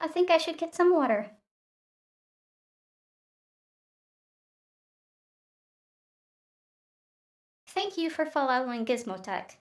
I think I should get some water. Thank you for following Gizmotech.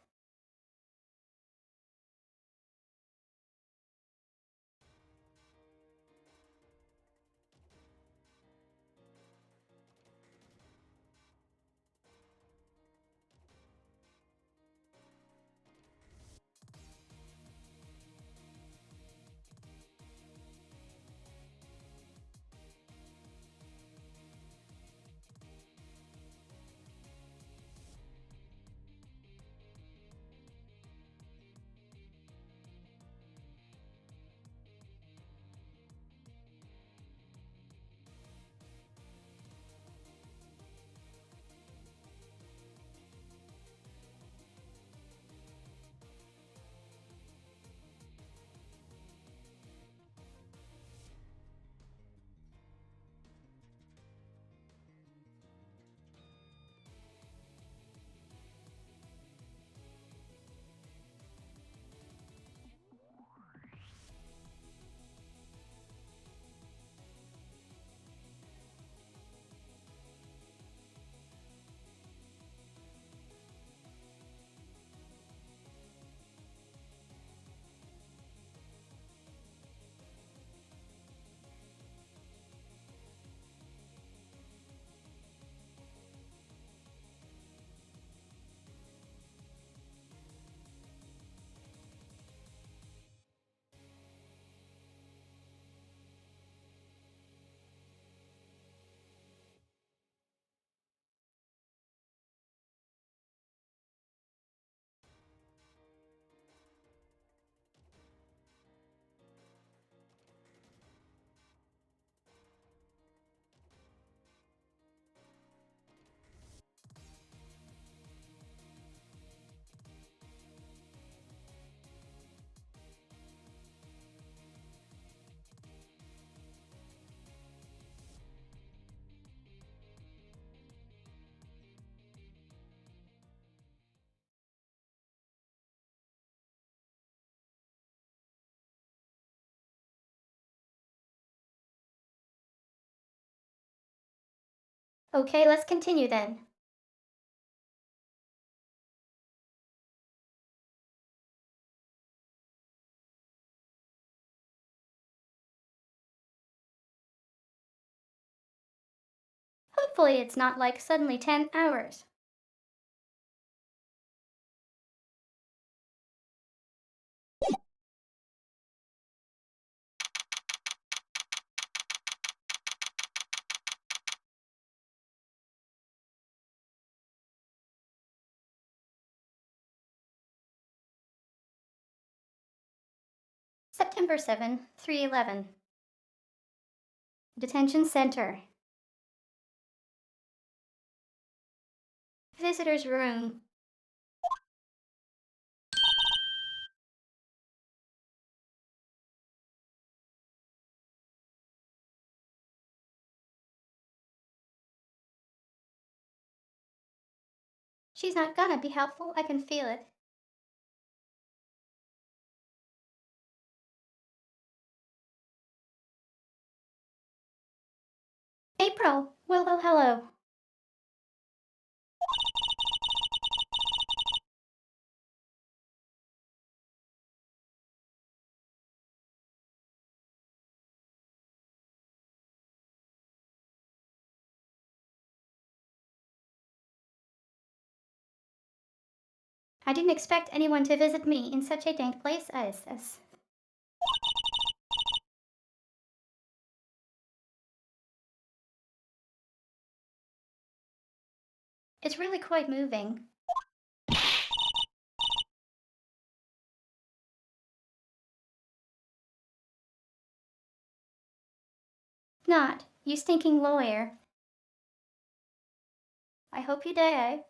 Okay, let's continue then. Hopefully it's not like suddenly 10 hours. September 7, 311. Detention Center. Visitor's room. She's not gonna be helpful, I can feel it. April! Well, hello. I didn't expect anyone to visit me in such a dank place as this. It's really quite moving. Not, you stinking lawyer. I hope you die.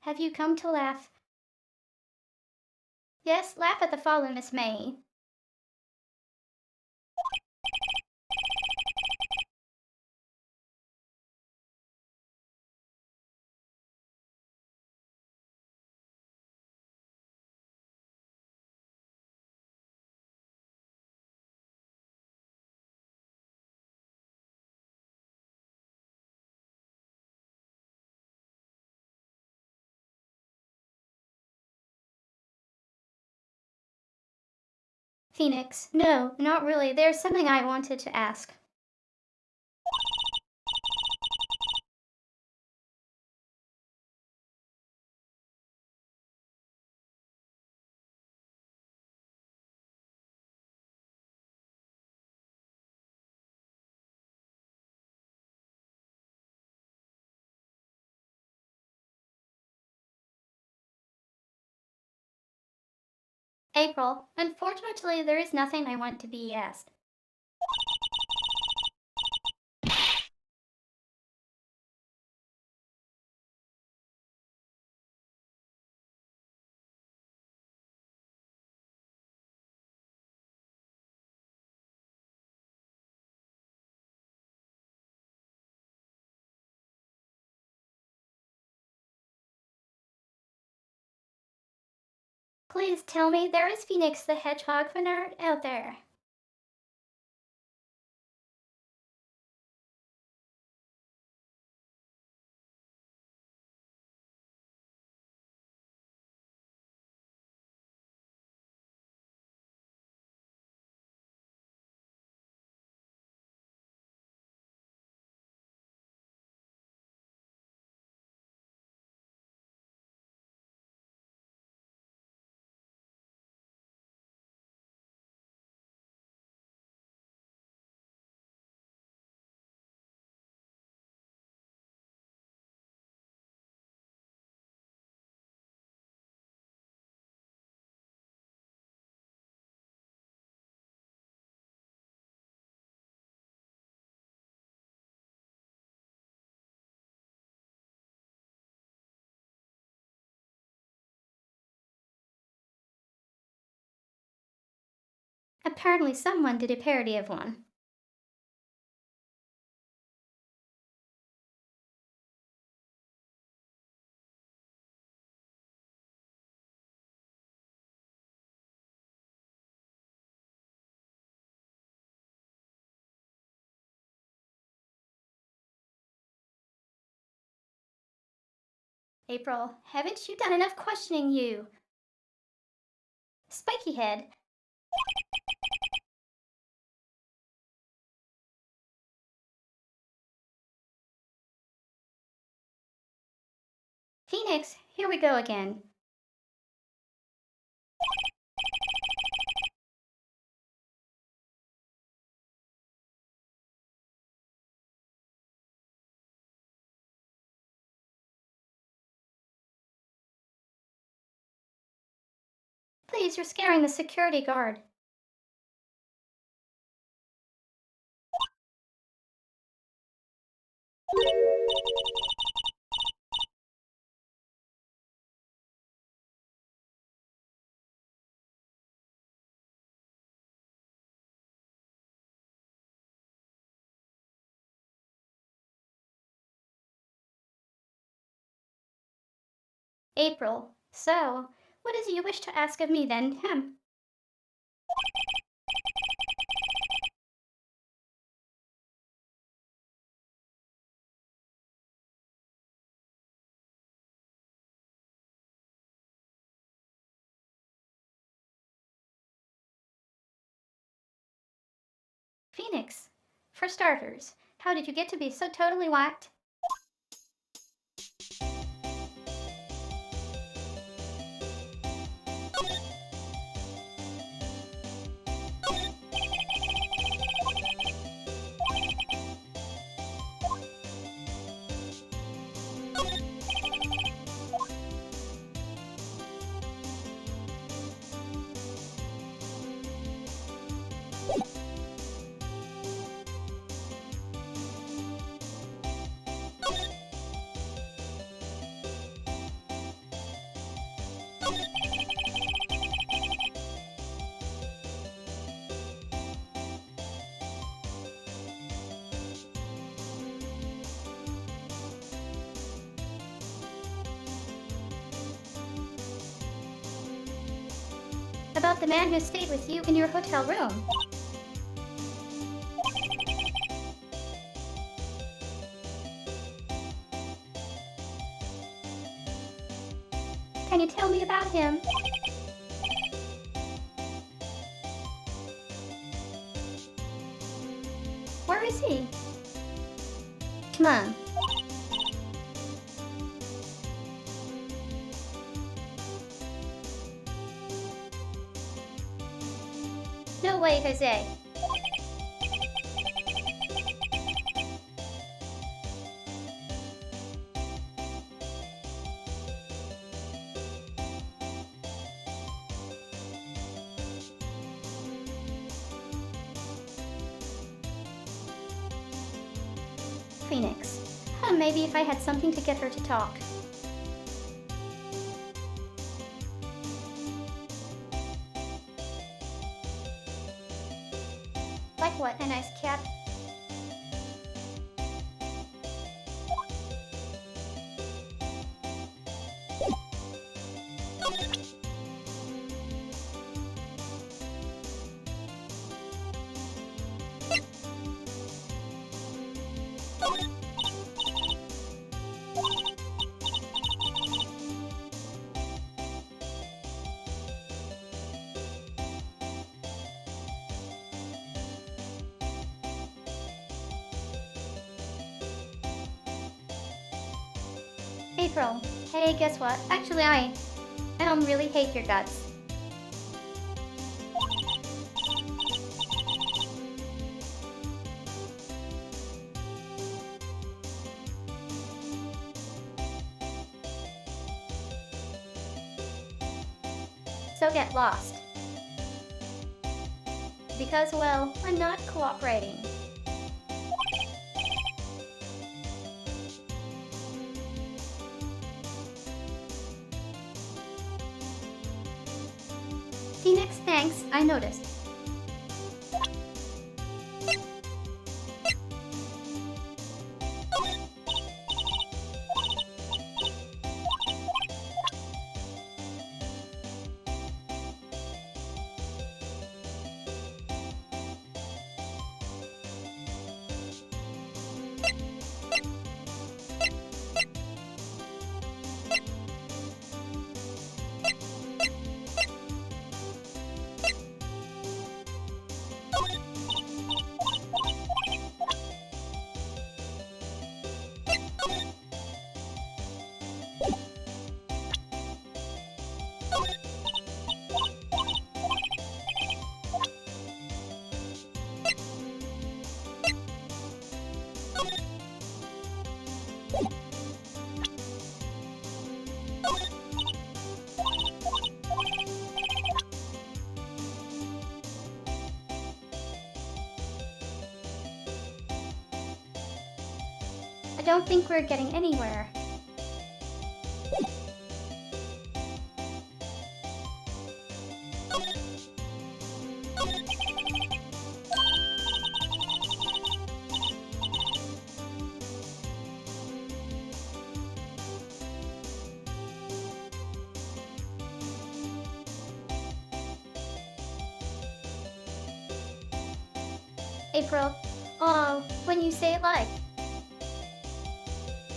Have you come to laugh? Yes, laugh at the follow, Miss May. Phoenix, no, not really. There's something I wanted to ask. April, unfortunately, there is nothing I want to be asked. Please tell me there is Phoenix the Hedgehog fanart out there. Apparently someone did a parody of one. April, haven't you done enough questioning you? Spiky head. Phoenix, here we go again. Please, you're scaring the security guard. April, so, what is it you wish to ask of me then, Phoenix, for starters, how did you get to be so totally whacked? about the man who stayed with you in your hotel room. Can you tell me about him? Where is he? Come on. No way, Jose. Phoenix. Maybe if I had something to get her to talk. Like what, a nice cat? April. Hey, guess what? Actually, I really hate your guts. So get lost. Because, well, I'm not cooperating. Phoenix, thanks, I noticed. I don't think we're getting anywhere. April, oh, when you say it like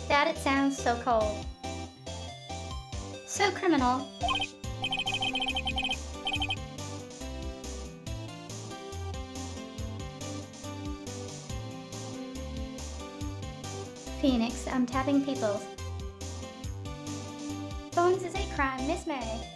that, it sounds so cold. So criminal. Phoenix, I'm tapping peoples. Phones is a crime, Miss May.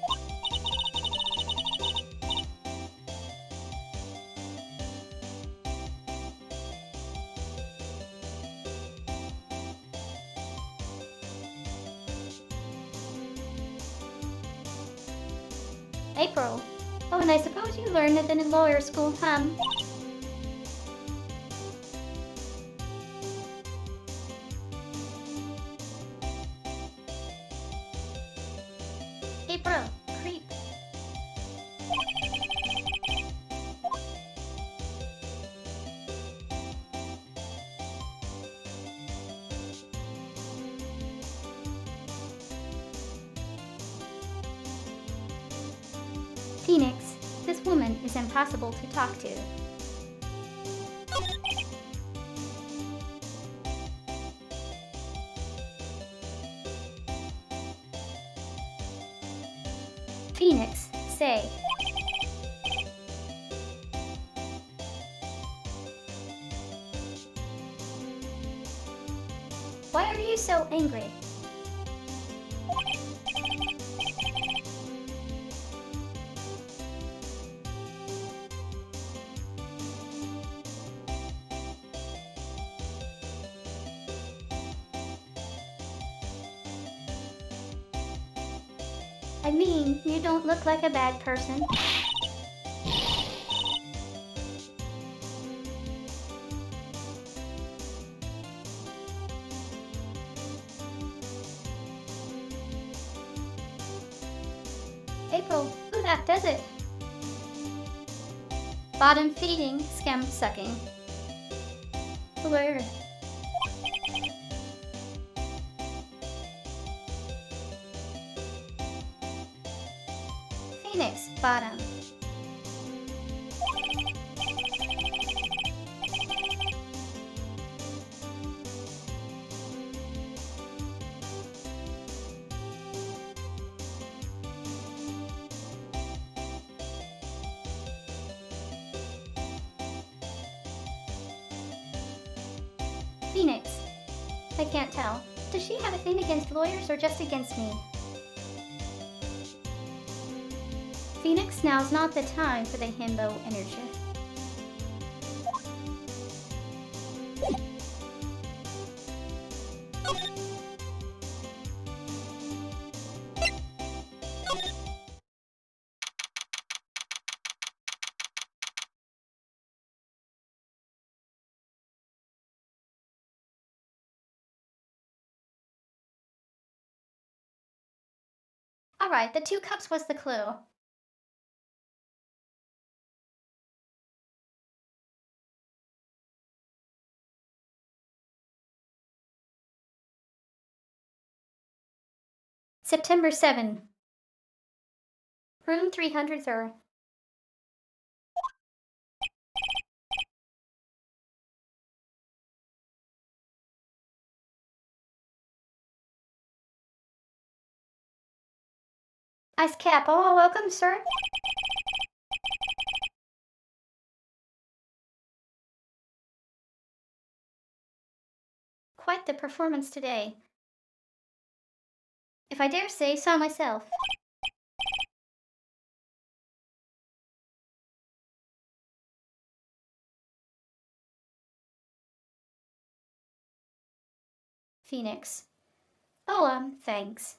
April. Oh, and I suppose you learned it in lawyer school, huh? April, creep. Phoenix, woman is impossible to talk to. Phoenix, say. Why are you so angry? I mean, you don't look like a bad person. April, who that does it? Bottom feeding, stem sucking. Blur. Phoenix, bottom. Phoenix. I can't tell. Does she have a thing against lawyers or just against me? Phoenix, now's not the time for the himbo energy. Alright, the 2 cups was the clue. September 7. Room 303. Ice cap. Oh, welcome, sir. Quite the performance today. If I dare say so myself. Phoenix. Oh, thanks.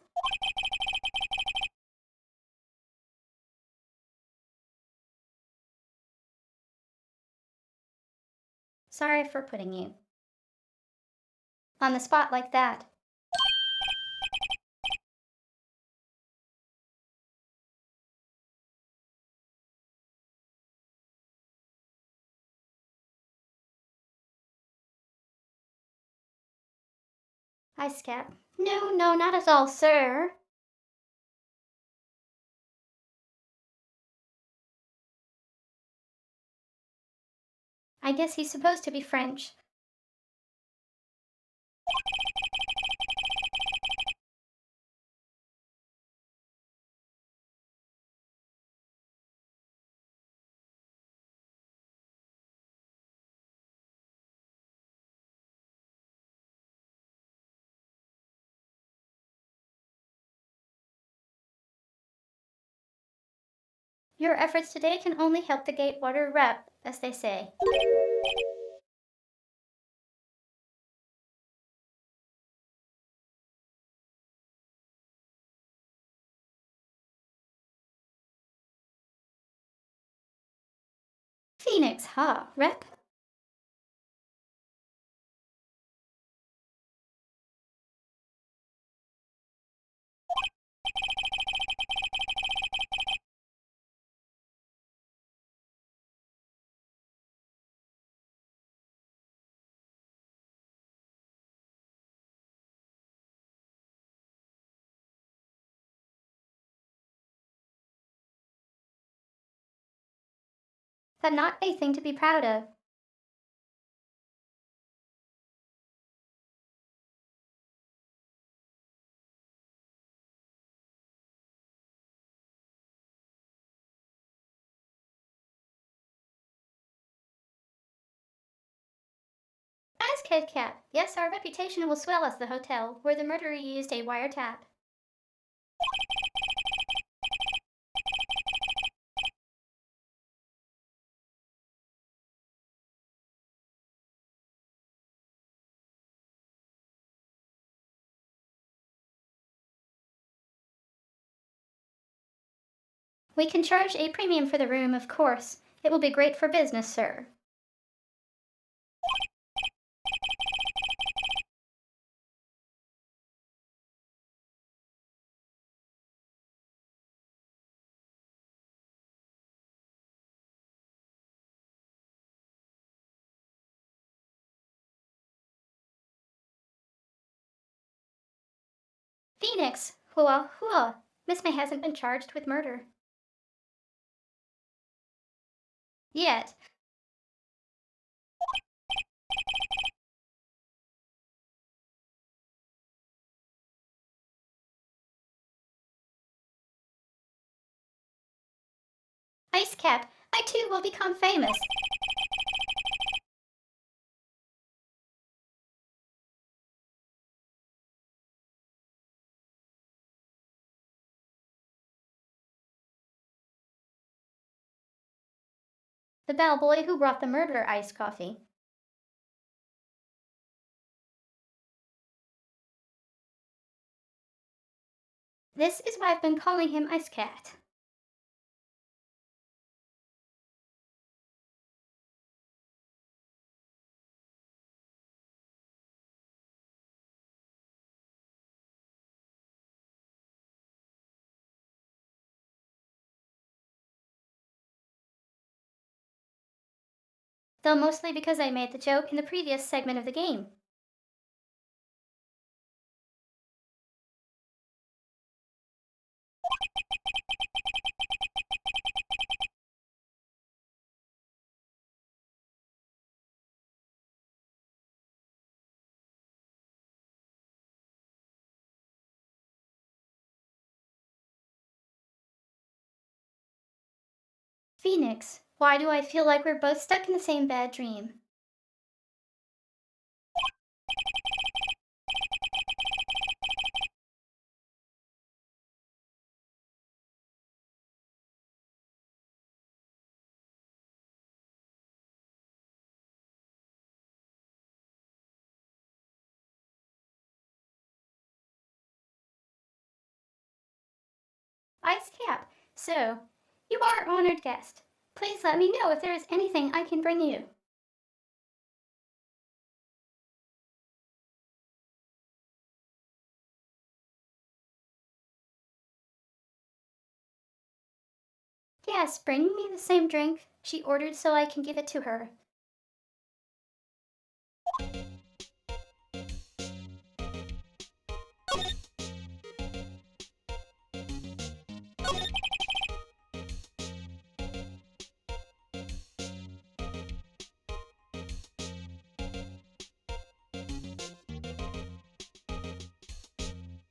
Sorry for putting you on the spot like that. Ice cap. No, no, not at all, sir. I guess he's supposed to be French. Your efforts today can only help the Gatewater rep, as they say. Phoenix, ha, rep? but not a thing to be proud of. As Kit Kat, yes, our reputation will swell as the hotel where the murderer used a wiretap. We can charge a premium for the room, of course. It will be great for business, sir. Phoenix! Hua, hua! Miss May hasn't been charged with murder. Yet. Ice Cap, I too will become famous. The bellboy who brought the murderer iced coffee. This is why I've been calling him Ice Cat. Though mostly because I made the joke in the previous segment of the game. Phoenix, why do I feel like we're both stuck in the same bad dream? Ice Cap, so, you are our honored guest. Please let me know if there is anything I can bring you. Yes, bring me the same drink she ordered so I can give it to her.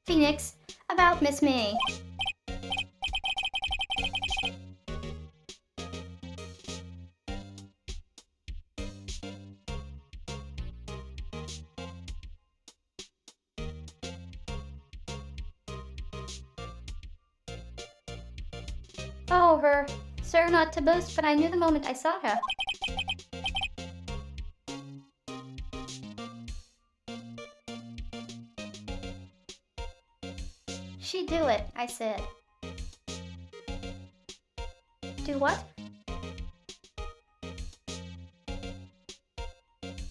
Phoenix, about Miss May. Oh, her. Sir, not to boast, but I knew the moment I saw her. She do it, I said. Do what?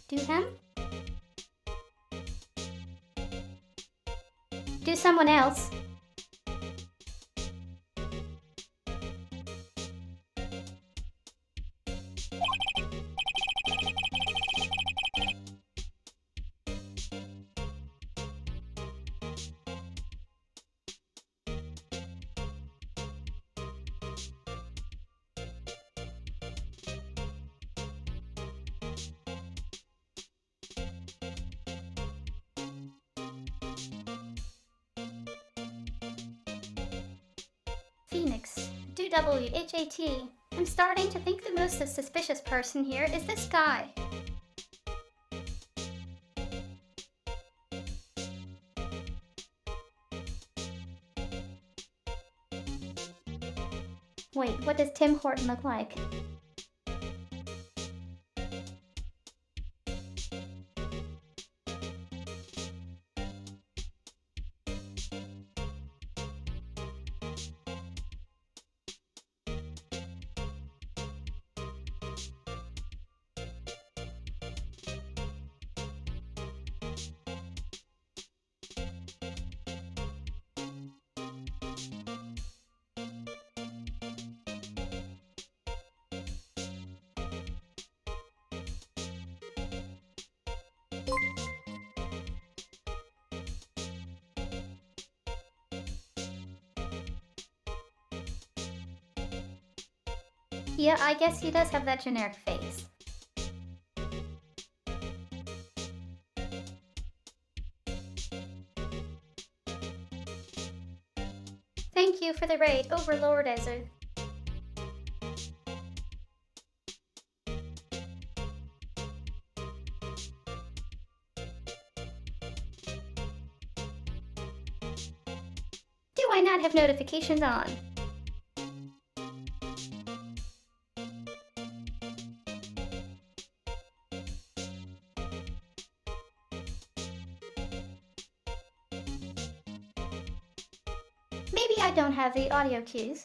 Do him? Do someone else. Phoenix, do WHAT. I'm starting to think the most suspicious person here is this guy. Wait, what does Tim Horton look like? Yeah, I guess he does have that generic face. Thank you for the raid, Overlord Ezra. Do I not have notifications on? Maybe I don't have the audio cues.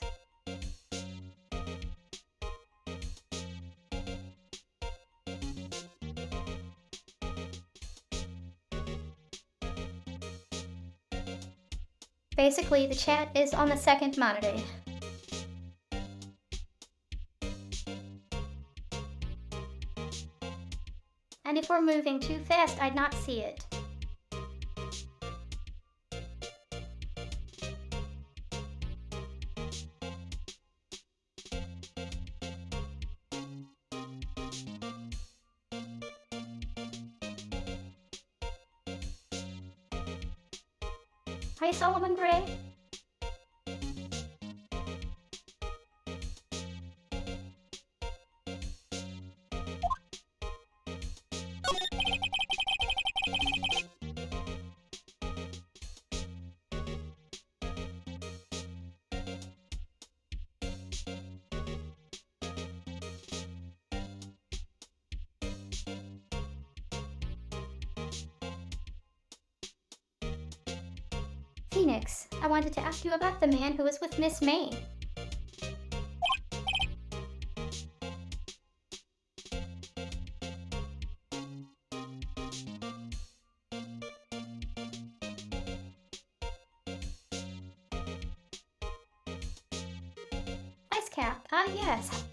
Basically, the chat is on the second monitor. And if we're moving too fast, I'd not see it. Hi, Solomon Gray. Phoenix, I wanted to ask you about the man who was with Miss May. Ice Cap, yes.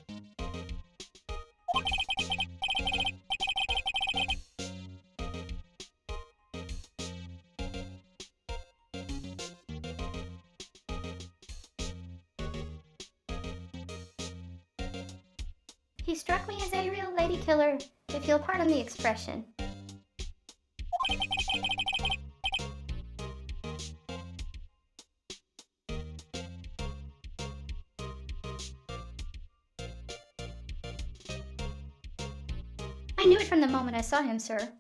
He struck me as a real lady killer, if you'll pardon the expression. I knew it from the moment I saw him, sir.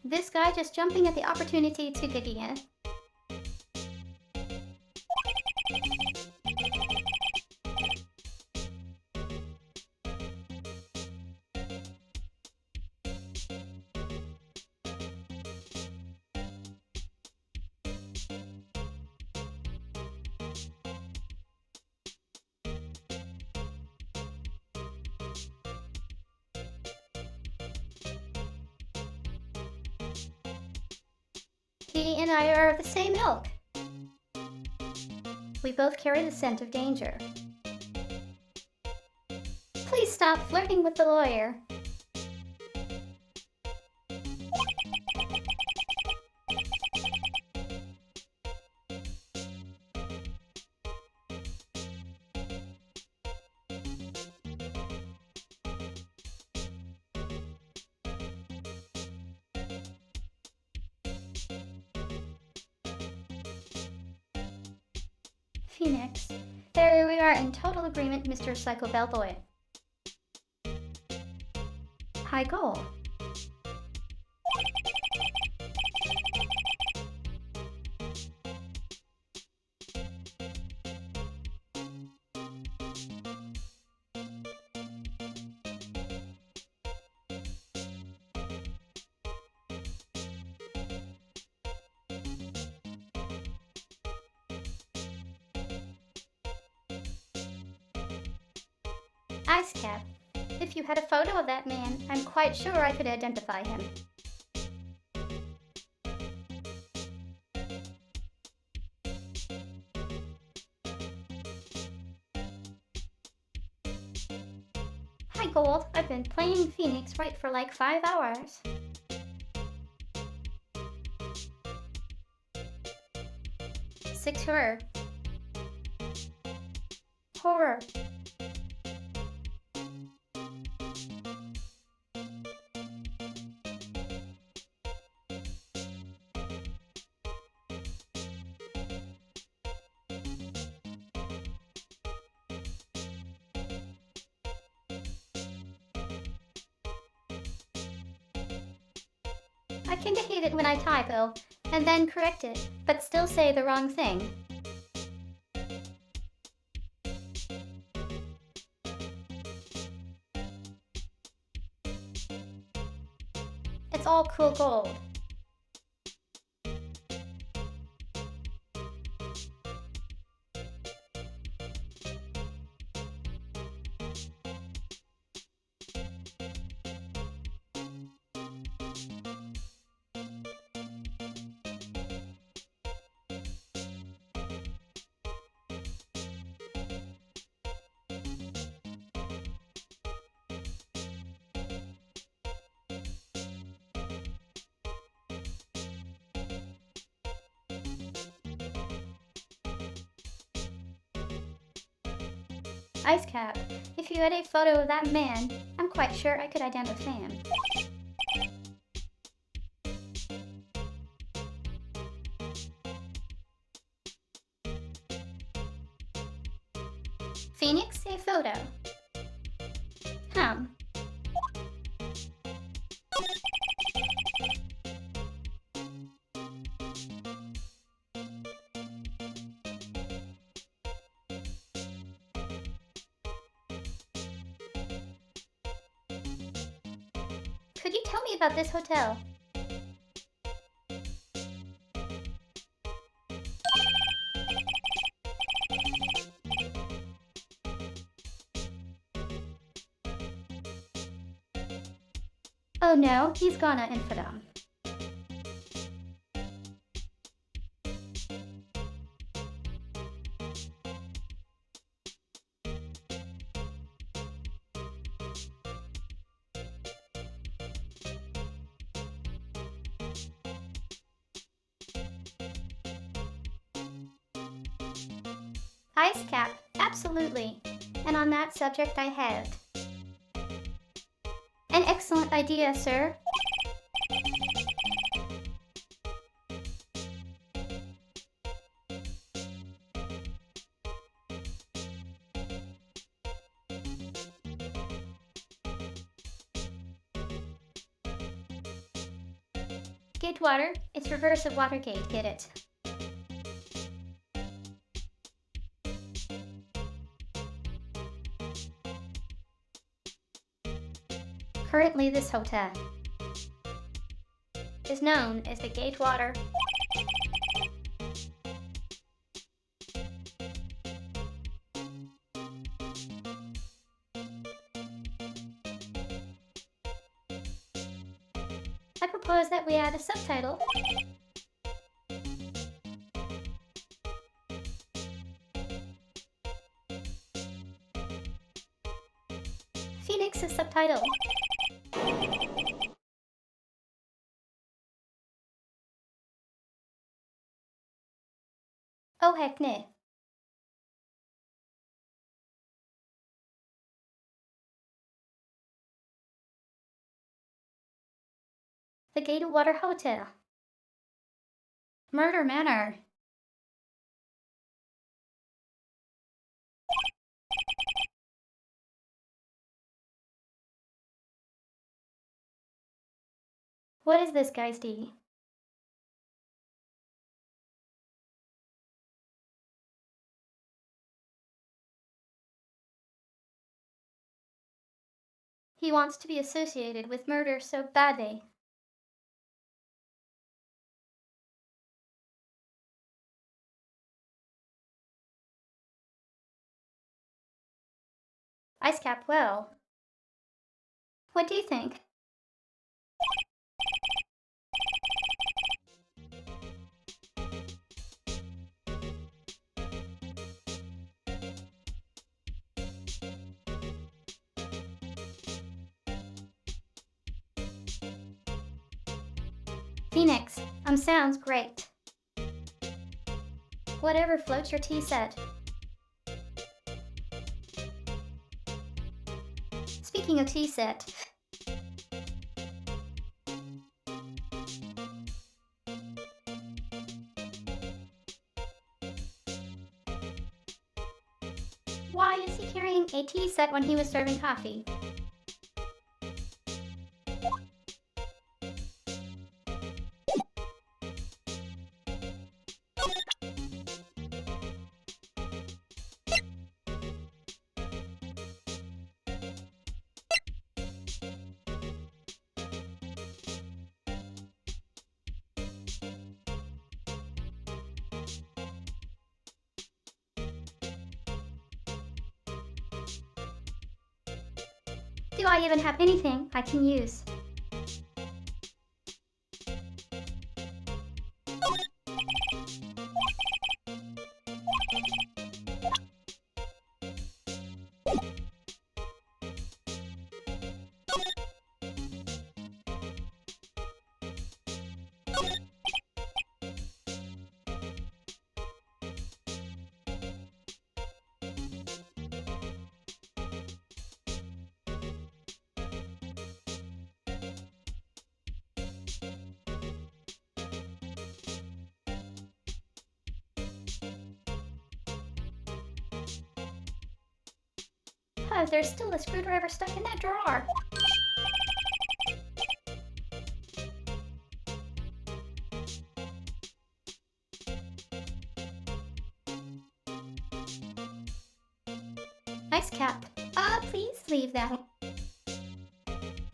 This guy just jumping at the opportunity to dig again. He and I are of the same ilk. We both carry the scent of danger. Please stop flirting with the lawyer. Phoenix. There we are in total agreement, Mr. Psycho Bellboy. High goal. Ice Cap. If you had a photo of that man, I'm quite sure I could identify him. Hi Gold, I've been playing Phoenix Wright for like 5 hours. Six horror. Horror. I kinda hate it when I typo, and then correct it, but still say the wrong thing. It's all cool gold. Ice Cap, if you had a photo of that man, I'm quite sure I could identify him. Phoenix, a photo. Hum. Could you tell me about this hotel? Oh no, he's gonna infidel. Ice Cap, absolutely. And on that subject I have an excellent idea, sir. Gatewater, it's reverse of Watergate, get it? Currently this hotel is known as the Gatewater. I propose that we add a subtitle. Phoenix's subtitle. Oh heck no. The Gatewater Hotel. Murder Manor. What is this guy's D? He wants to be associated with murder so badly. Icecap, well, what do you think? Phoenix, sounds great. Whatever floats your tea set. Speaking of tea set, why is he carrying a tea set when he was serving coffee? Do I even have anything I can use? Oh, there's still a screwdriver stuck in that drawer. Icecap, please leave that.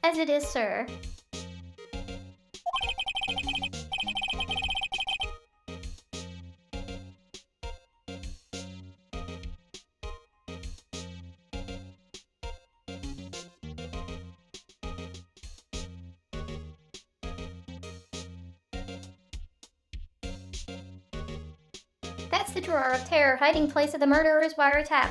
As it is, sir. That's the drawer of terror hiding place of the murderer's wiretap.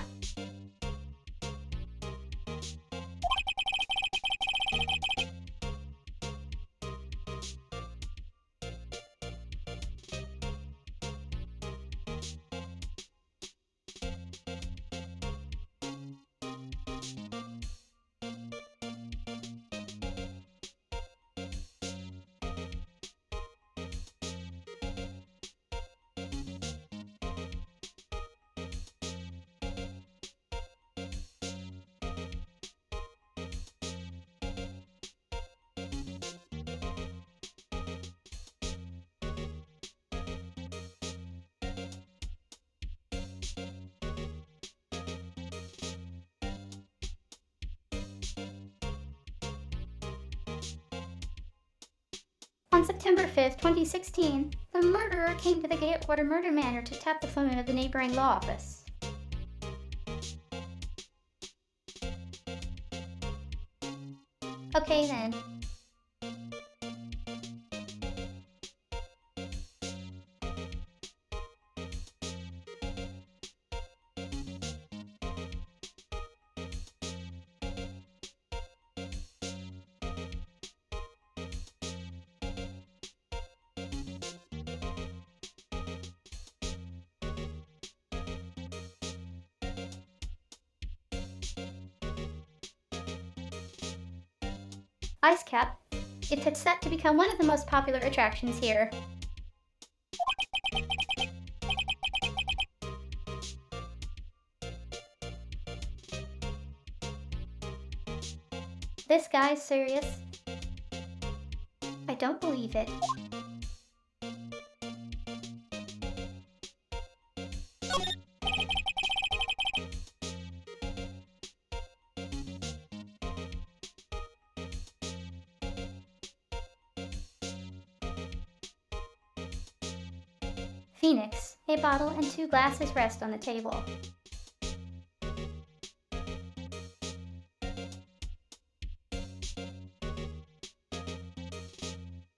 On September 5th, 2016, the murderer came to the Gatewater Murder Manor to tap the phone of the neighboring law office. Okay then. Icecap, it's set to become one of the most popular attractions here. This guy's serious. I don't believe it. Phoenix, a bottle and 2 glasses rest on the table.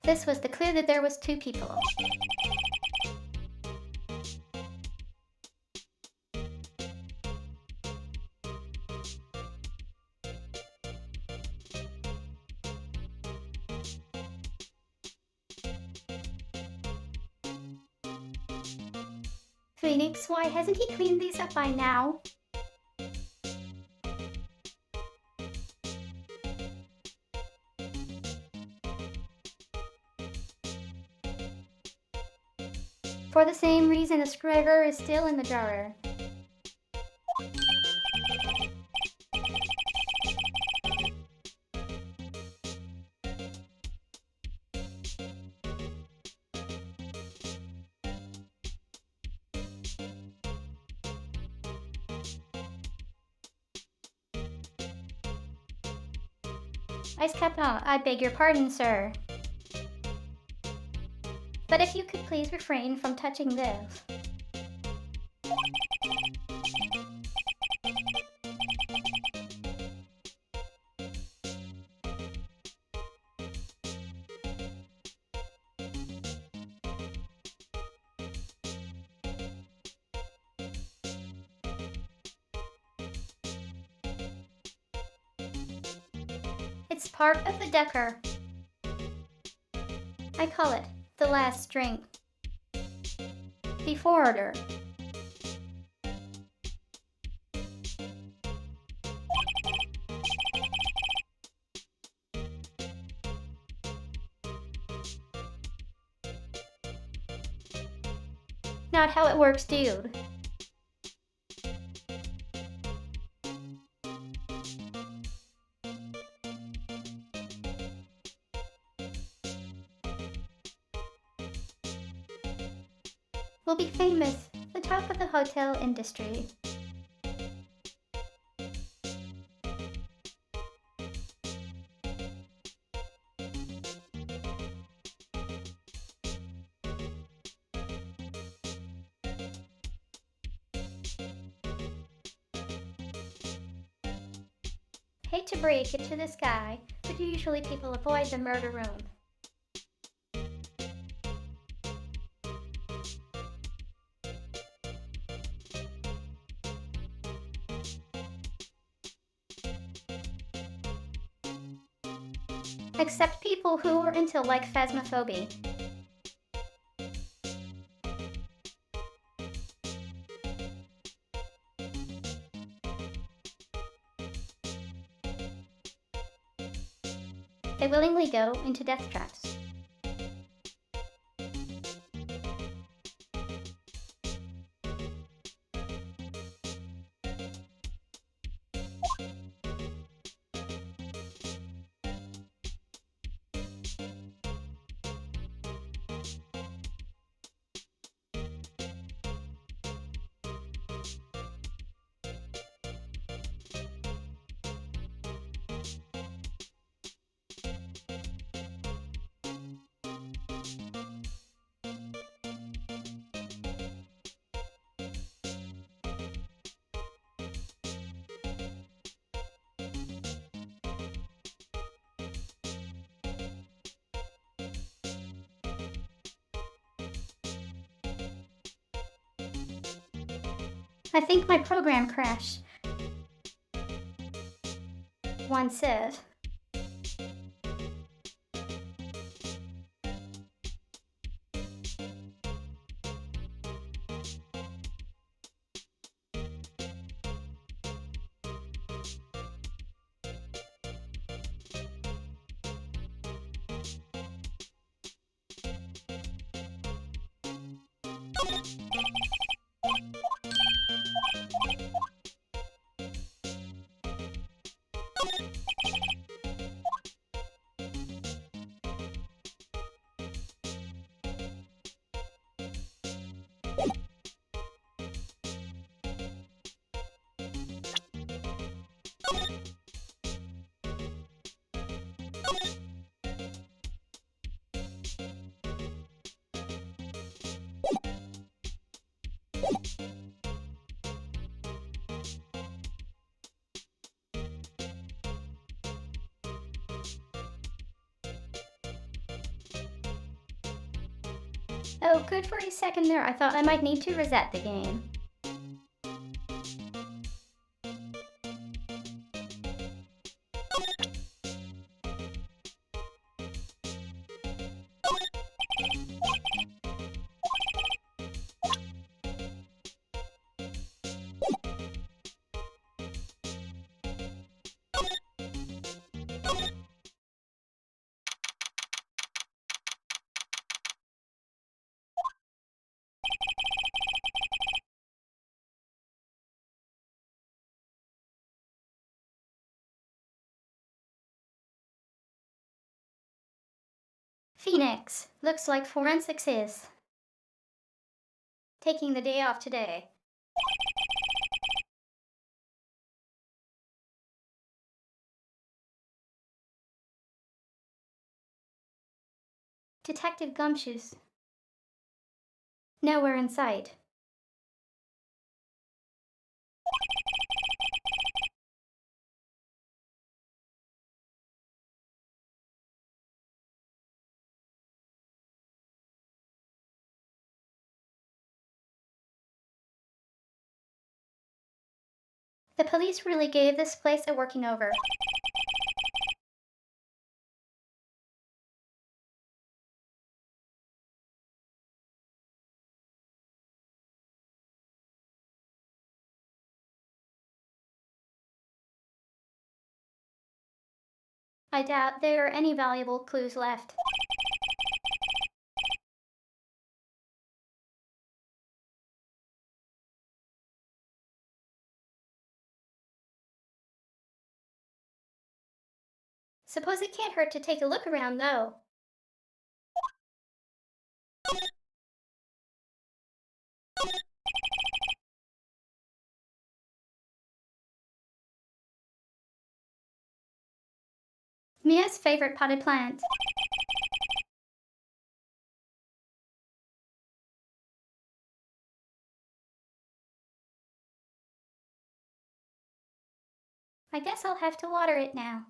This was the clue that there was 2 people. Phoenix, why hasn't he cleaned these up by now? For the same reason, the screwdriver is still in the drawer. Ice Captain, I beg your pardon, sir. But if you could please refrain from touching this. It's part of the decor. I call it the last drink. Before order. Not how it works, dude. We'll be famous, the top of the hotel industry. Hate to break it to this guy, but usually people avoid the murder room. Except people who are into like phasmophobia. They willingly go into death traps. I think my program crashed. One said. Oh, good for a second there. I thought I might need to reset the game. Phoenix, looks like forensics is taking the day off today. Detective Gumshoes, nowhere in sight. The police really gave this place a working over. I doubt there are any valuable clues left. Suppose it can't hurt to take a look around, though. Mia's favorite potted plant. I guess I'll have to water it now.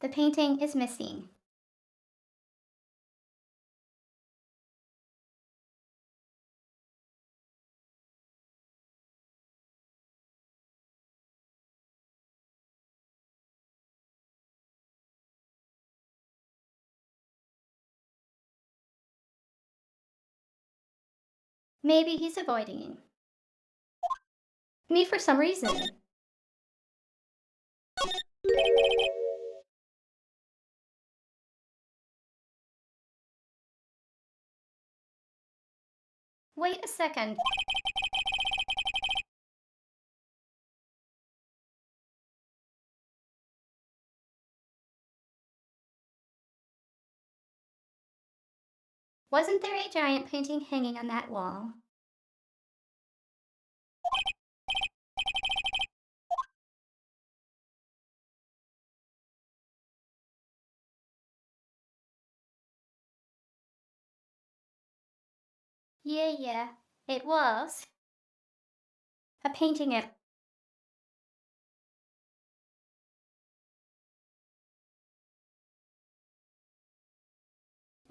The painting is missing. Maybe he's avoiding me for some reason. Wait a second. Wasn't there a giant painting hanging on that wall? Yeah, it was. A painting of.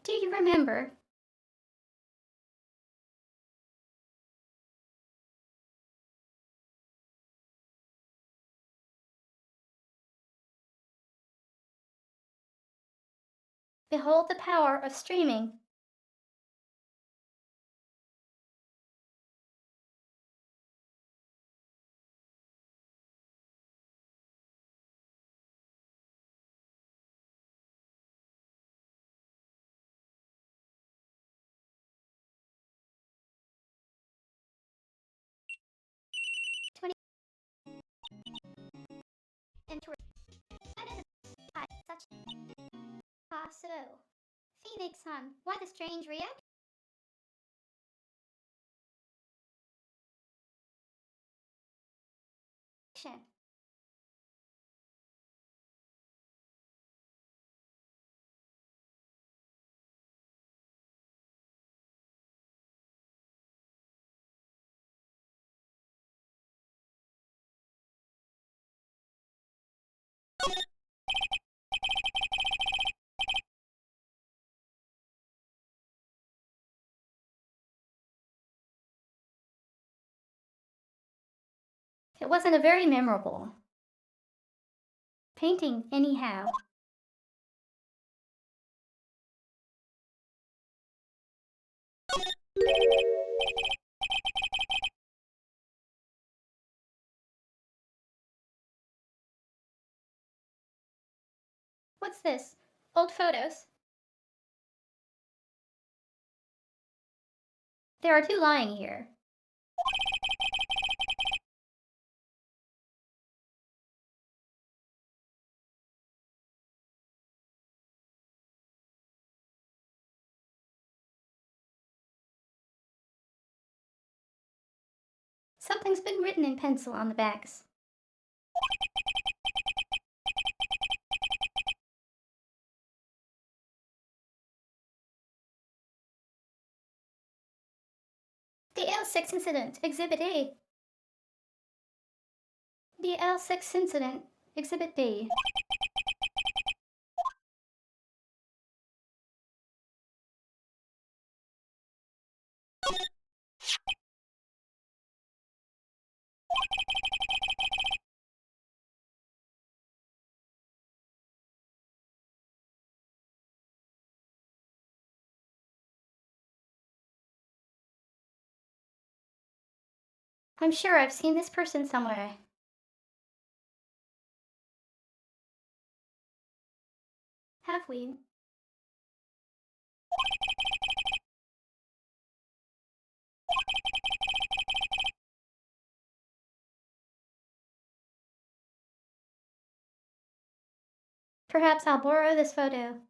Do you remember? Behold the power of streaming. Into such so. Phoenix-san, why the strange reaction? It wasn't a very memorable painting, anyhow. What's this? Old photos? There are two lying here. Something's been written in pencil on the backs. The L6 incident, Exhibit A. The L6 incident, Exhibit B. I'm sure I've seen this person somewhere. Have we? Perhaps I'll borrow this photo.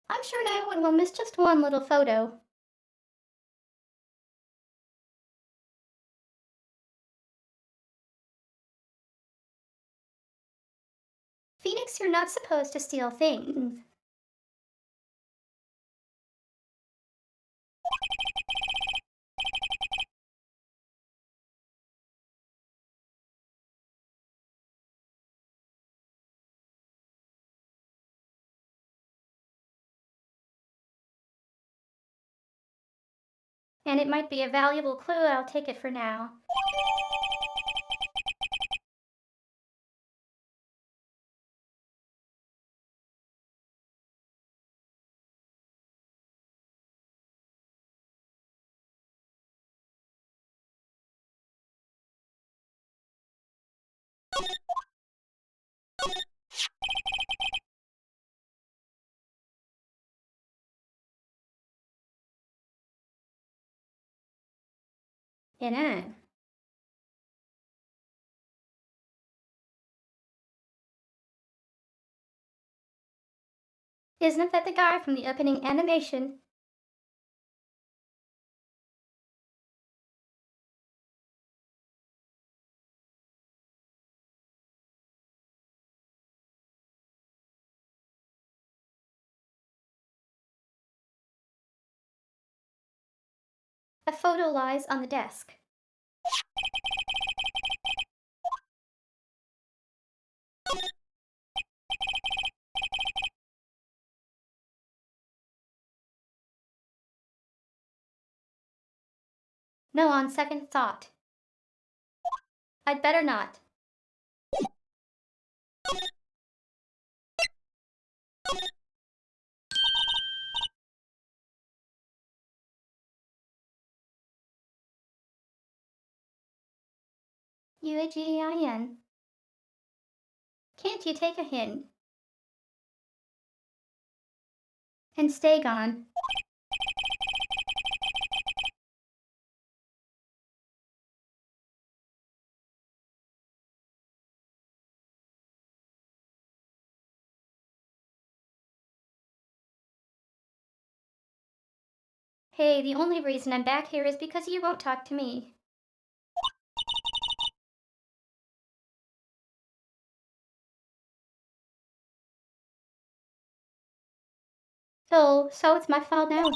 I'm sure no one will miss just one little photo. Phoenix, you're not supposed to steal things. And it might be a valuable clue. I'll take it for now. In. Isn't that the guy from the opening animation? A photo lies on the desk. No, on second thought. I'd better not. UAGIN. Can't you take a hint? And stay gone. Hey, the only reason I'm back here is because you won't talk to me. So it's my fault now.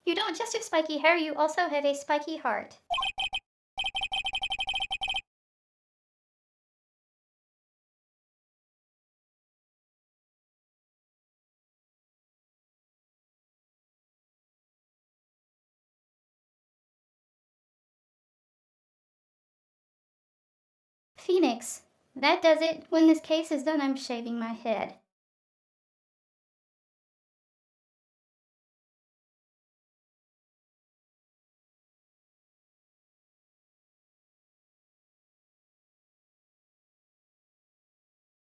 You don't just have spiky hair, you also have a spiky heart. Phoenix, that does it. When this case is done, I'm shaving my head.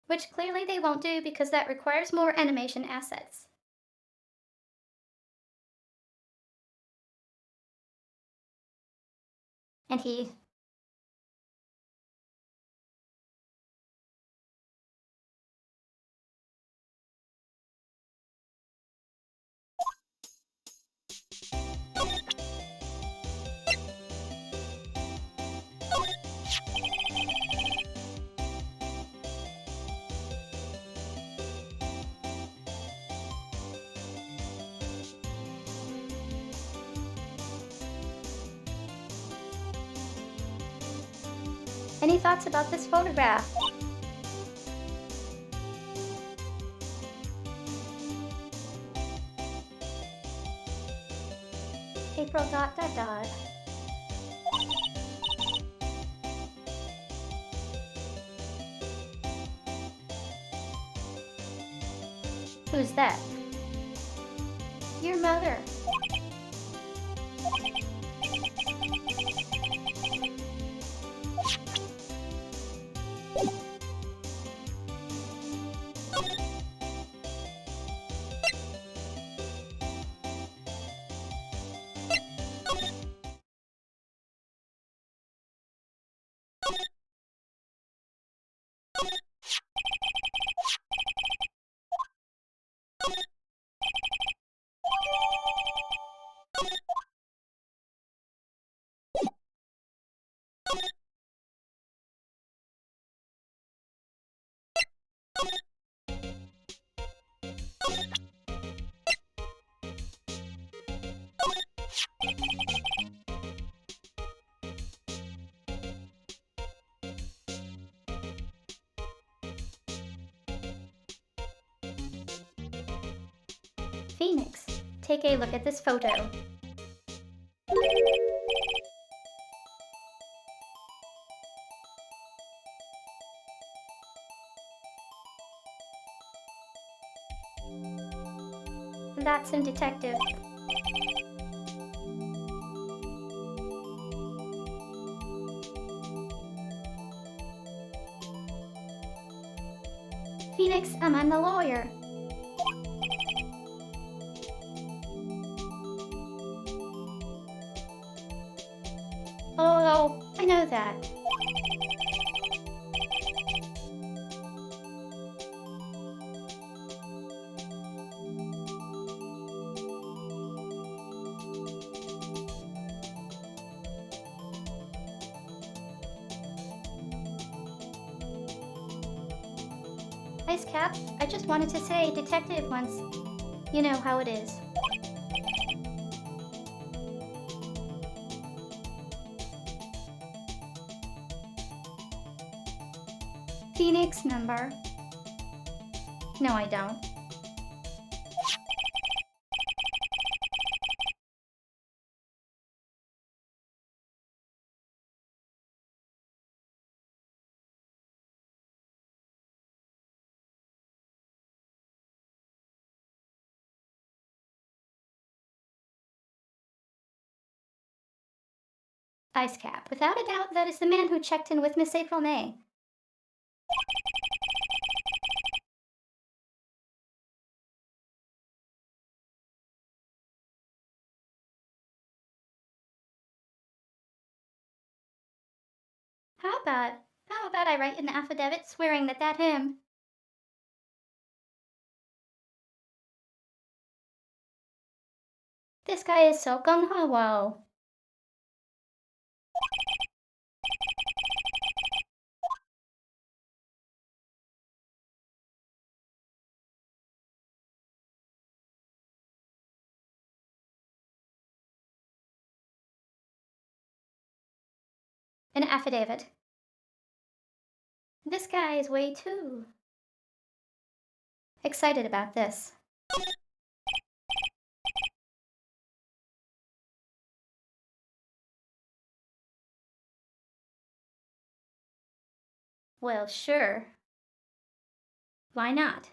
Which clearly they won't do because that requires more animation assets. And he... Any thoughts about this photograph? April ... Who's that? Your mother. Phoenix, take a look at this photo. That's a detective. Phoenix, I'm the lawyer. Oh, I know that. Ice Cap, I just wanted to say detective once. You know how it is. Phoenix number. No, I don't. Ice Cap. Without a doubt, that is the man who checked in with Miss April May. How about I write an affidavit swearing that him? This guy is so gung-ho. An affidavit. This guy is way too excited about this. Well, sure. Why not?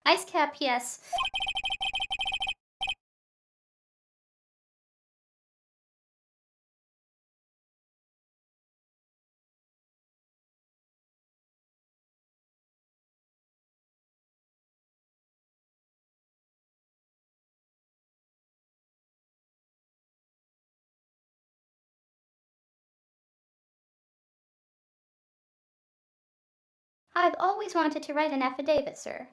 Ice Cap, yes. I've always wanted to write an affidavit, sir.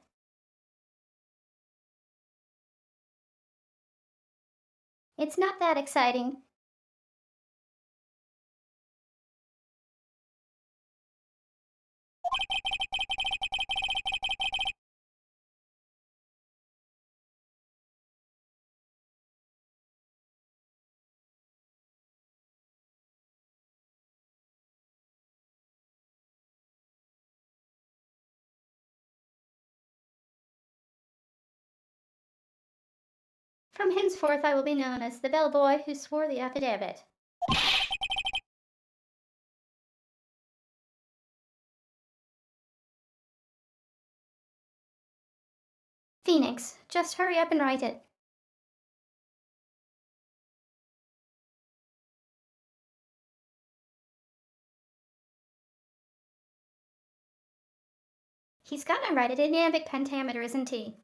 It's not that exciting. From henceforth I will be known as the bellboy who swore the affidavit. Phoenix, just hurry up and write it. He's gonna write it in iambic pentameter, isn't he?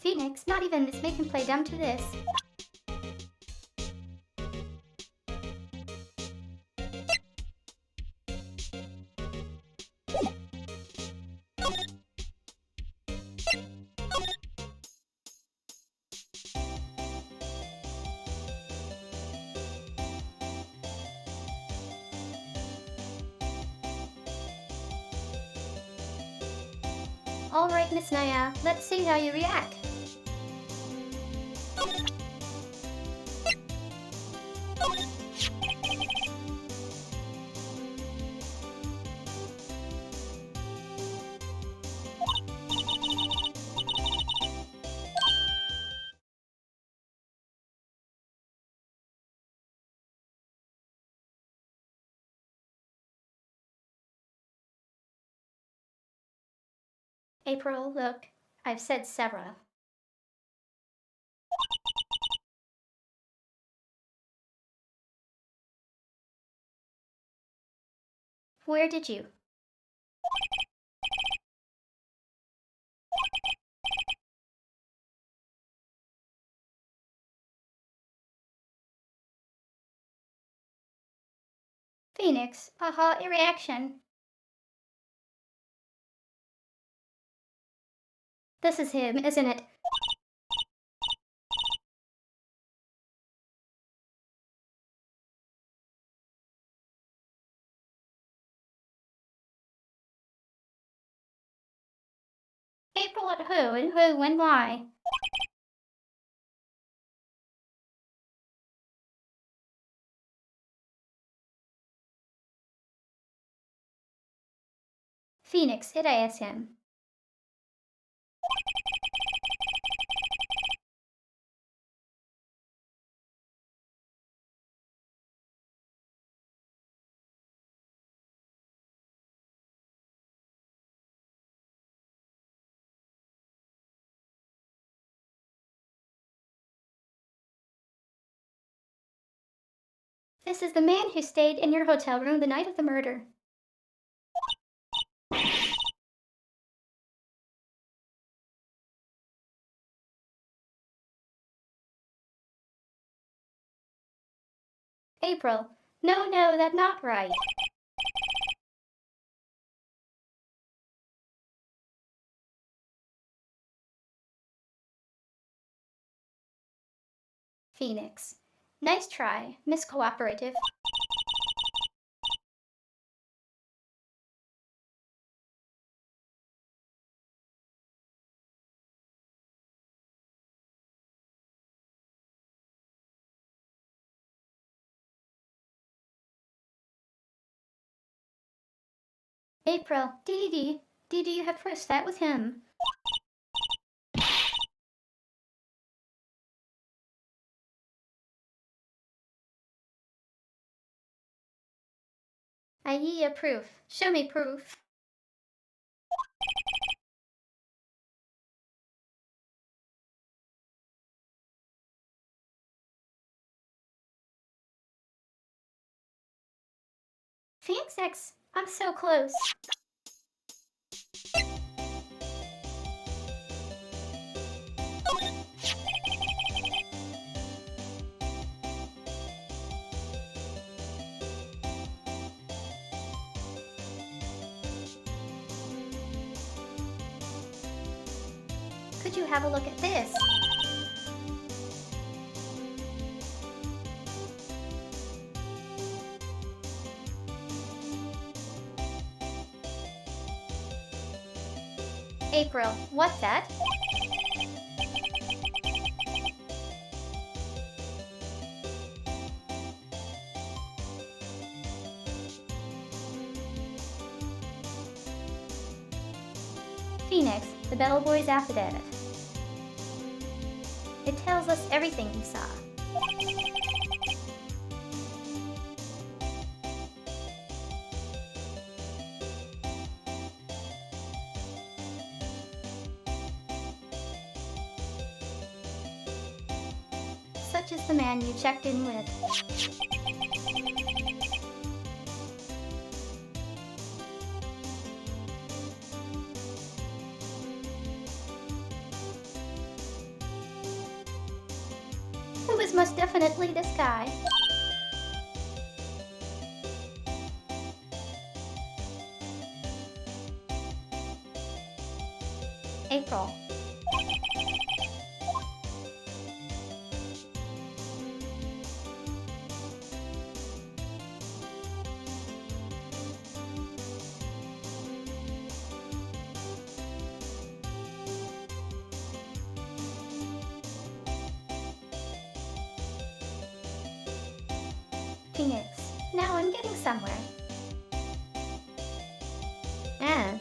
Phoenix, not even Miss May can play dumb to this. All right, Miss Naya, let's see how you react. April, look, I've said several. Where did you? Phoenix, aha, a reaction. This is him, isn't it? April at who and why? Phoenix, it is him. This is the man who stayed in your hotel room the night of the murder. April, no, that's not right. Phoenix, nice try, Miss Cooperative. April, Dee, you have proof that was him. I.e. a proof. Show me proof. Thanks, X. I'm so close. Could you have a look at this? April, what's that? Phoenix, the bellboy's affidavit. It tells us everything he saw. Such is the man you checked in with. It was most definitely this guy. April. Phoenix. Now I'm getting somewhere. Ah.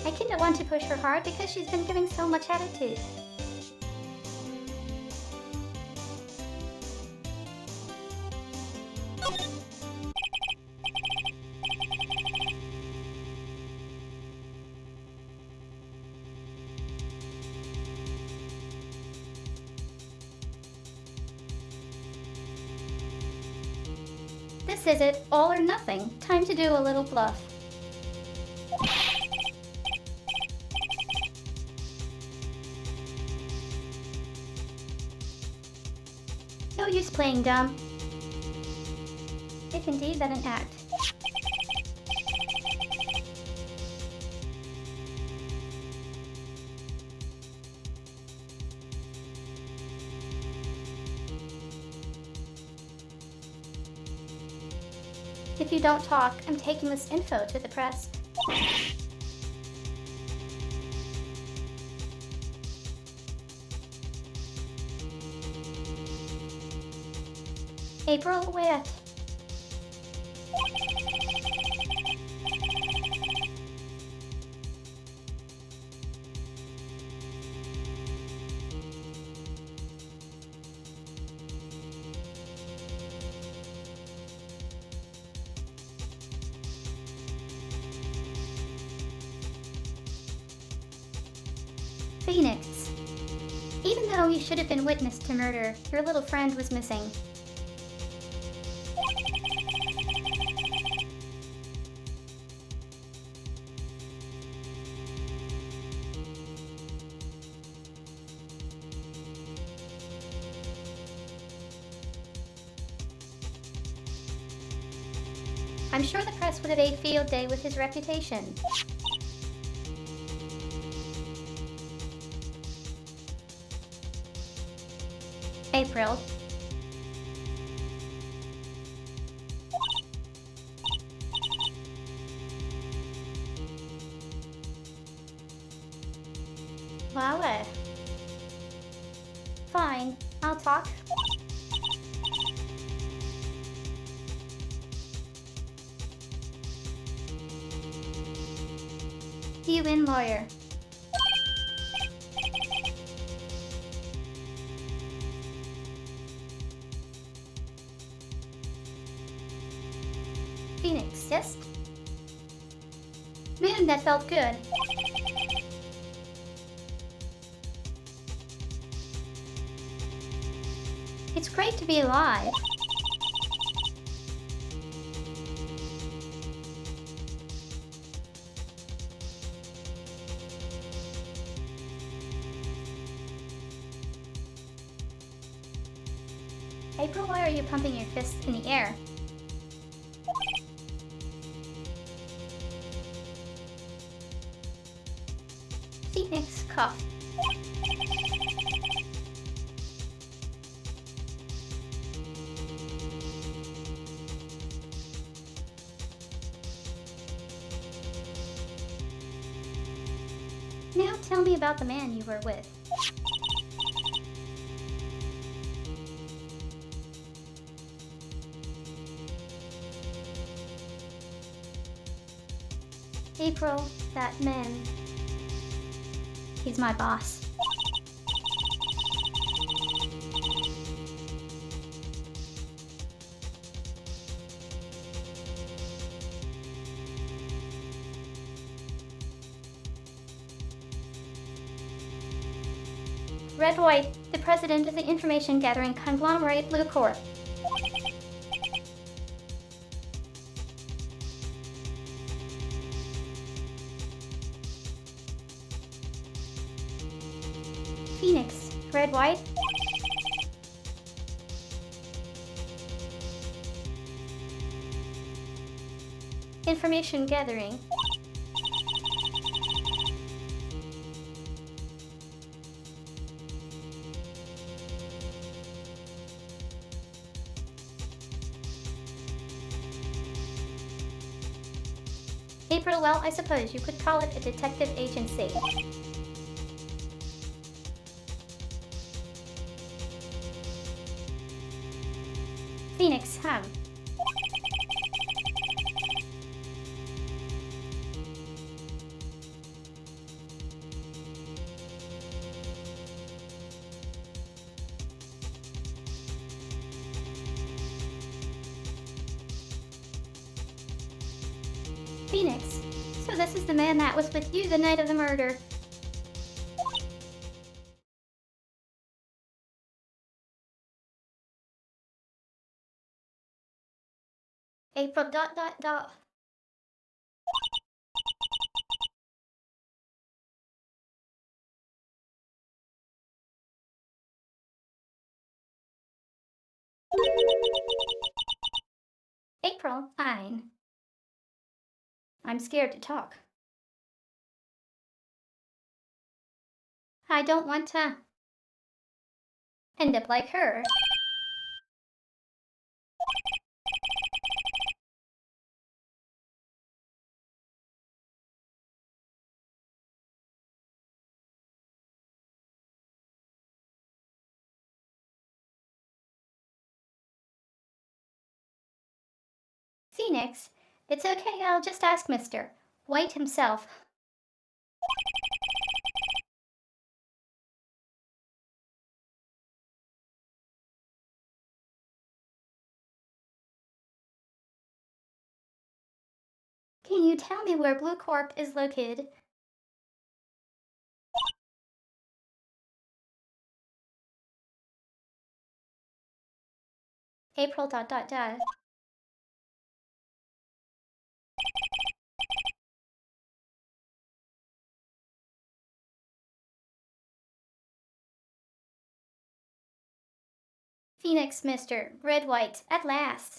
I didn't want to push her hard because she's been giving so much attitude. This is it, all or nothing. Time to do a little bluff. No use playing dumb. If indeed that an act. If you don't talk, I'm taking this info to the press. April Wright. Phoenix. Even though you should have been witness to murder, your little friend was missing. I'm sure the press would have a field day with his reputation. April. Well, fine, I'll talk. You win, lawyer. Phoenix, yes? Man, that felt good. It's great to be alive. April, why are you pumping your fists in the air? Phoenix coughed. Now tell me about the man you were with. April, that man. He's my boss. Wright, the president of the information gathering conglomerate Corp. Phoenix, Wright. Information gathering. April, well, I suppose you could call it a detective agency. Phoenix, Ham. Phoenix, so this is the man that was with you the night of the murder. April dot dot dot. April, fine. I'm scared to talk. I don't want to end up like her. Phoenix, it's okay, I'll just ask Mr. White himself. Can you tell me where Blue Corp is located? April dot dot dot. Phoenix, Mr. Red White, at last.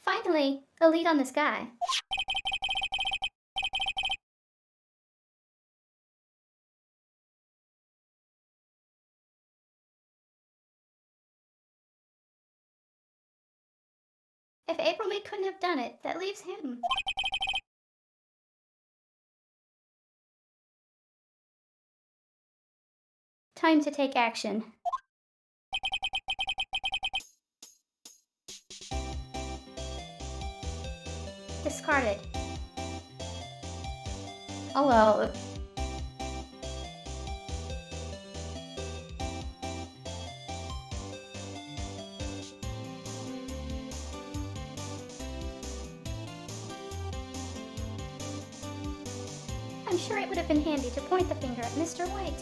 Finally, a lead on this guy. If April May couldn't have done it, that leaves him. Time to take action. Discarded. Oh well. I'm sure it would have been handy to point the finger at Mr. White.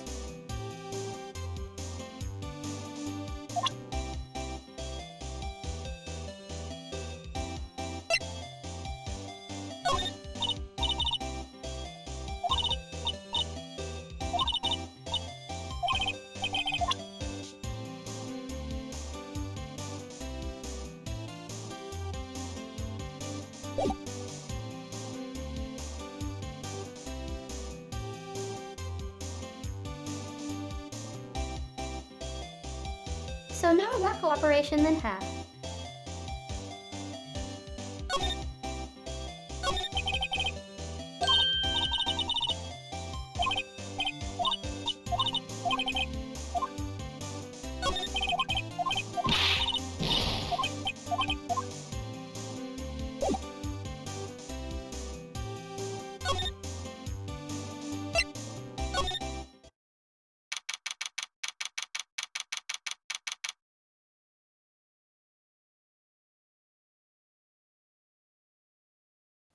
So no more cooperation than half.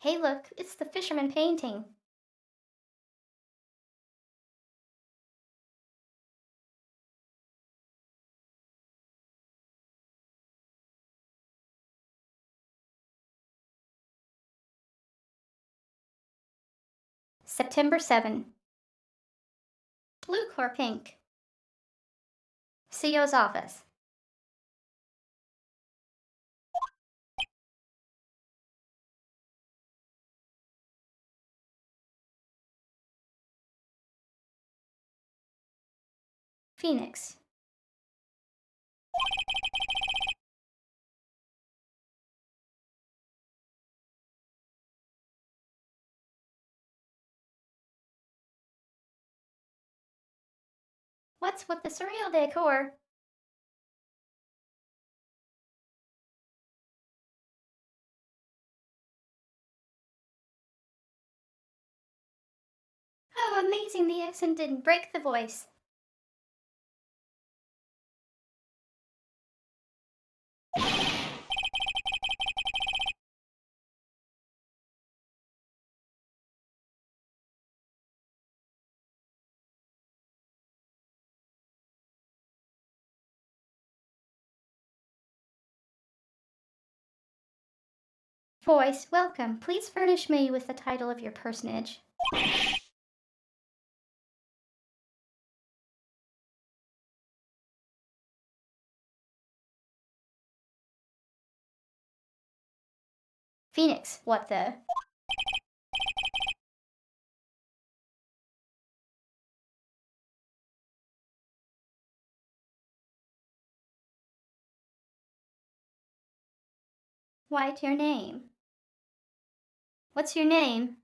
Hey look, it's the fisherman painting. September 7. Blue Corp Pink. CEO's office. Phoenix. What's with the surreal decor? Oh, amazing, the accent didn't break the voice. Voice, welcome. Please furnish me with the title of your personage. Phoenix, what the? Write your name. What's your name?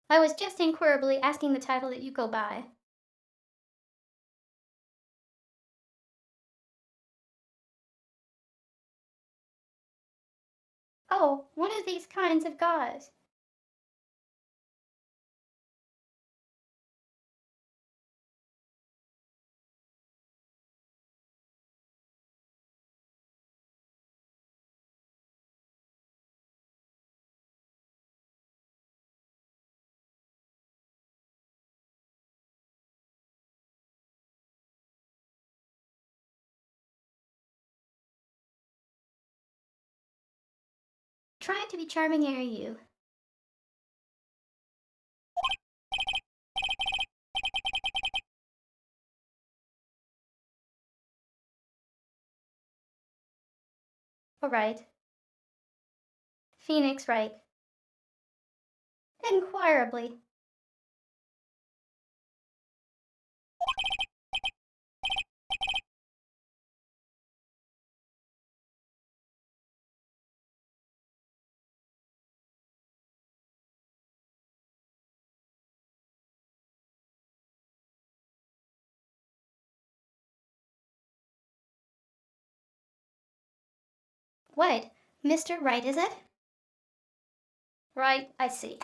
I was just inquirably asking the title that you go by. Oh, one of these kinds of guys. Trying to be charming, are you? All right. Phoenix, right. Inquirably. What? Mr. Wright, is it? Right, I see.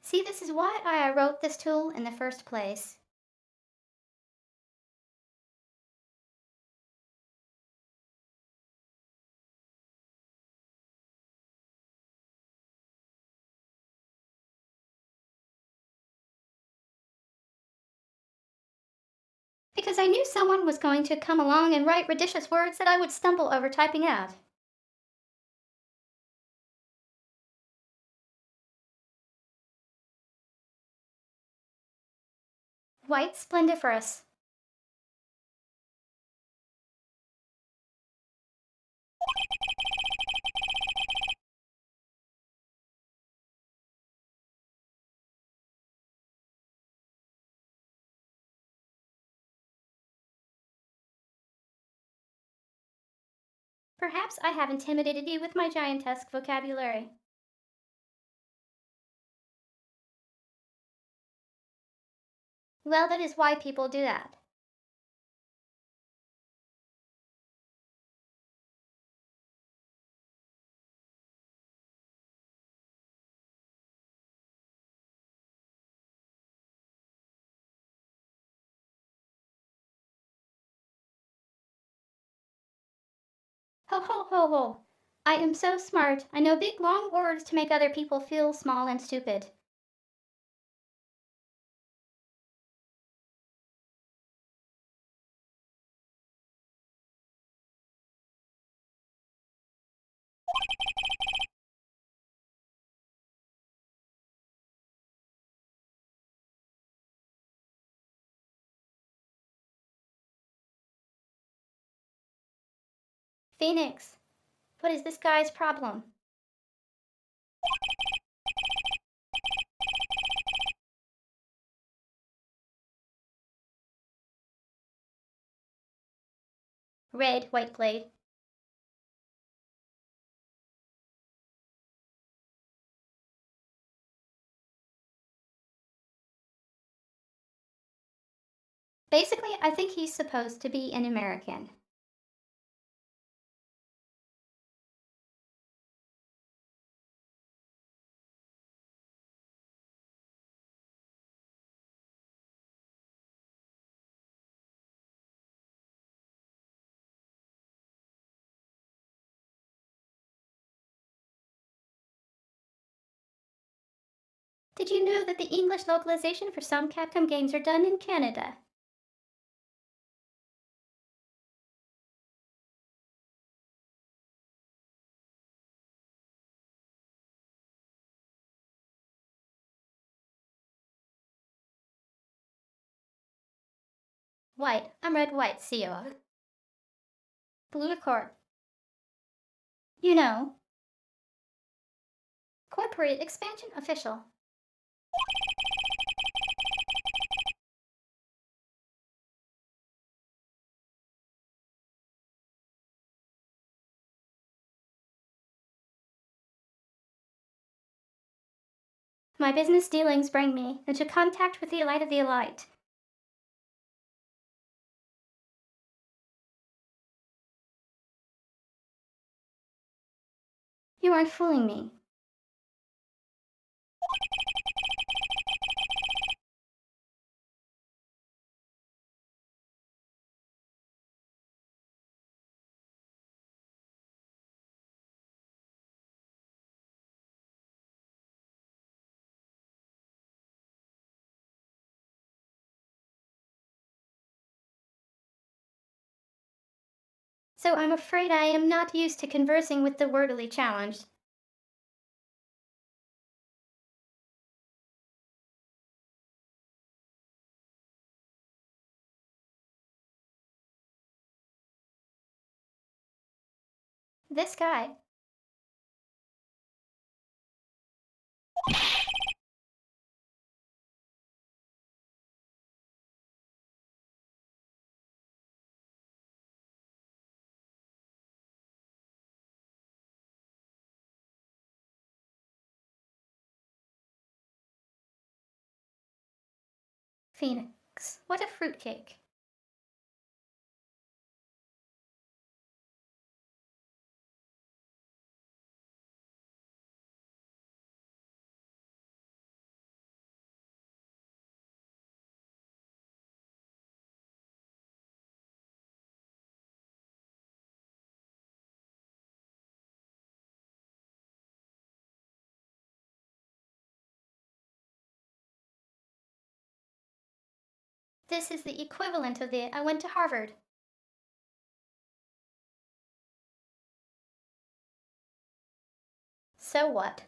See, this is why I wrote this tool in the first place. Because I knew someone was going to come along and write ridiculous words that I would stumble over typing out. White splendiferous. Perhaps I have intimidated you with my giantesque vocabulary. Well, that is why people do that. Ho ho ho ho. I am so smart. I know big long words to make other people feel small and stupid. Phoenix, what is this guy's problem? Red, white blade. Basically, I think he's supposed to be an American. Did you know that the English localization for some Capcom games are done in Canada? White. I'm red white, Sio. Blue accord. You know. Corporate expansion official. My business dealings bring me into contact with the elite of the elite. You aren't fooling me. So I'm afraid I am not used to conversing with the wordily challenged. This guy. Phoenix. What a fruitcake. This is the equivalent of the I went to Harvard. So what?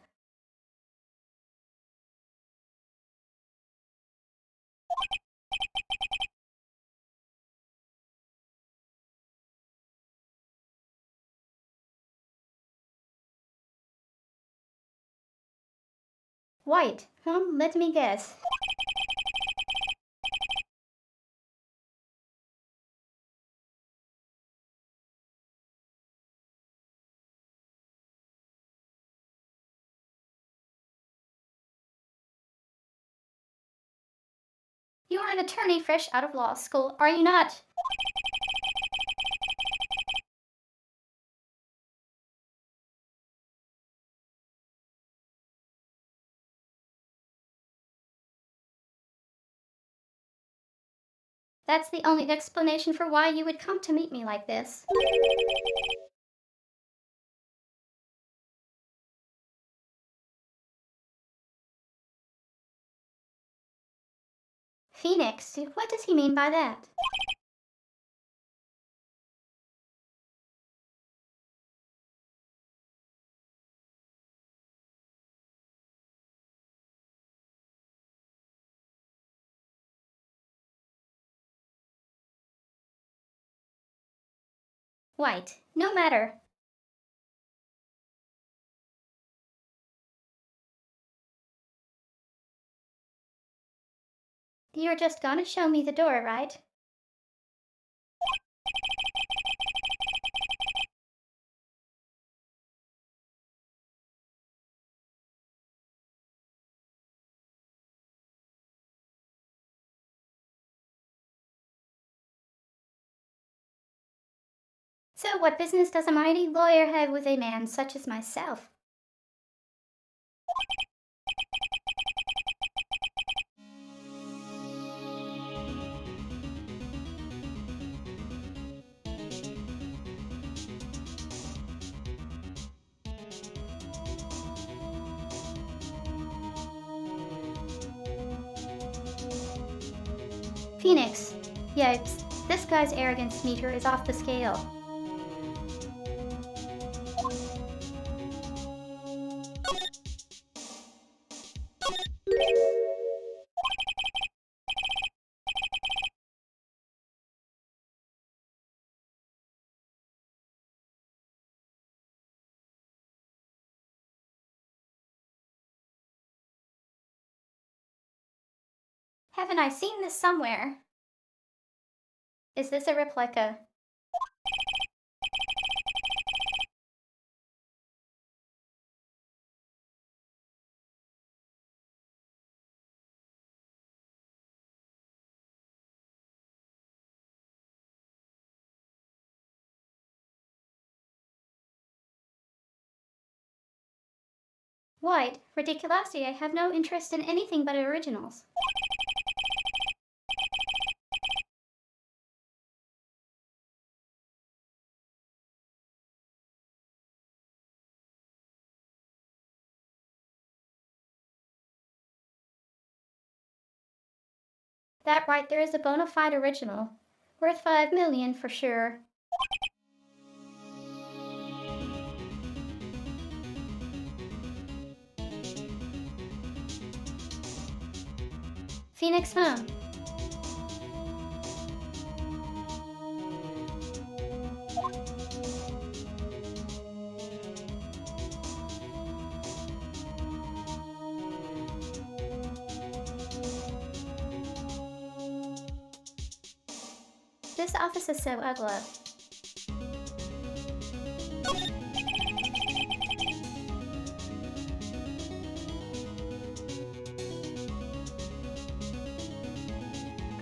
White. Let me guess. You are an attorney fresh out of law school, are you not? That's the only explanation for why you would come to meet me like this. Phoenix, what does he mean by that? White. No matter. You're just gonna show me the door, right? So what business does a mighty lawyer have with a man such as myself? Phoenix. Yikes, this guy's arrogance meter is off the scale. Haven't I seen this somewhere? Is this a replica? White, ridiculosity, I have no interest in anything but originals. That right there is a bona fide original. Worth 5 million for sure. Phoenix home. This office is so ugly.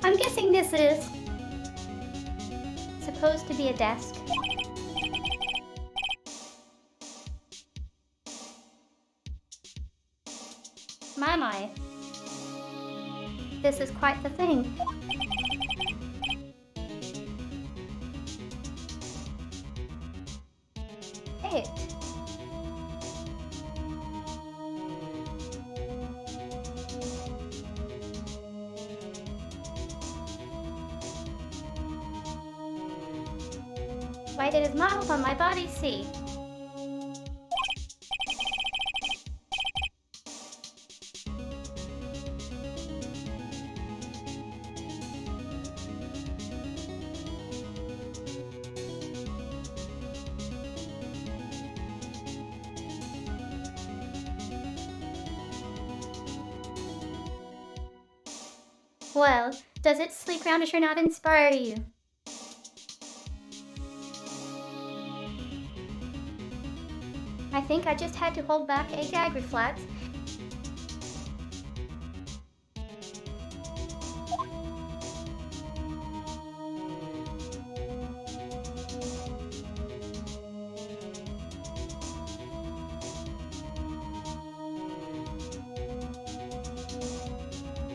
I'm guessing this is supposed to be a desk. My. This is quite the thing. It. White, it is modeled on my body, see. Well, does its sleek roundisher not inspire you? I think I just had to hold back a gag reflex.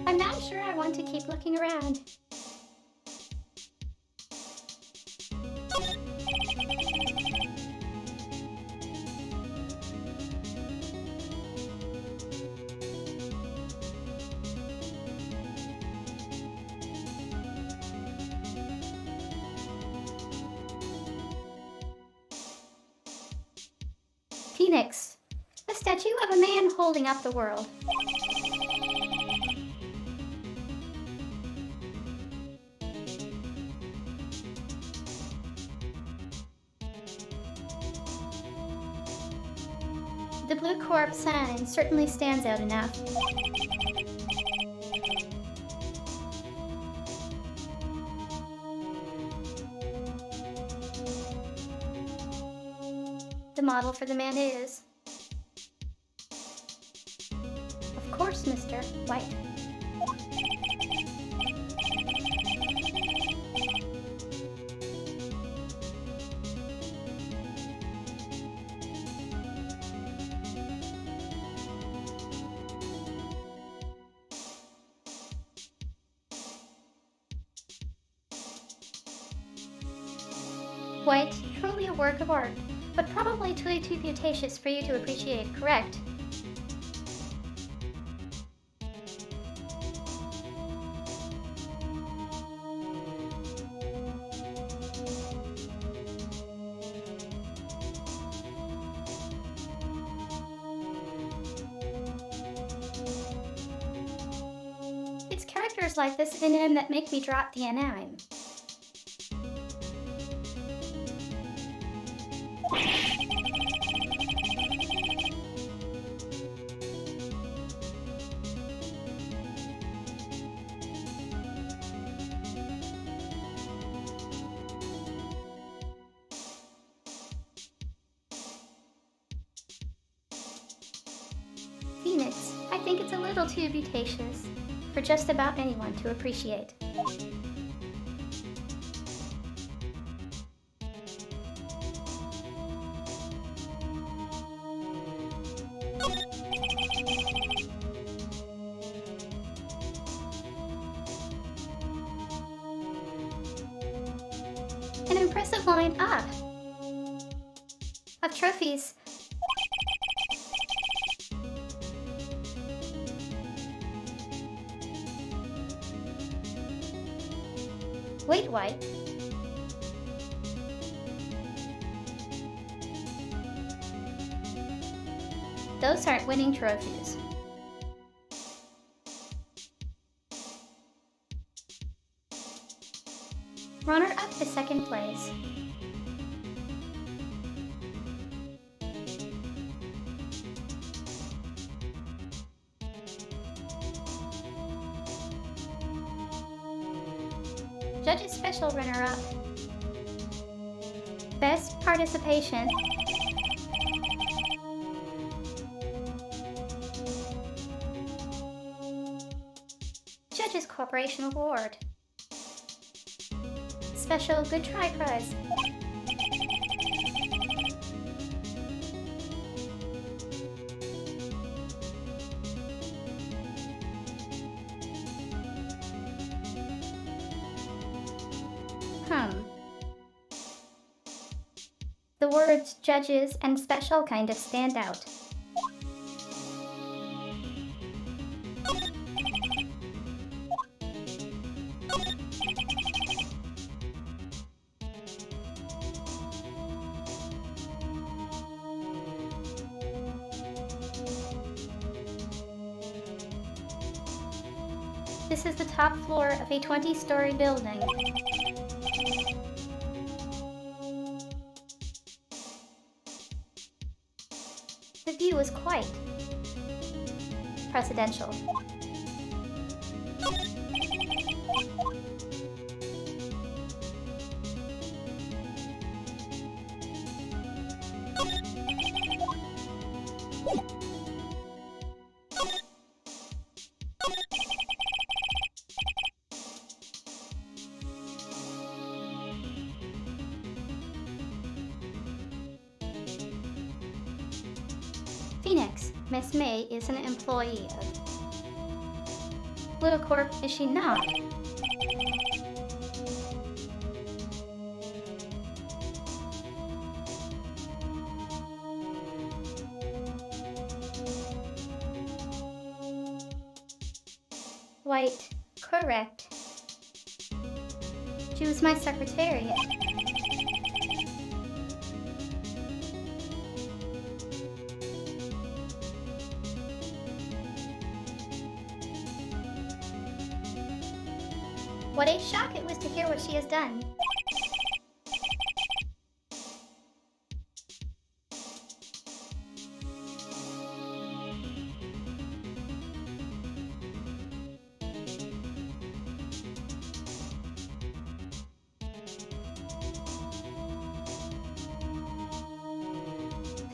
I'm not sure I want to keep looking around. Phoenix, a statue of a man holding up the world. The blue corp sign certainly stands out enough. The model for the man is, of course, Mr. White. White, truly a work of art, but probably too beauticious for you to appreciate, correct? orders like this in him that make me drop the name. Phoenix, I think it's a little too beauticious for just about anyone to appreciate. An impressive line-up of trophies. Wait, White. Those aren't winning trophies. Runner-up to second place. Judge's special runner-up. Best participation. Judge's Cooperation Award. Special Good Try Prize. The words judges and special kind of stand out. This is the top floor of a 20-story building. The view is quite presidential. Phoenix, Miss May is an employee of Little Corp, is she not? White, correct. She was my secretariat. What a shock it was to hear what she has done.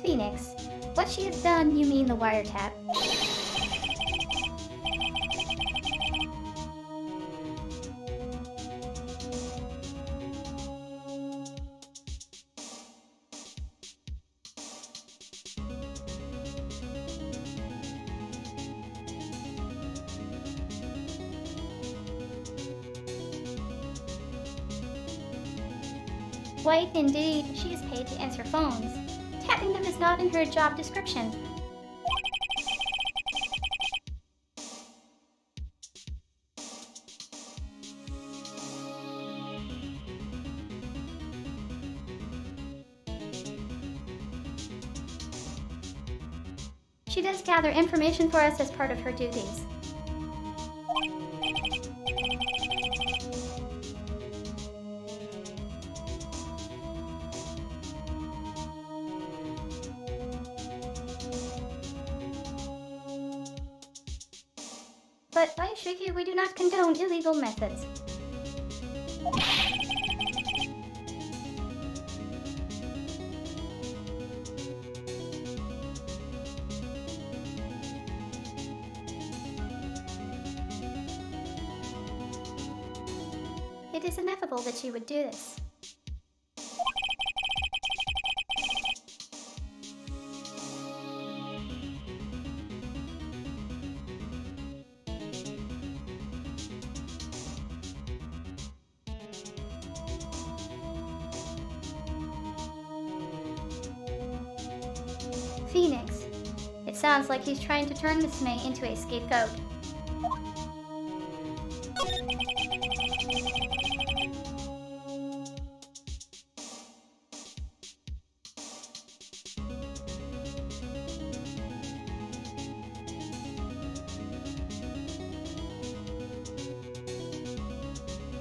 Phoenix, what she has done, you mean the wiretap. White, indeed, she is paid to answer phones. Tapping them is not in her job description. She does gather information for us as part of her duties. But I assure you we do not condone illegal methods. It is inevitable that you would do this. Phoenix. It sounds like he's trying to turn Miss May into a scapegoat.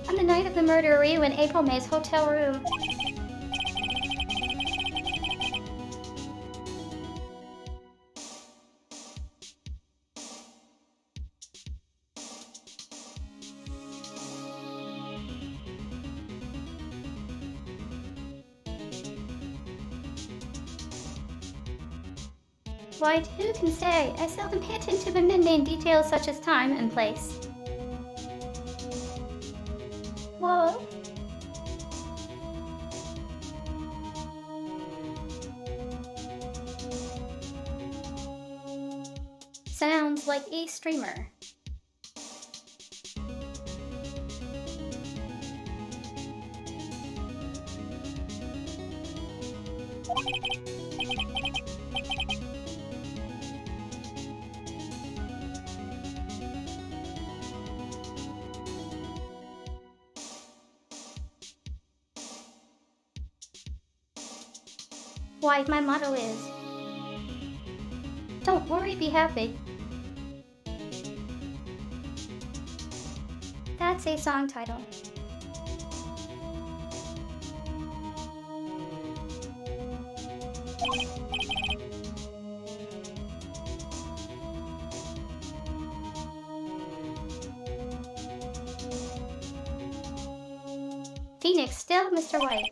On the night of the murder, were you in April May's hotel room? Wright, who can say? I seldom pay attention to the mundane details such as time and place. Whoa. Sounds like a streamer. Why, my motto is, don't worry, be happy. That's a song title. Phoenix, still Mr. White.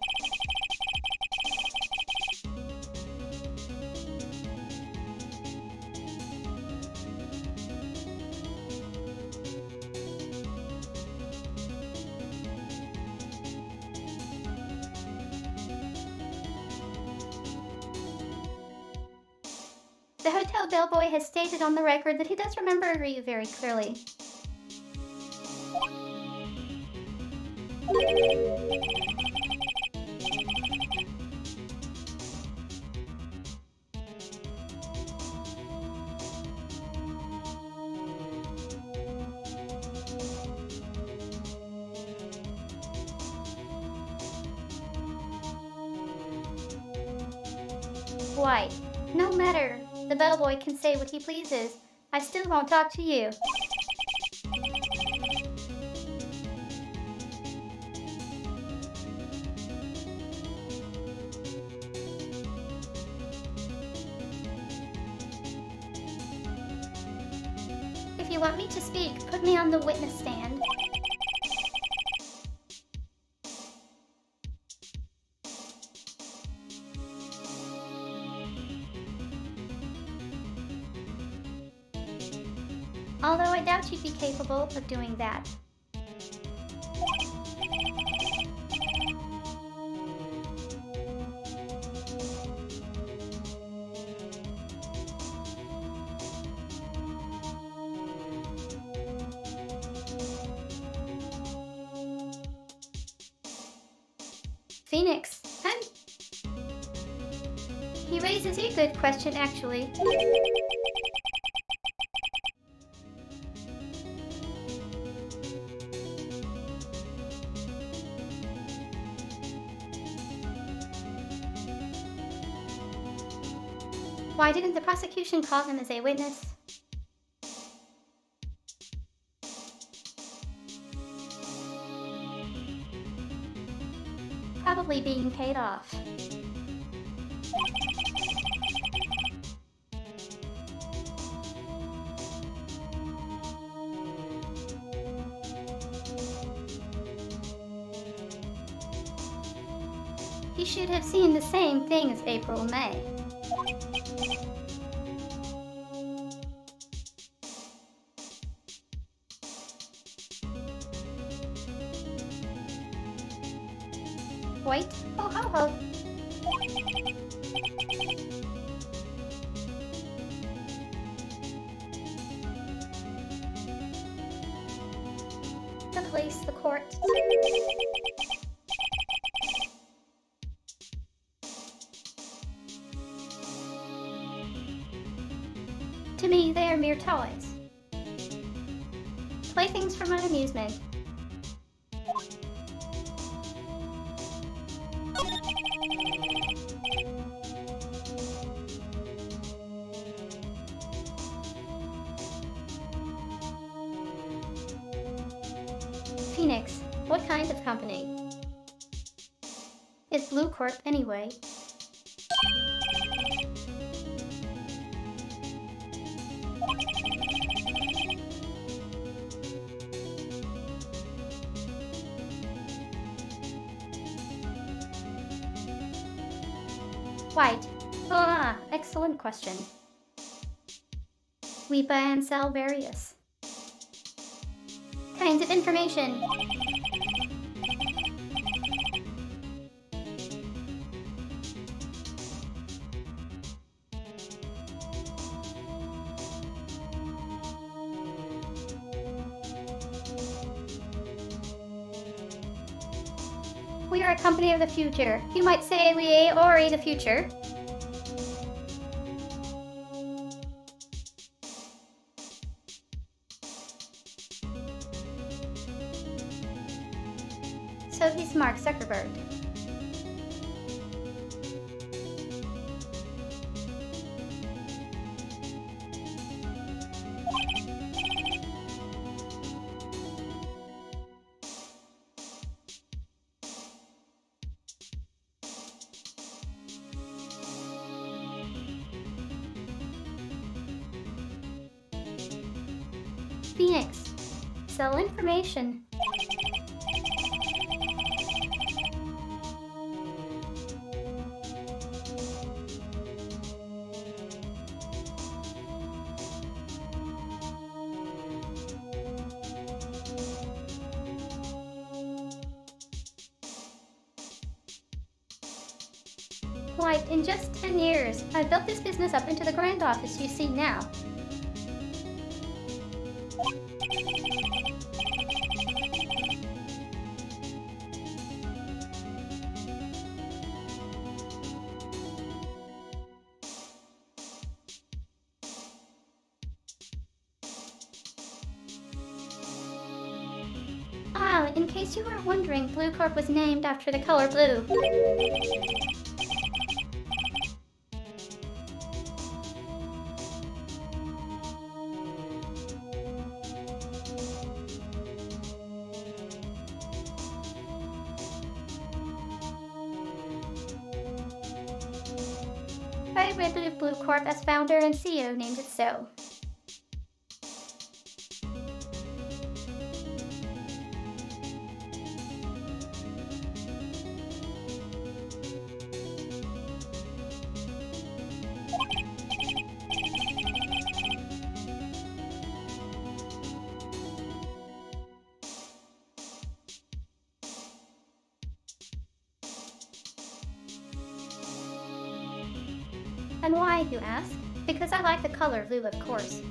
The hotel bellboy has stated on the record that he does remember you very clearly. Why, no matter. The bellboy can say what he pleases. I still won't talk to you. If you want me to speak, put me on the witness stand. Although I doubt you'd be capable of doing that. Phoenix, He raises a good question, actually. Why didn't the prosecution call him as a witness? Probably being paid off. He should have seen the same thing as April and May. Wait, ho ho ho. The police, the court. To me, they are mere toys. Playthings for my amusement. Phoenix, what kind of company? Is Blue Corp anyway? White. Ah, excellent question. We buy and sell various kinds of information. We are a company of the future. You might say we are the future. So he's Mark Zuckerberg. Phoenix. Sell information. Like, in just 10 years, I built this business up into the grand office you see now. Ah, in case you were wondering, Blue Corp was named after the color blue. I believe Blue Corp as founder and CEO named it so. And why, you ask? Because I like the color blue, of course.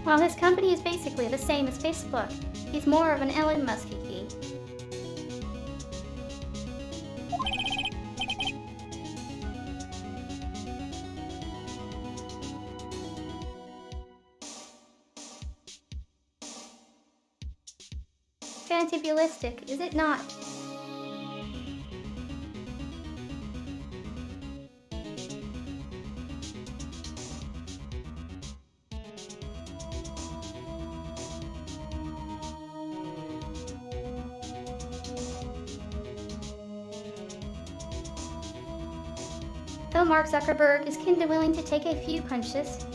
While his company is basically the same as Facebook, he's more of an Elon Musk geeky. Fantabulistic, is it not? So Mark Zuckerberg is kinda willing to take a few punches.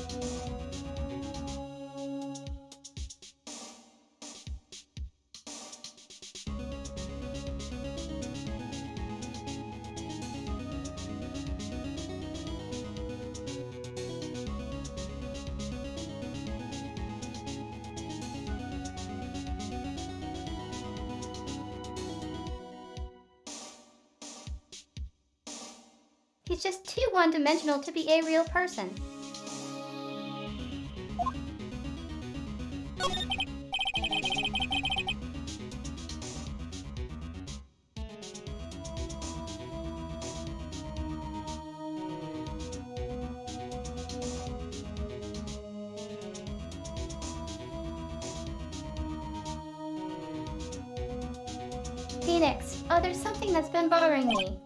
He's just too one-dimensional to be a real person. Phoenix, there's something that's been bothering me.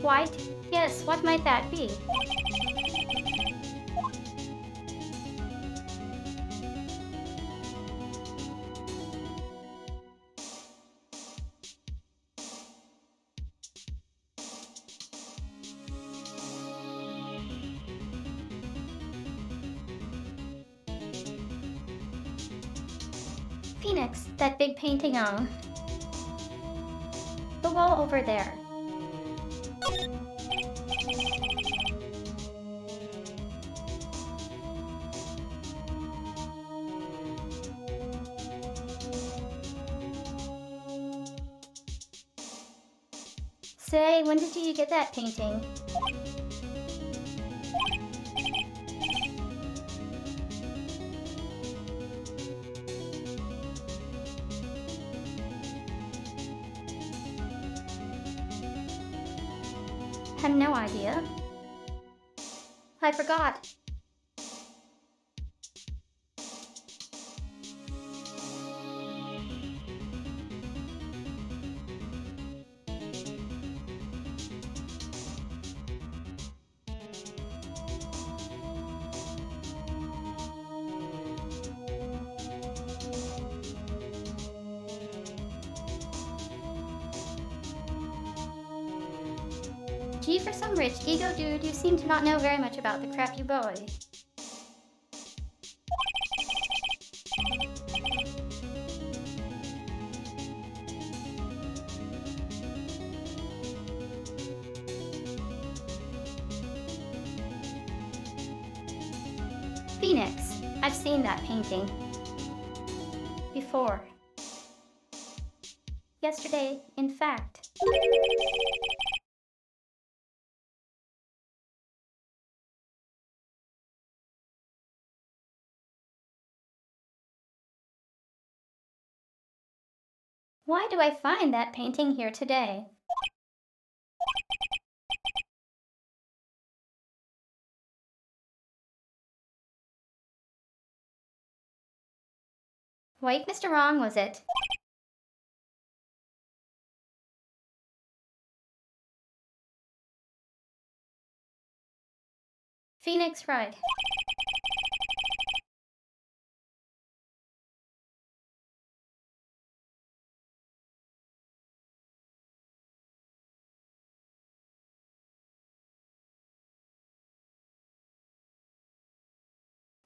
White? Yes, what might that be? Phoenix, that big painting on the wall over there. Say, when did you get that painting? Have no idea. I forgot. Gee, for some rich ego dude, you seem to not know very much about the crap you buy. Phoenix, I've seen that painting. Before. Yesterday, in fact. Why do I find that painting here today? White Mr. Wrong, was it? Phoenix, right.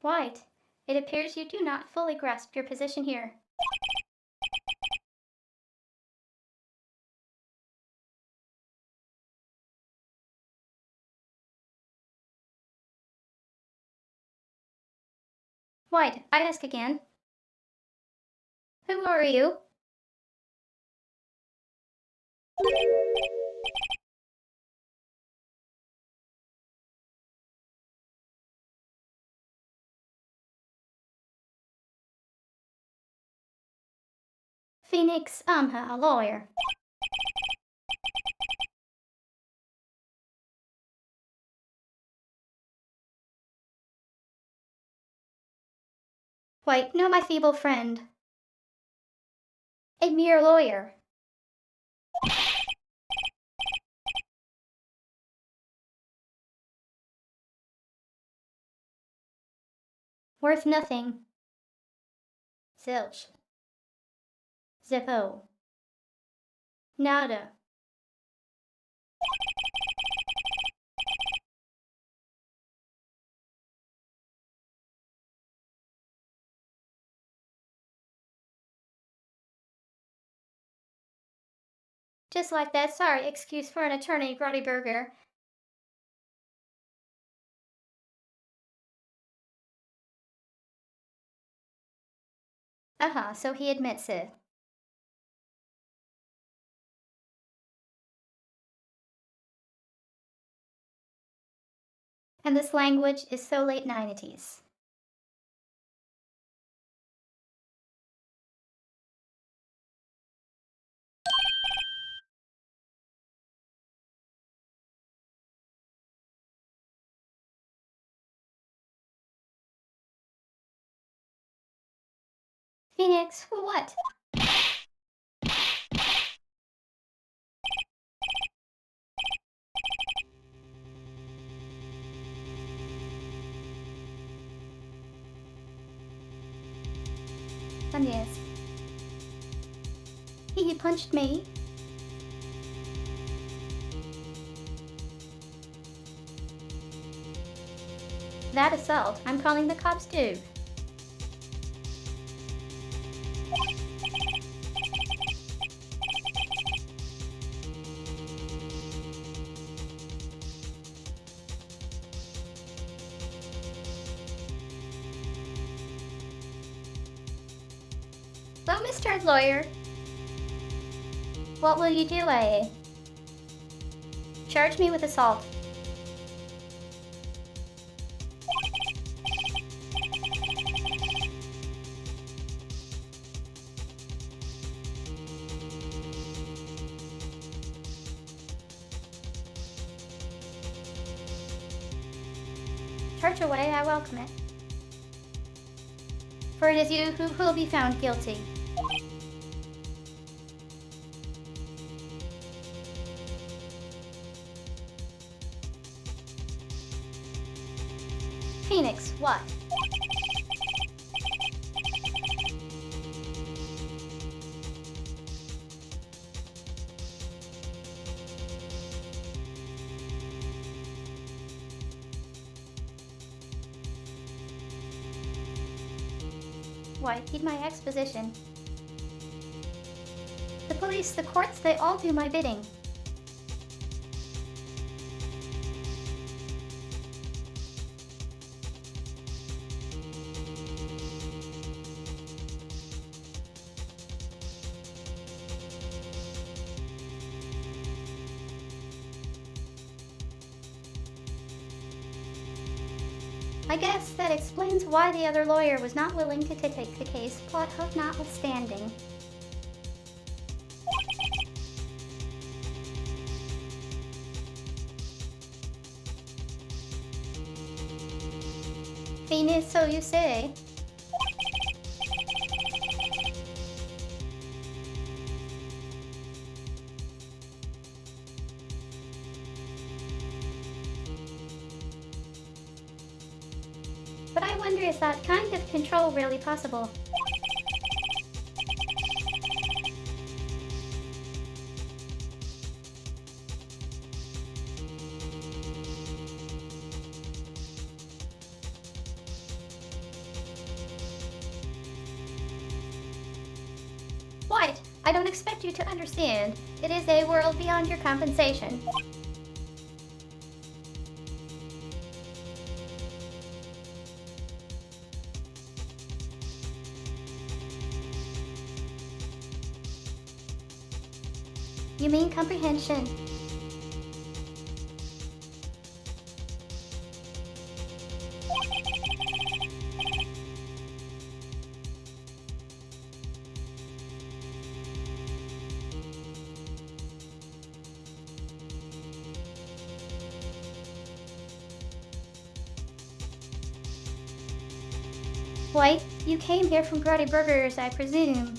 White, it appears you do not fully grasp your position here. White, I ask again. Who are you? Phoenix, I'm a lawyer. White, no, my feeble friend. A mere lawyer. Worth nothing. Zilch. Zippo. Nada. Just like that sorry excuse for an attorney, Grotty Burger. So he admits it. And this language is so late 90s. Phoenix, for what? Yes. He punched me. That assault, I'm calling the cops too. Well, Mr. Lawyer, what will you do, eh? Charge me with assault. Charge away, I welcome it. For it is you who will be found guilty. Phoenix, what? Why, heed my exposition. The police, the courts, they all do my bidding. I guess that explains why the other lawyer was not willing to take the case, plot hook notwithstanding. Phoenix, so you say. But I wonder, is that kind of control really possible? White, I don't expect you to understand. It is a world beyond your compensation. You mean comprehension. White, you came here from Grotty Burgers, I presume.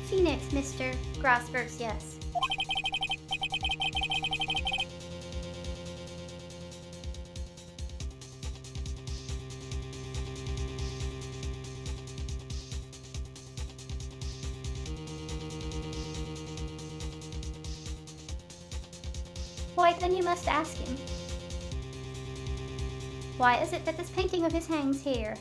Phoenix, Mr. Grossberg's yes. Why, then you must ask him. Why is it that this painting of his hangs here?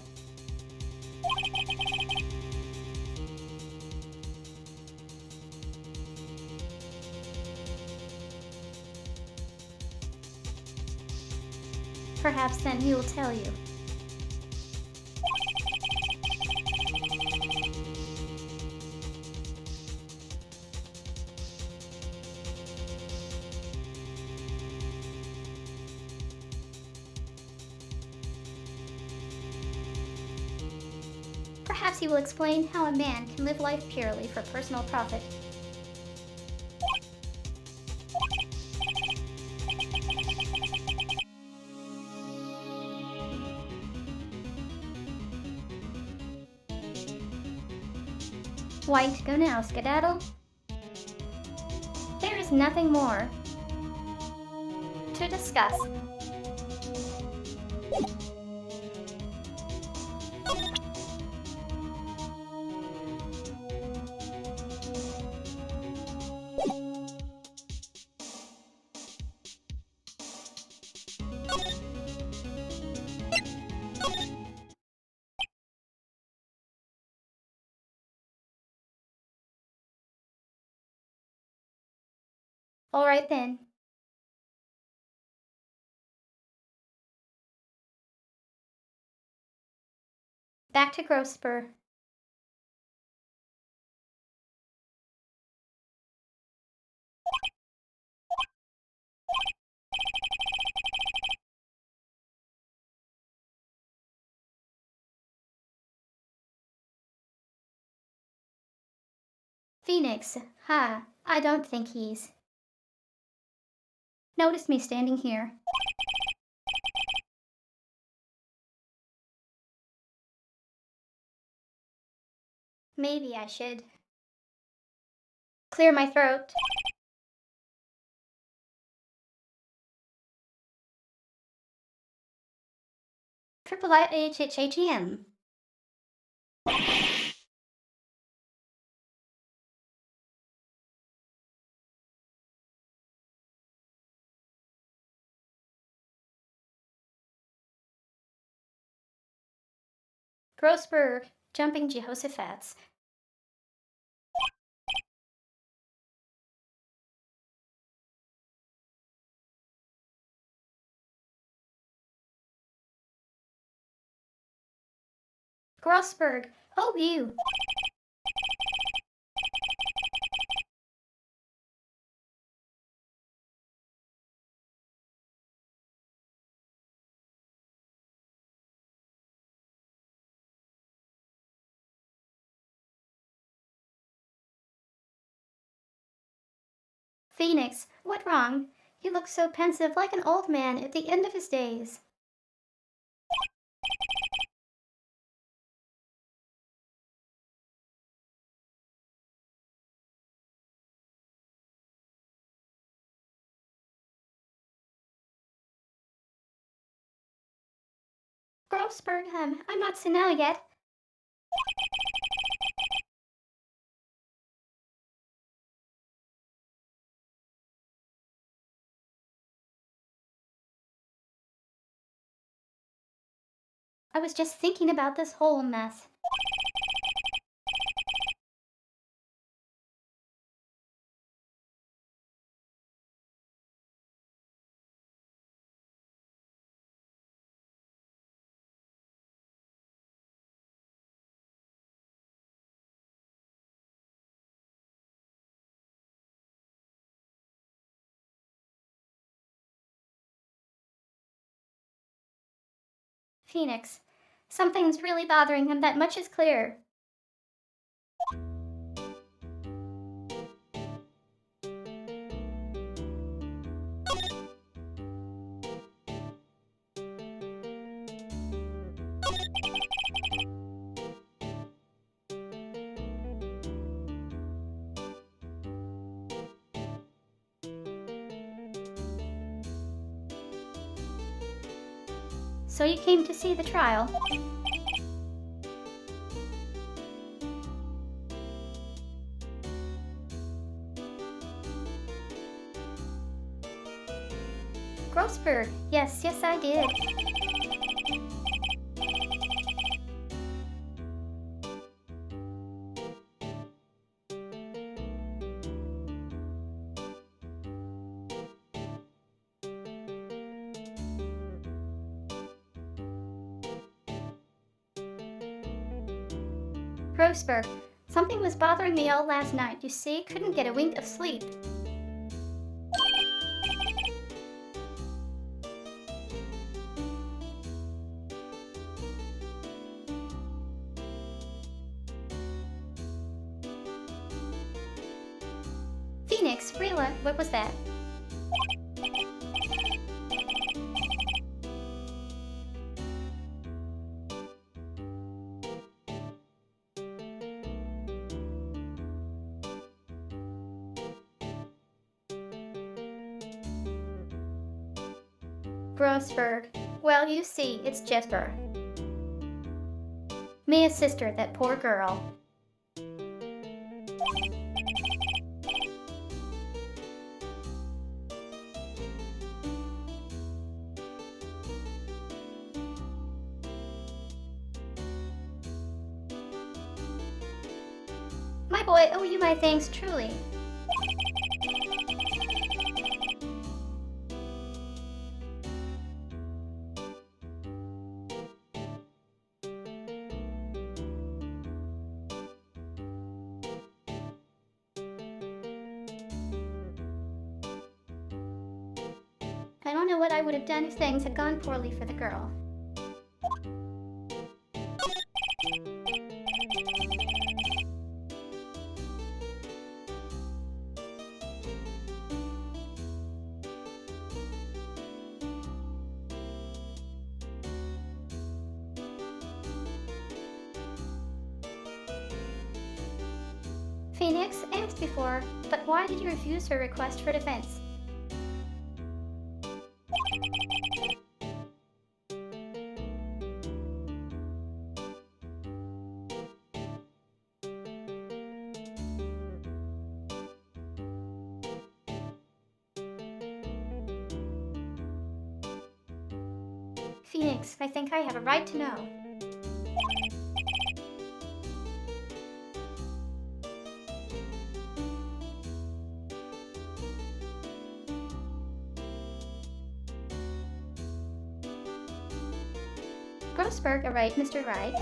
Perhaps then he will tell you. Perhaps he will explain how a man can live life purely for personal profit. White, go now, skedaddle. There is nothing more to discuss. All right then. Back to Grosspur. Phoenix, I don't think he's. Notice me standing here. Maybe I should clear my throat. Triple IHHHEM. Grossberg, jumping Jehoshaphat's. Grossberg, oh you. Phoenix, what wrong? He looks so pensive like an old man at the end of his days. Grossberg, I'm not senile yet. I was just thinking about this whole mess. Phoenix, something's really bothering him, that much is clear. So you came to see the trial? Grossberg. Yes, I did. Grossberg. Something was bothering me all last night. You see, couldn't get a wink of sleep. Phoenix, Rila, what was that? Grossberg. Well, you see, it's Jesper. Mia's sister, that poor girl. My boy owe you my thanks truly. I don't know what I would have done if things had gone poorly for the girl. Phoenix asked before, but why did you refuse her request for defense? Phoenix, I think I have a right to know. Grossberg, all right, Mr. Wright.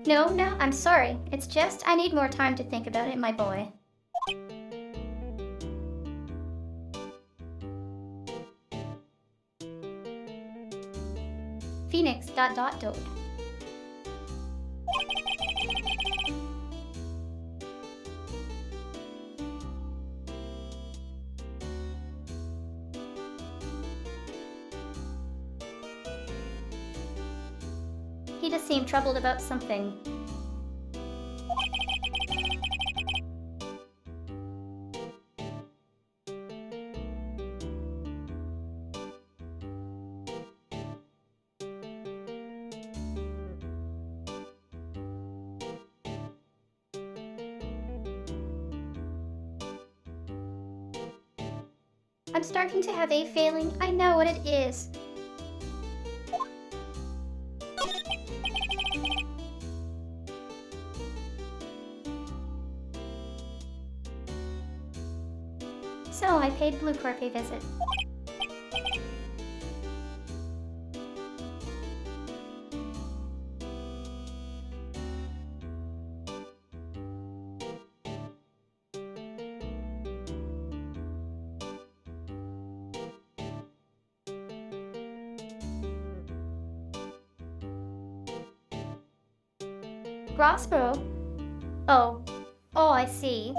No, I'm sorry. It's just I need more time to think about it, my boy. Phoenix, ... He just seemed troubled about something. I'm starting to have a feeling I know what it is. So I paid Blue Corp a visit. Grossboro? Oh, I see.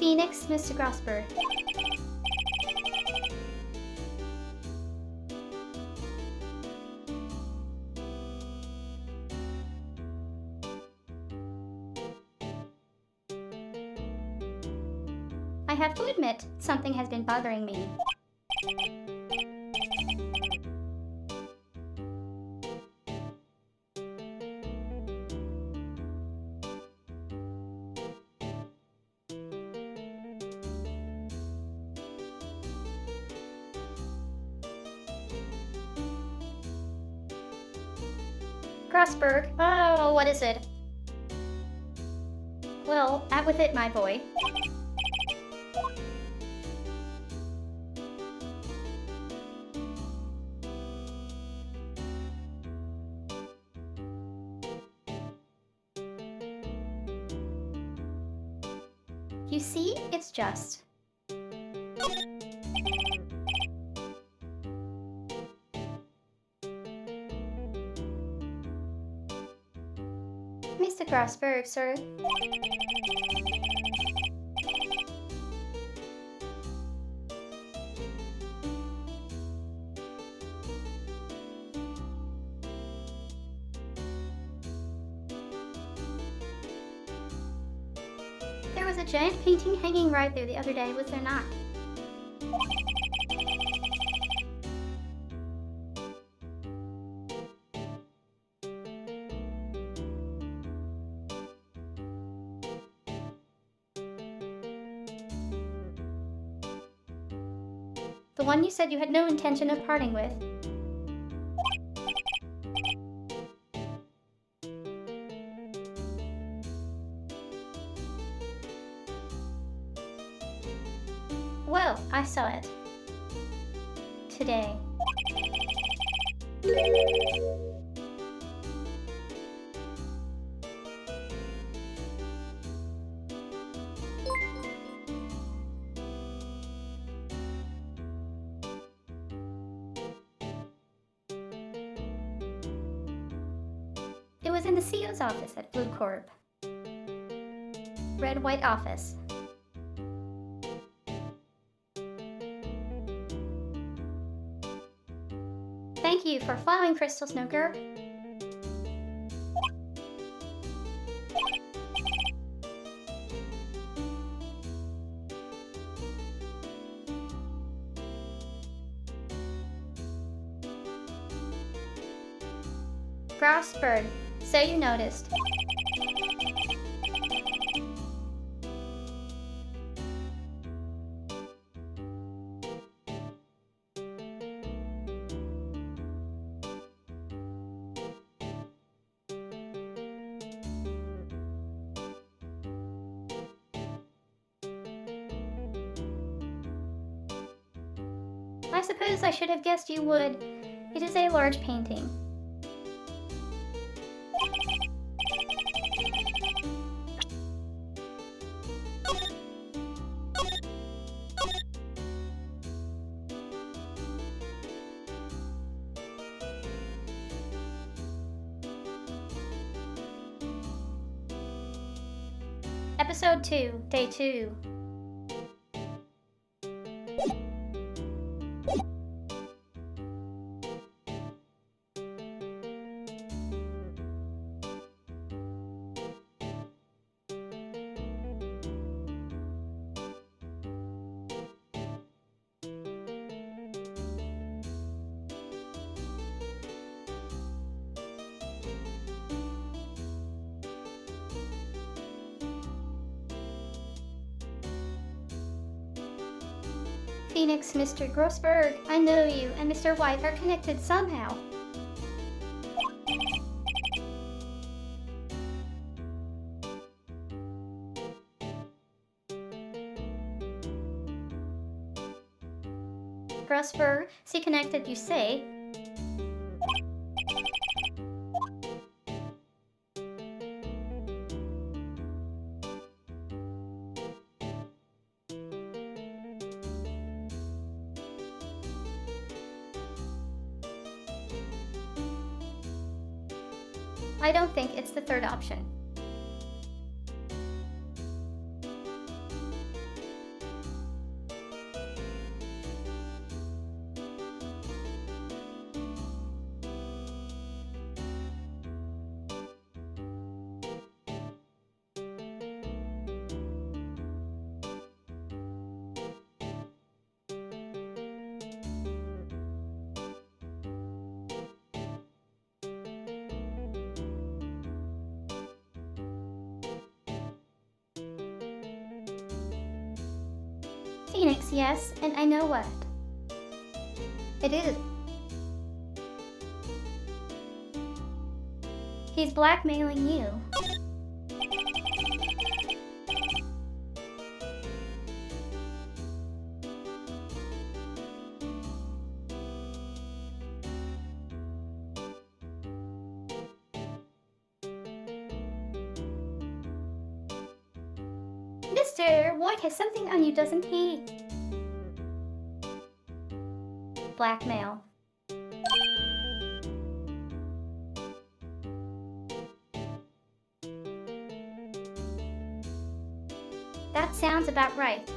Phoenix, Mr. Grosberg. I have to admit, something has been bothering me. Grosberg, oh, what is it? Well, out with it, my boy. You see, it's just. Mr. Grosberg, sir. There was a giant painting hanging right there the other day, was there not? The one you said you had no intention of parting with. Well, I saw it. Today. It was in the CEO's office at Blue Corp. Red-white office. Thank you for following Crystal Snooker. Grosberg, so you noticed. I suppose I should have guessed you would. It is a large painting. Episode 2, Day 2. Phoenix, Mr. Grosberg, I know you and Mr. White are connected somehow. Grosberg, see connected you say. I don't think it's the third option. yes, and I know what. It is. He's blackmailing you. Mr. Wright has something on you, doesn't he? Blackmail. That sounds about right.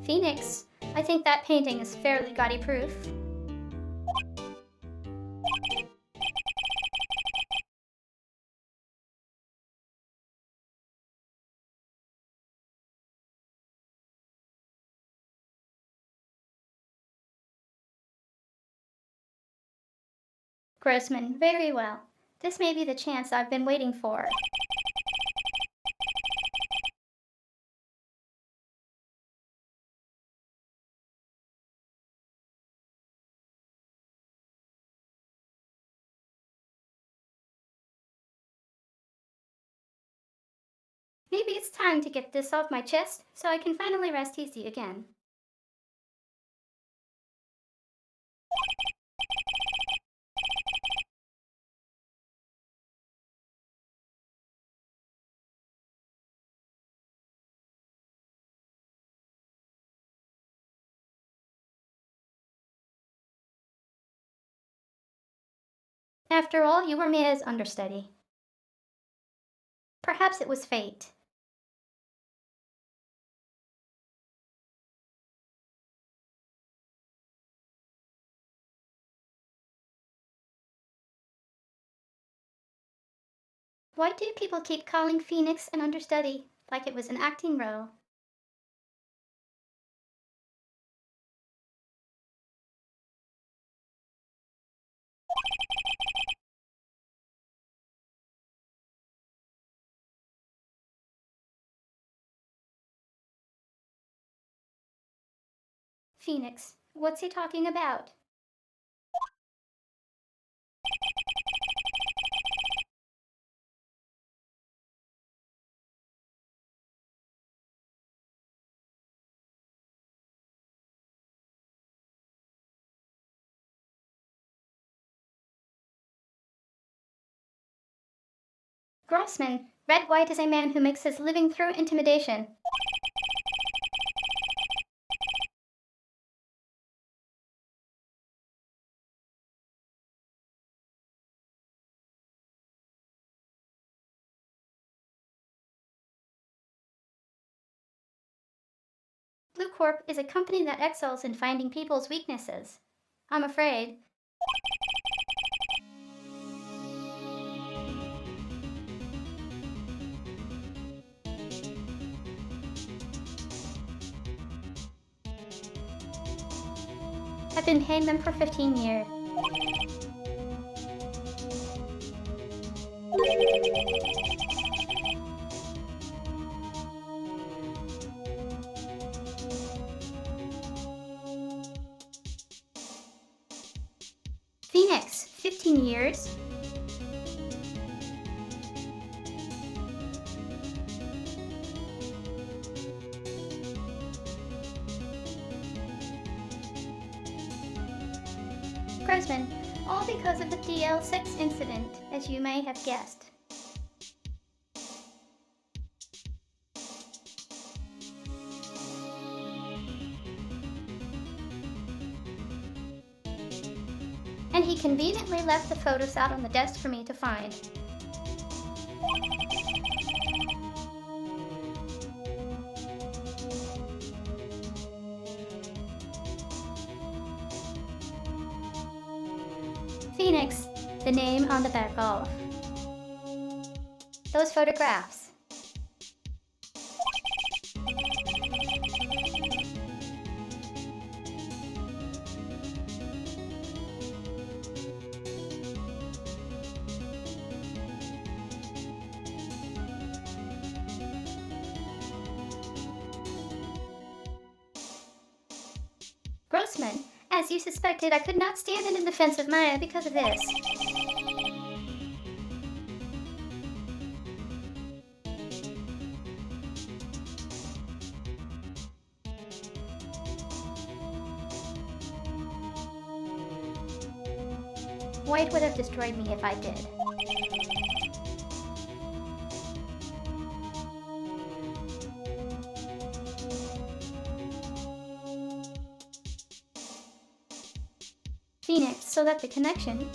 Phoenix, I think that painting is fairly gaudy proof. Grossman, very well. This may be the chance I've been waiting for. Maybe it's time to get this off my chest so I can finally rest easy again. After all, you were Mia's understudy. Perhaps it was fate. Why do people keep calling Phoenix an understudy, like it was an acting role? Phoenix, what's he talking about? Grossman, Red White is a man who makes his living through intimidation. Blue Corp is a company that excels in finding people's weaknesses. I'm afraid. I've been paying them for 15 years. Phoenix, 15 years? Grossman, all because of the DL6 incident, as you may have guessed. And he conveniently left the photos out on the desk for me to find. Phoenix, the name on the back of those photographs. As you suspected, I could not stand in the defense of Maya because of this. Wright would have destroyed me if I did. Phoenix, so that the connection.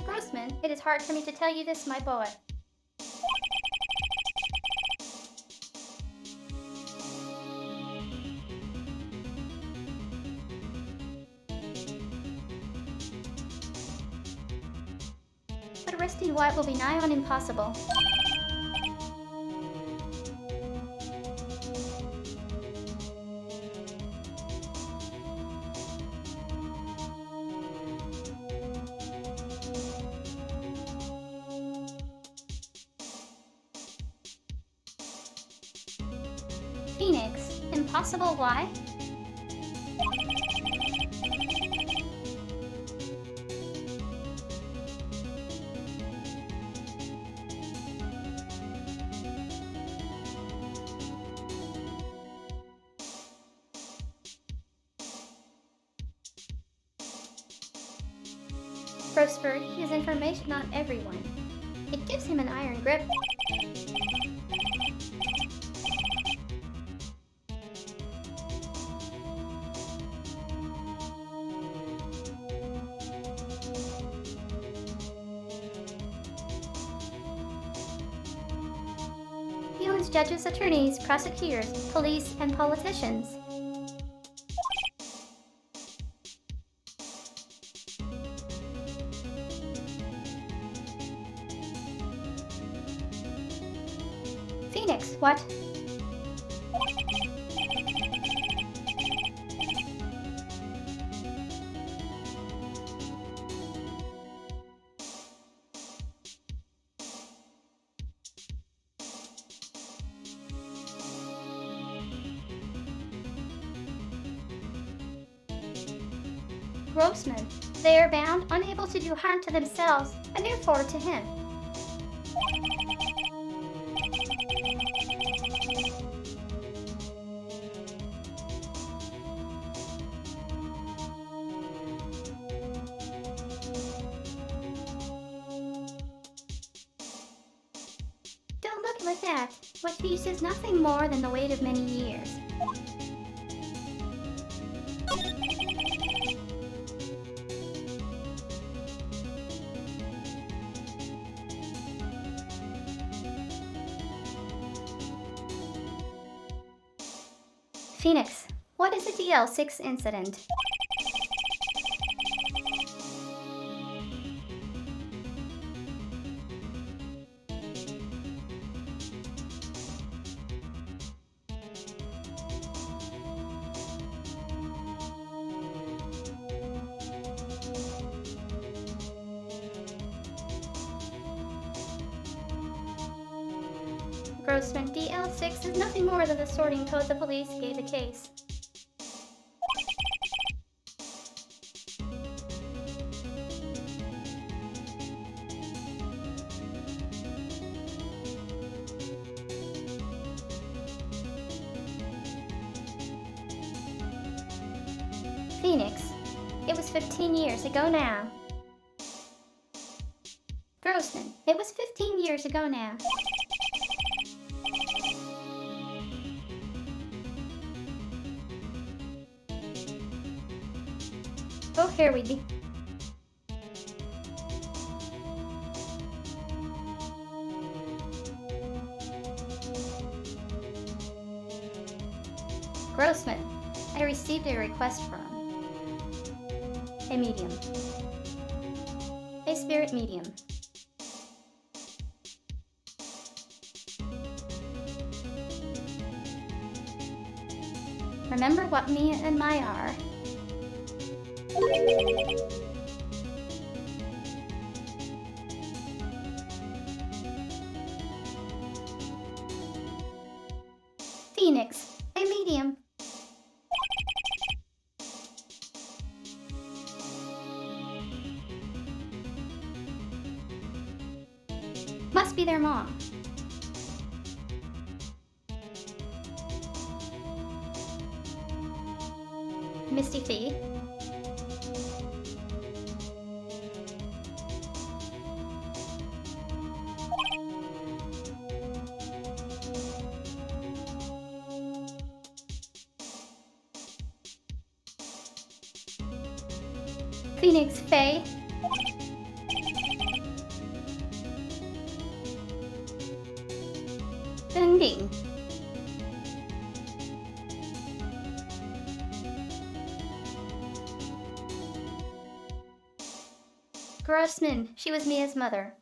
Grossman, it is hard for me to tell you this, my boy. But arresting Wright will be nigh on impossible. Phoenix, impossible why? Grossford, he has information on everyone. It gives him an iron grip. He owns judges, attorneys, prosecutors, police, and politicians. Phoenix, what? Grossman. They are bound, unable to do harm to themselves, and therefore to him. Don't look like that. What piece is nothing more than the weight of many years. Phoenix, what is a DL6 incident? Grossman, DL6 is nothing more than the sorting code the police gave the case. Phoenix, it was 15 years ago now. Grossman, it was 15 years ago now. Oh, here we be. Grossman, I received a request from a medium. A spirit medium. Remember what Mia and Maya are. Phoenix, a medium. Must be their mom. Misty Fee. Phoenix Faye. Ding. Grossman, she was Mia's mother.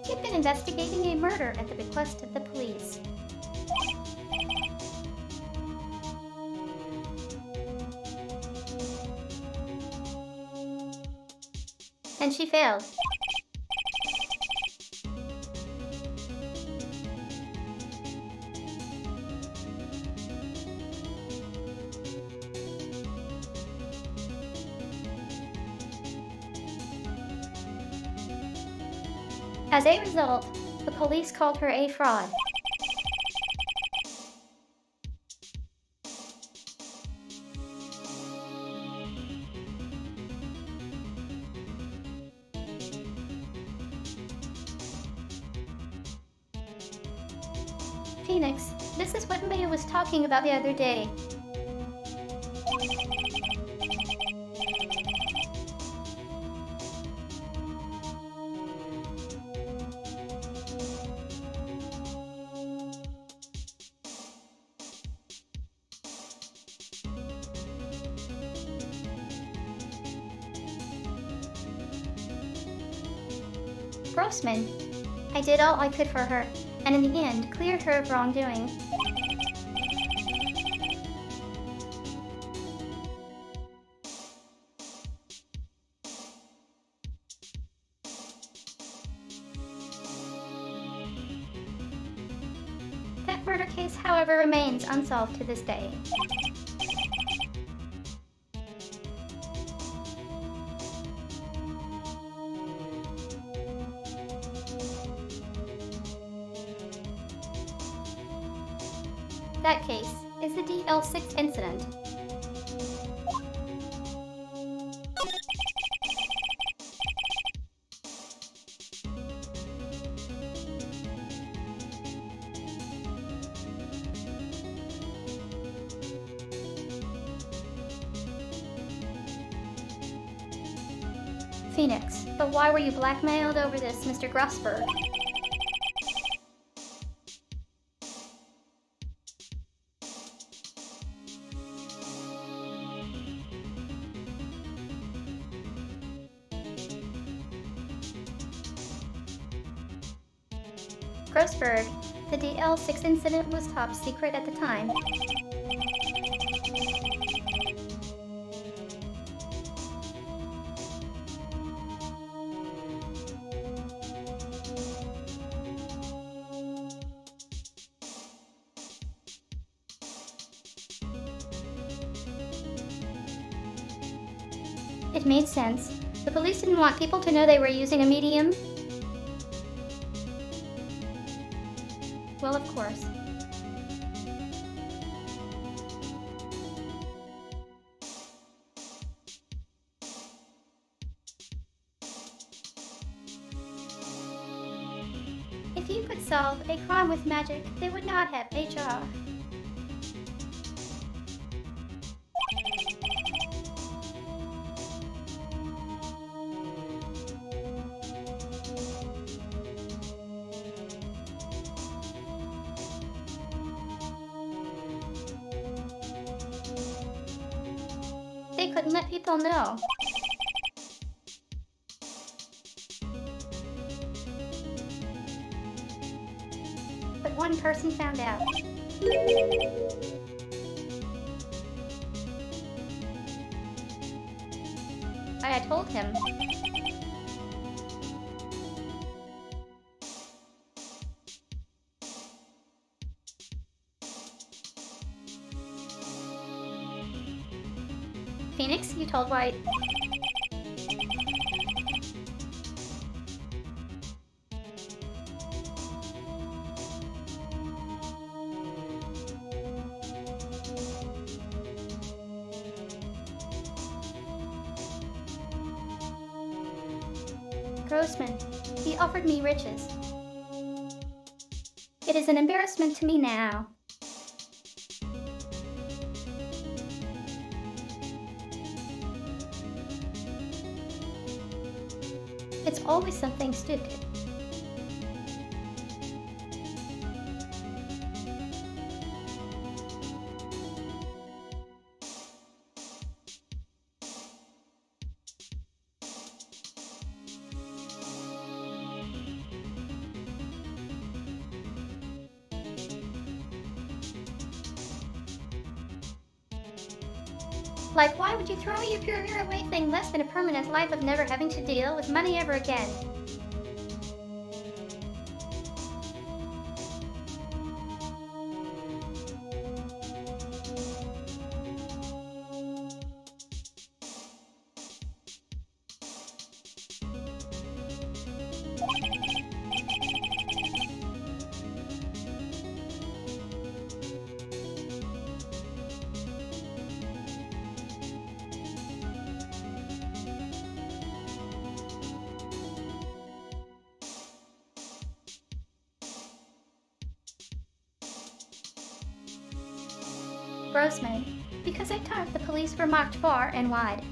She'd been investigating a murder at the bequest of the police. And she failed. As a result, the police called her a fraud. Phoenix, this is what Mia was talking about the other day. Grossman. I did all I could for her, and in the end, cleared her of wrongdoing. That murder case, however, remains unsolved to this day. That case is the DL6 incident. Phoenix, but why were you blackmailed over this, Mr. Grosberg? Grosberg, the DL6 incident was top secret at the time. It made sense. The police didn't want people to know they were using a medium. Well, of course. If you could solve a crime with magic, they would not have a job. you couldn't let people know. But one person found out. I had told him. Phoenix, you told Wright. Grossman, he offered me riches. It is an embarrassment to me now. It's always something stupid. Like, why would you throw your career away thing less than a permanent life of never having to deal with money ever again? Grossman, because I thought the police were marked far and wide.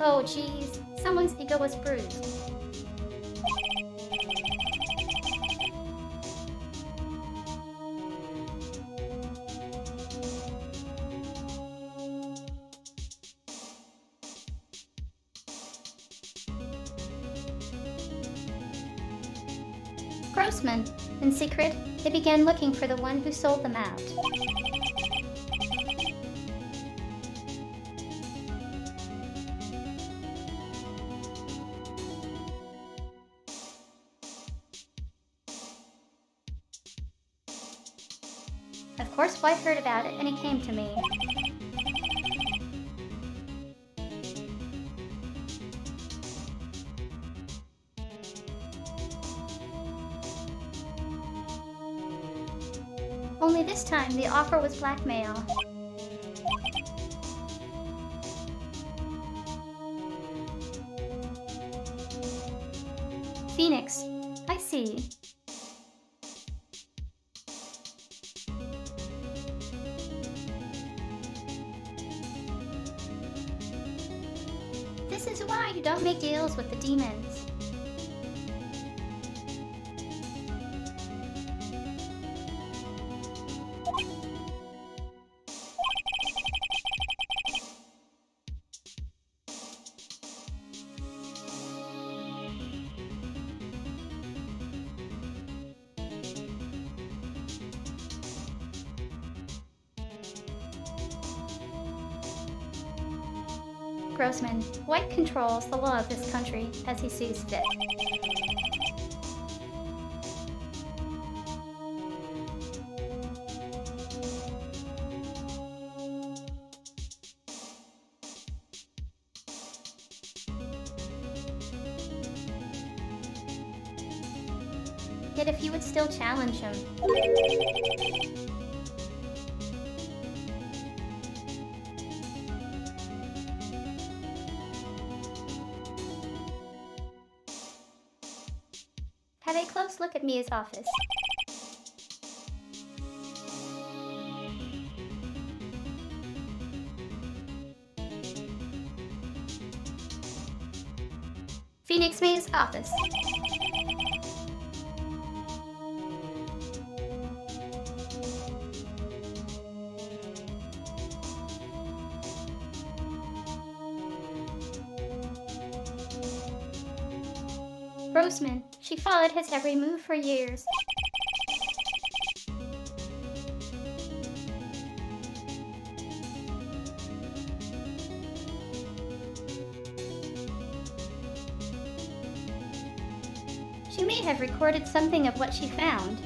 Oh geez, someone's ego was bruised. Grossman. In secret, they began looking for the one who sold them out. Of course, White heard about it and he came to me. Only this time, the offer was blackmail. Phoenix, I see. This is why you don't make deals with the demons. Grossman, White controls the law of this country as he sees fit. Yet if you would still challenge him. Have a close look at Mia's office. Phoenix Mia's office. Grossman. She followed his every move for years. She may have recorded something of what she found.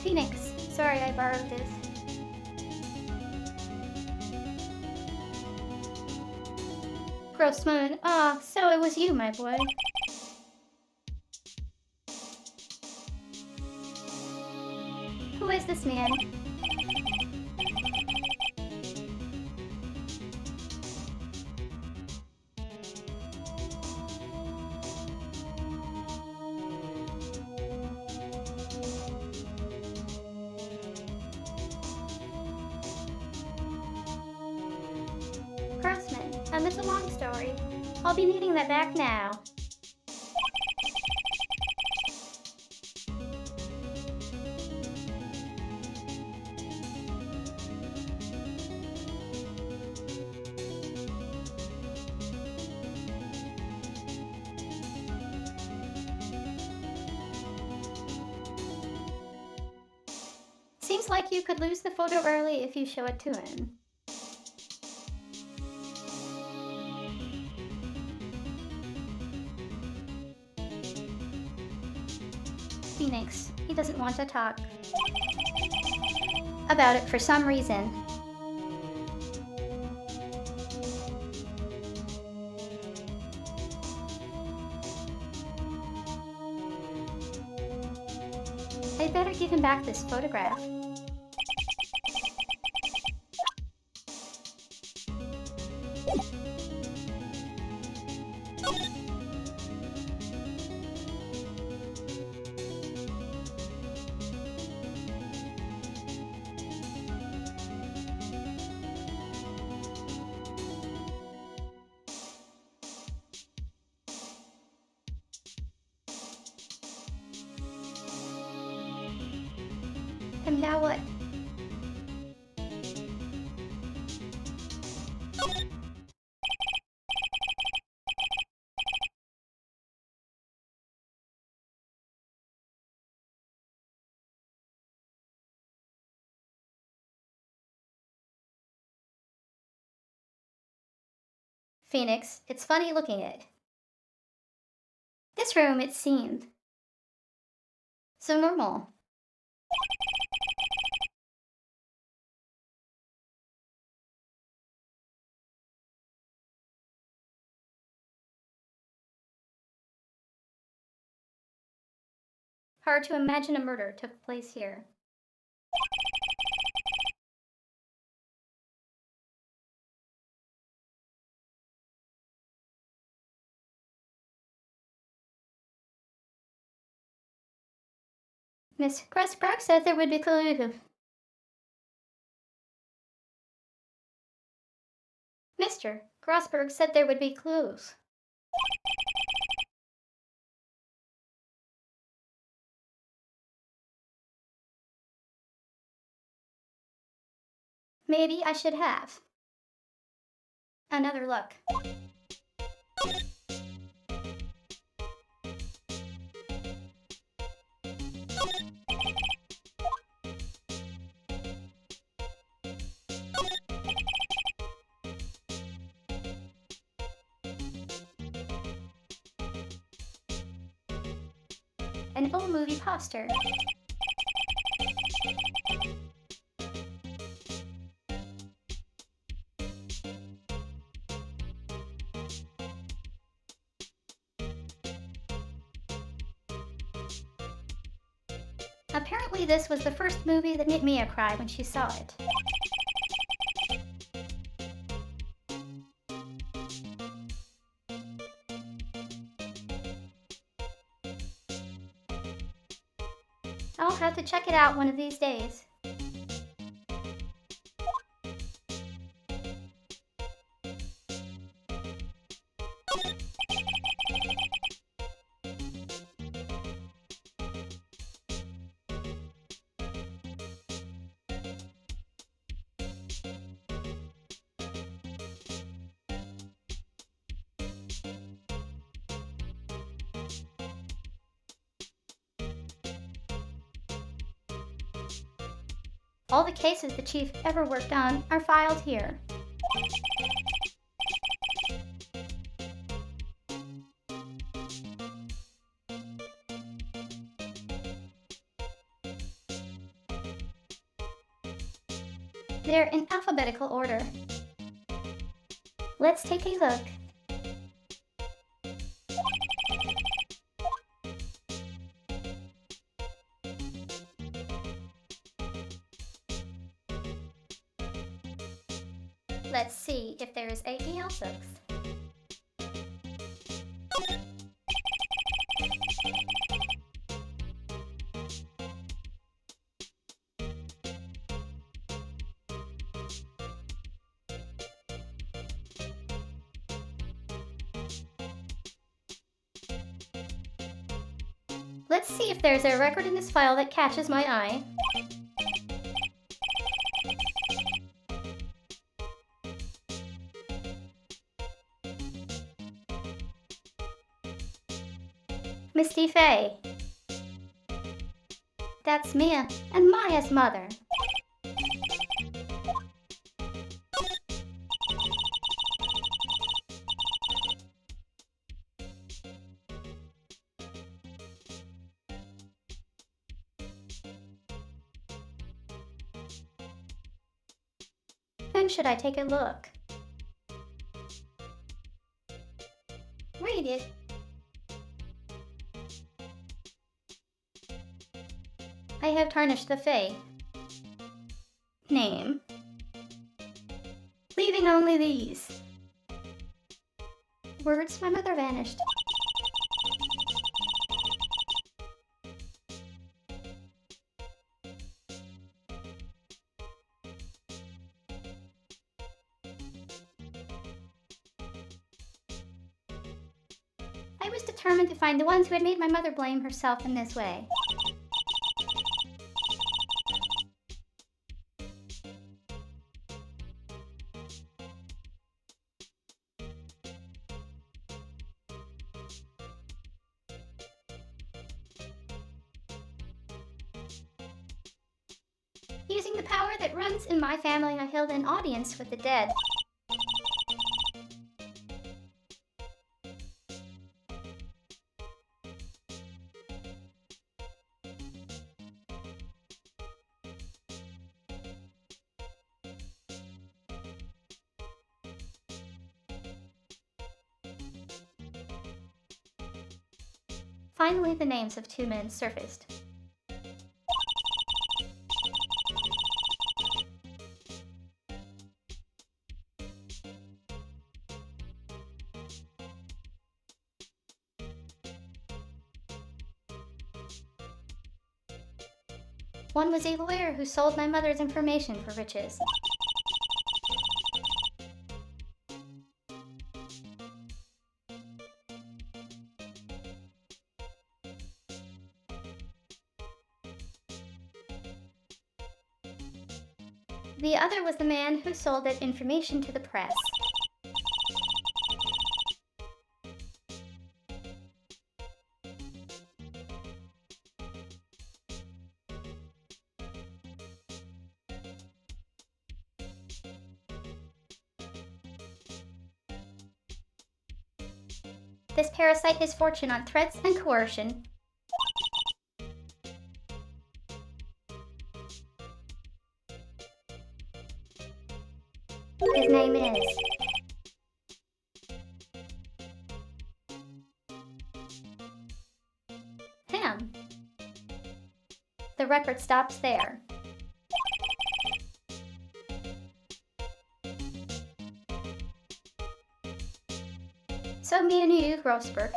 Phoenix, sorry I borrowed this. Grossman, so it was you, my boy. Who is this man? Grossman, it's a long story. I'll be needing that back now. Seems like you could lose the photo early if you show it to him. Phoenix, he doesn't want to talk about it for some reason. I'd better give him back this photograph. And now what? Phoenix, it's funny looking at it. This room, it seemed so normal. Hard to imagine a murder took place here. Miss Gressbrook said there would be clues. Mr. Grossberg said there would be clues. Maybe I should have another look. An old movie poster. Apparently this was the first movie that made Mia cry when she saw it. I'll have to check it out one of these days. All the cases the chief ever worked on are filed here. They're in alphabetical order. Let's take a look. Let's see if there is anything else. Let's see if there's a record in this file that catches my eye. Misty Faye. That's Mia and Maya's mother. When should I take a look? Read it. I have tarnished the Fae. Name. Leaving only these. Words my mother vanished. I was determined to find the ones who had made my mother blame herself in this way. Using the power that runs in my family, I held an audience with the dead. Finally, the names of two men surfaced. One was a lawyer who sold my mother's information for riches. The other was the man who sold that information to the press. This parasite his fortune on threats and coercion. His name is... him. The record stops there. So me and you, Grossberg.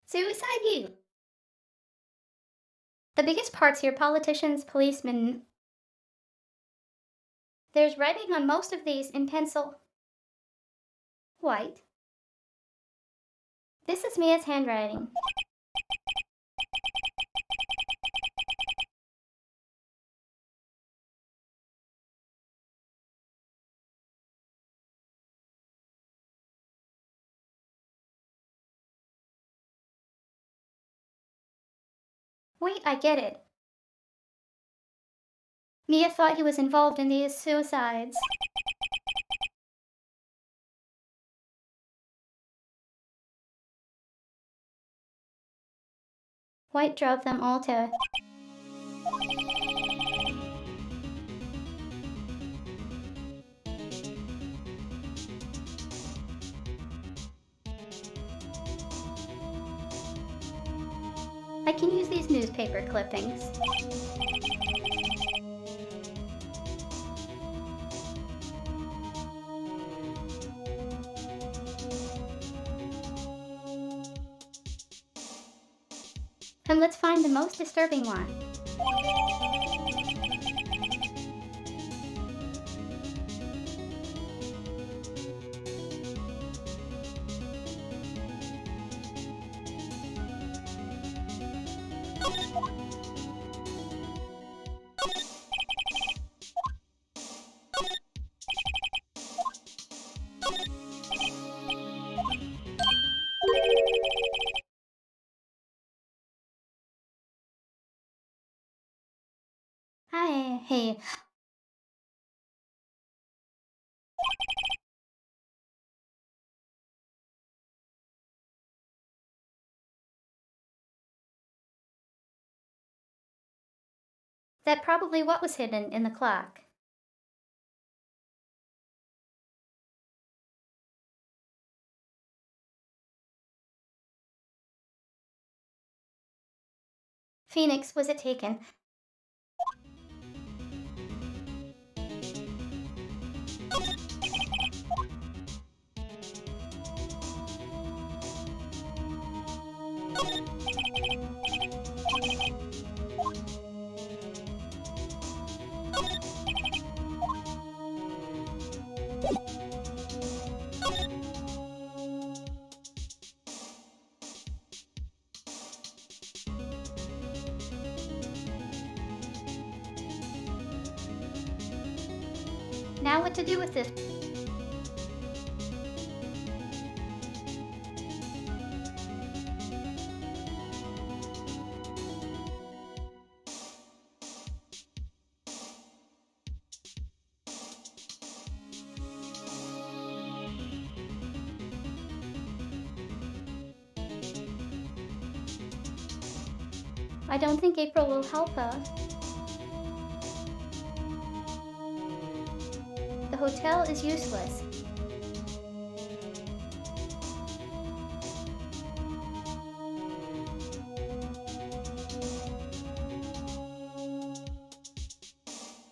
Suicide you. The biggest parts here, politicians, policemen. There's writing on most of these in pencil. White. This is Mia's handwriting. Wait, I get it. Mia thought he was involved in these suicides. White drove them all to... I can use these newspaper clippings. And let's find the most disturbing one. Hey. That probably what was hidden in the clock. Phoenix, was it taken? Now what to do with this? I don't think April will help us. The hotel is useless.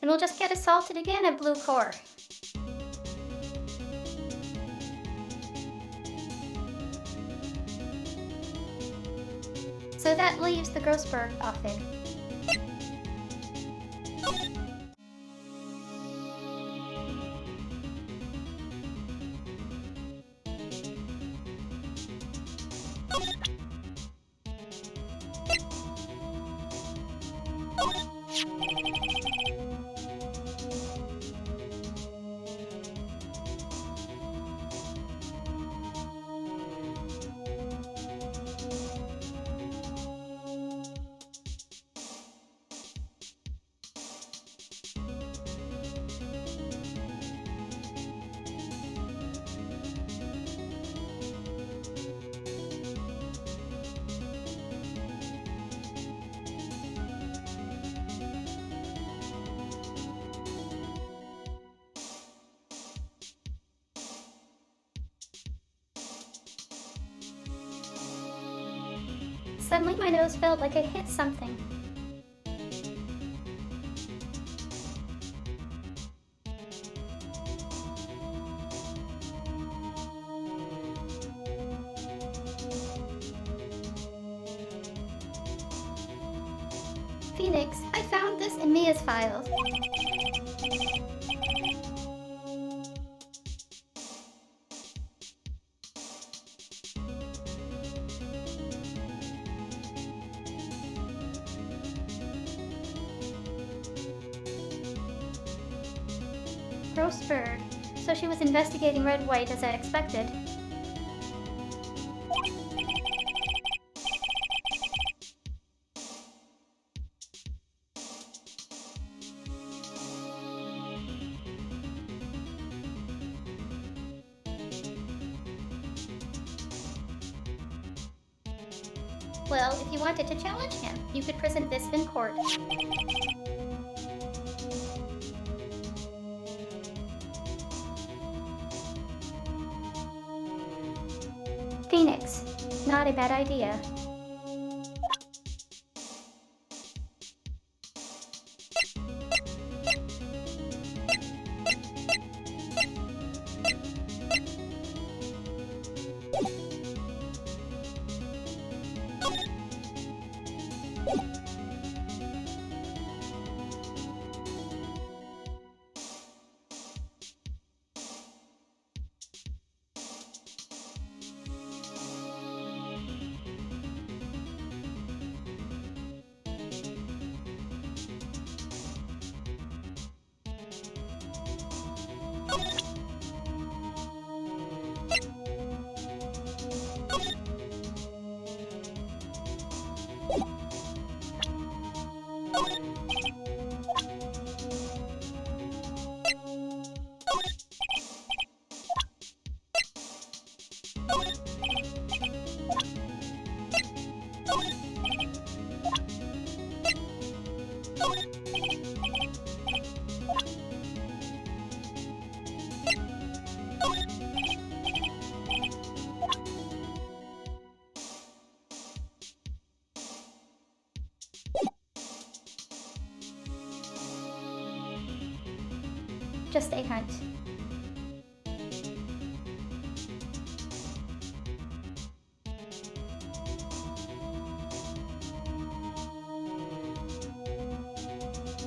And we'll just get assaulted again at Blue Core. So that leaves the Grossberg outfit. Suddenly my nose felt like it hit something. Phoenix, I found this in Mia's files. Roast bird. So she was investigating Red White as I expected. Well, if you wanted to challenge him, you could present this in court. Phoenix, not a bad idea. Just a hunch.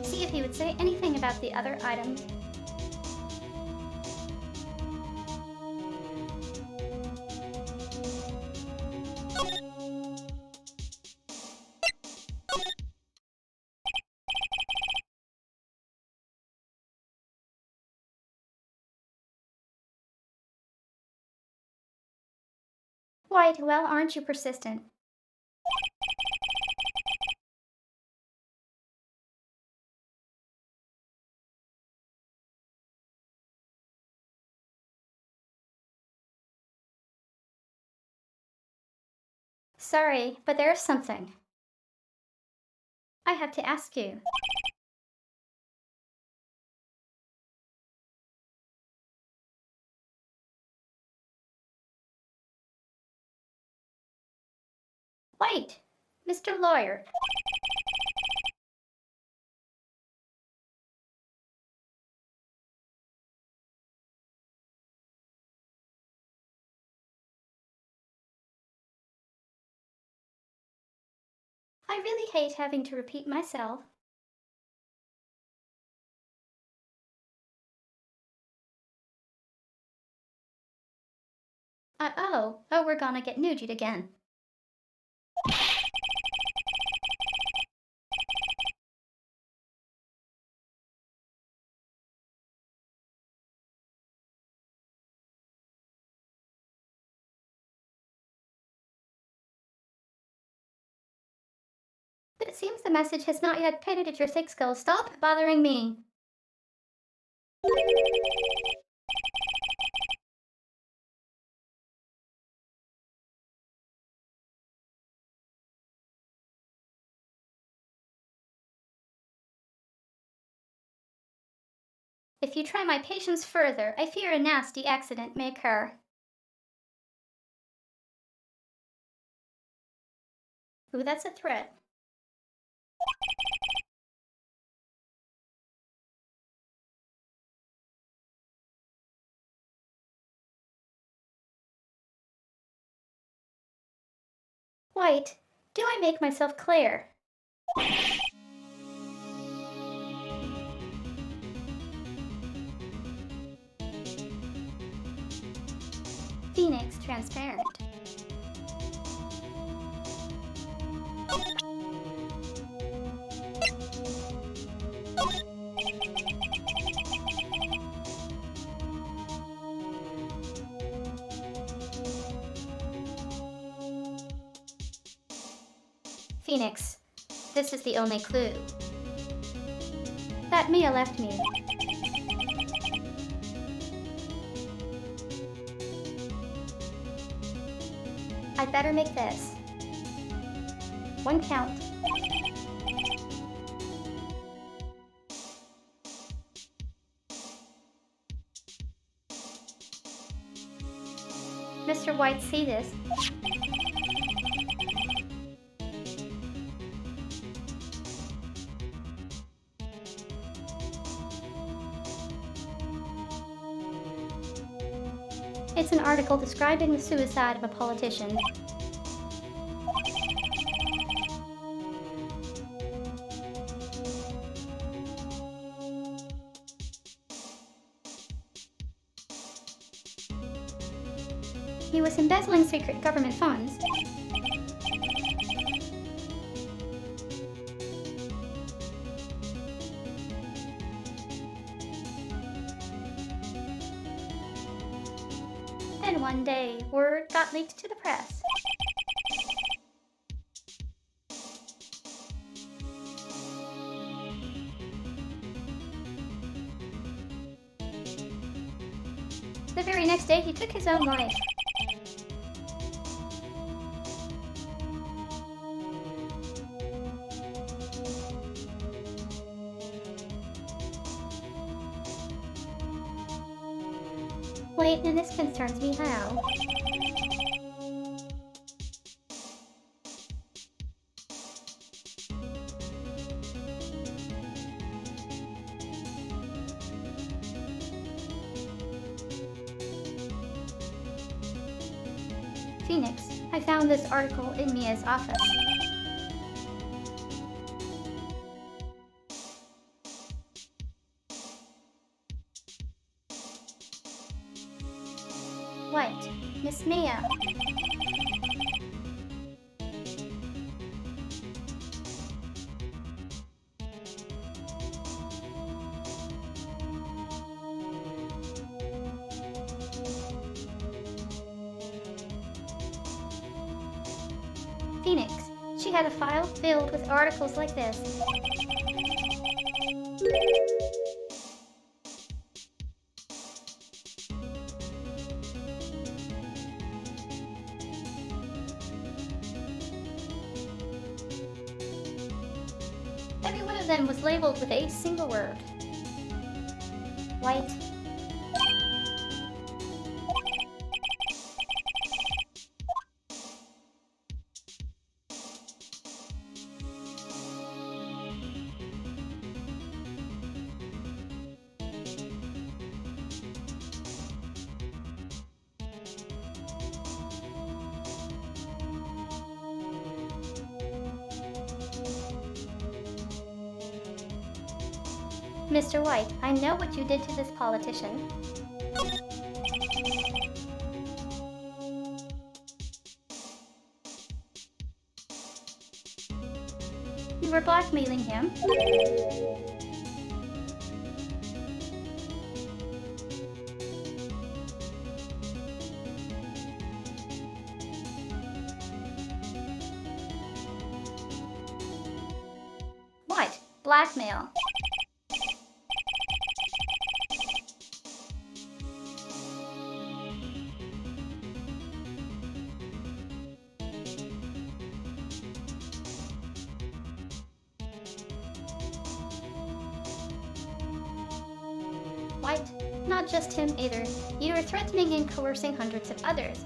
See if he would say anything about the other items. White, well, aren't you persistent? Sorry, but there's something I have to ask you. White, Mr. Lawyer. I really hate having to repeat myself. Oh, we're gonna get Nugent again. But it seems the message has not yet penetrated your thick skull. Stop bothering me. If you try my patience further, I fear a nasty accident may occur. Ooh, that's a threat. White, do I make myself clear? Phoenix, transparent. Phoenix, this is the only clue. That Mia left me. I'd better make this. One count. Mr. White, see this? It's an article describing the suicide of a politician. He was embezzling secret government funds. Then one day, word got leaked to the press. The very next day, he took his own life. Wait, and this concerns me how? Phoenix, I found this article in Mia's office. White, Miss Mia. Phoenix, she had a file filled with articles like this. Every one of them was labeled with a single word. White. Mr. White, I know what you did to this politician. You were blackmailing him. White, blackmail. White, not just him either. You are threatening and coercing hundreds of others.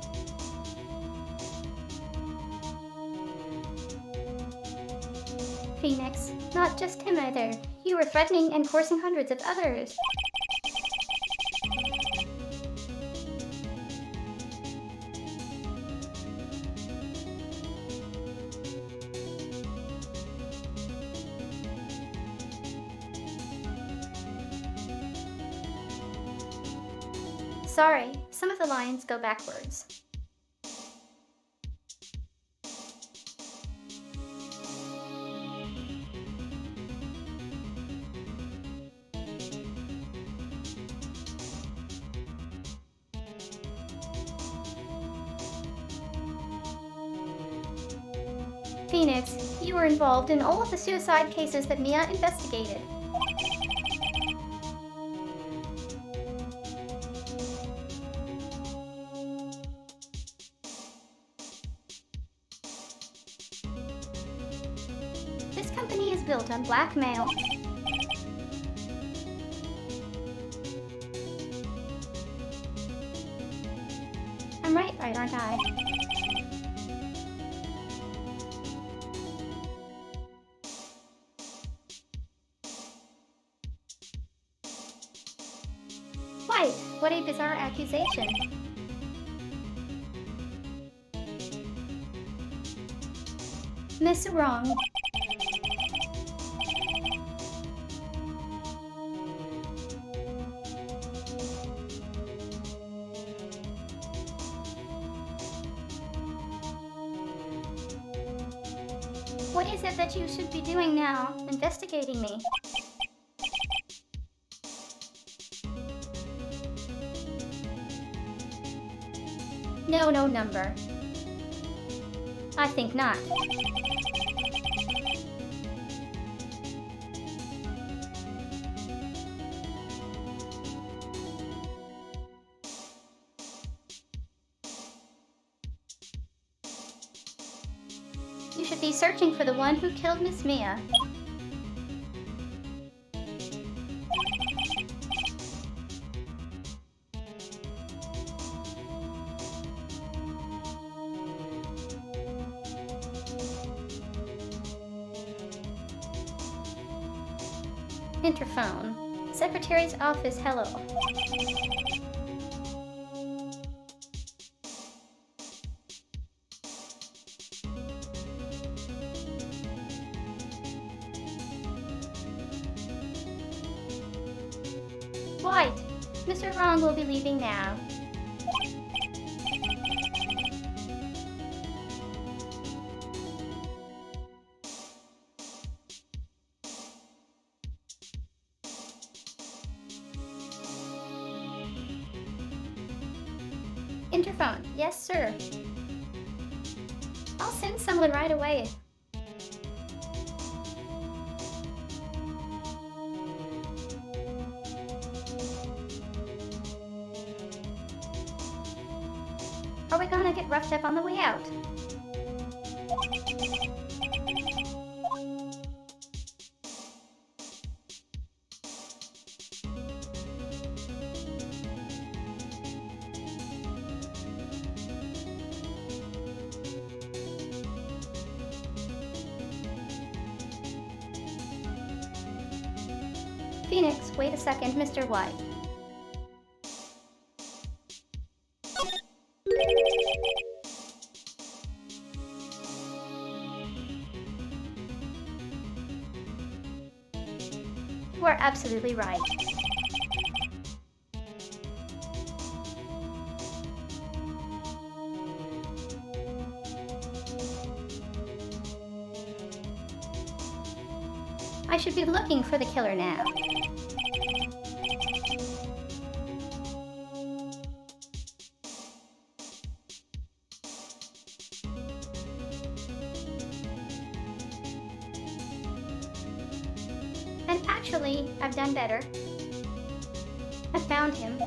Phoenix, not just him either. You were threatening and forcing hundreds of others. Sorry, some of the lines go backwards. Phoenix, you were involved in all of the suicide cases that Mia investigated. This company is built on blackmail. I'm right, aren't I? Wright, what a bizarre accusation. Miss Wrong. What is it that you should be doing now, investigating me? No number. I think not. You should be searching for the one who killed Miss Mia. Interphone. Secretary's office, hello. Wright, Mr. Wrong will be leaving now. Interphone. Yes, sir. I'll send someone right away. Are we gonna get roughed up on the way out? Phoenix, wait a second, Mr. White. You are absolutely right. I should be looking for the killer now. And actually, I've done better. I found him.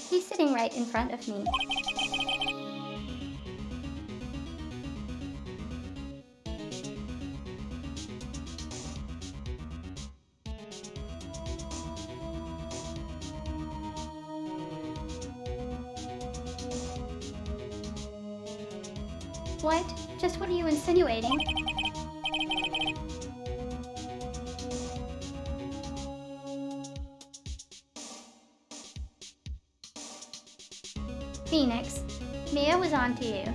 He's sitting right in front of me. What? Just what are you insinuating? Phoenix, Mia was on to you.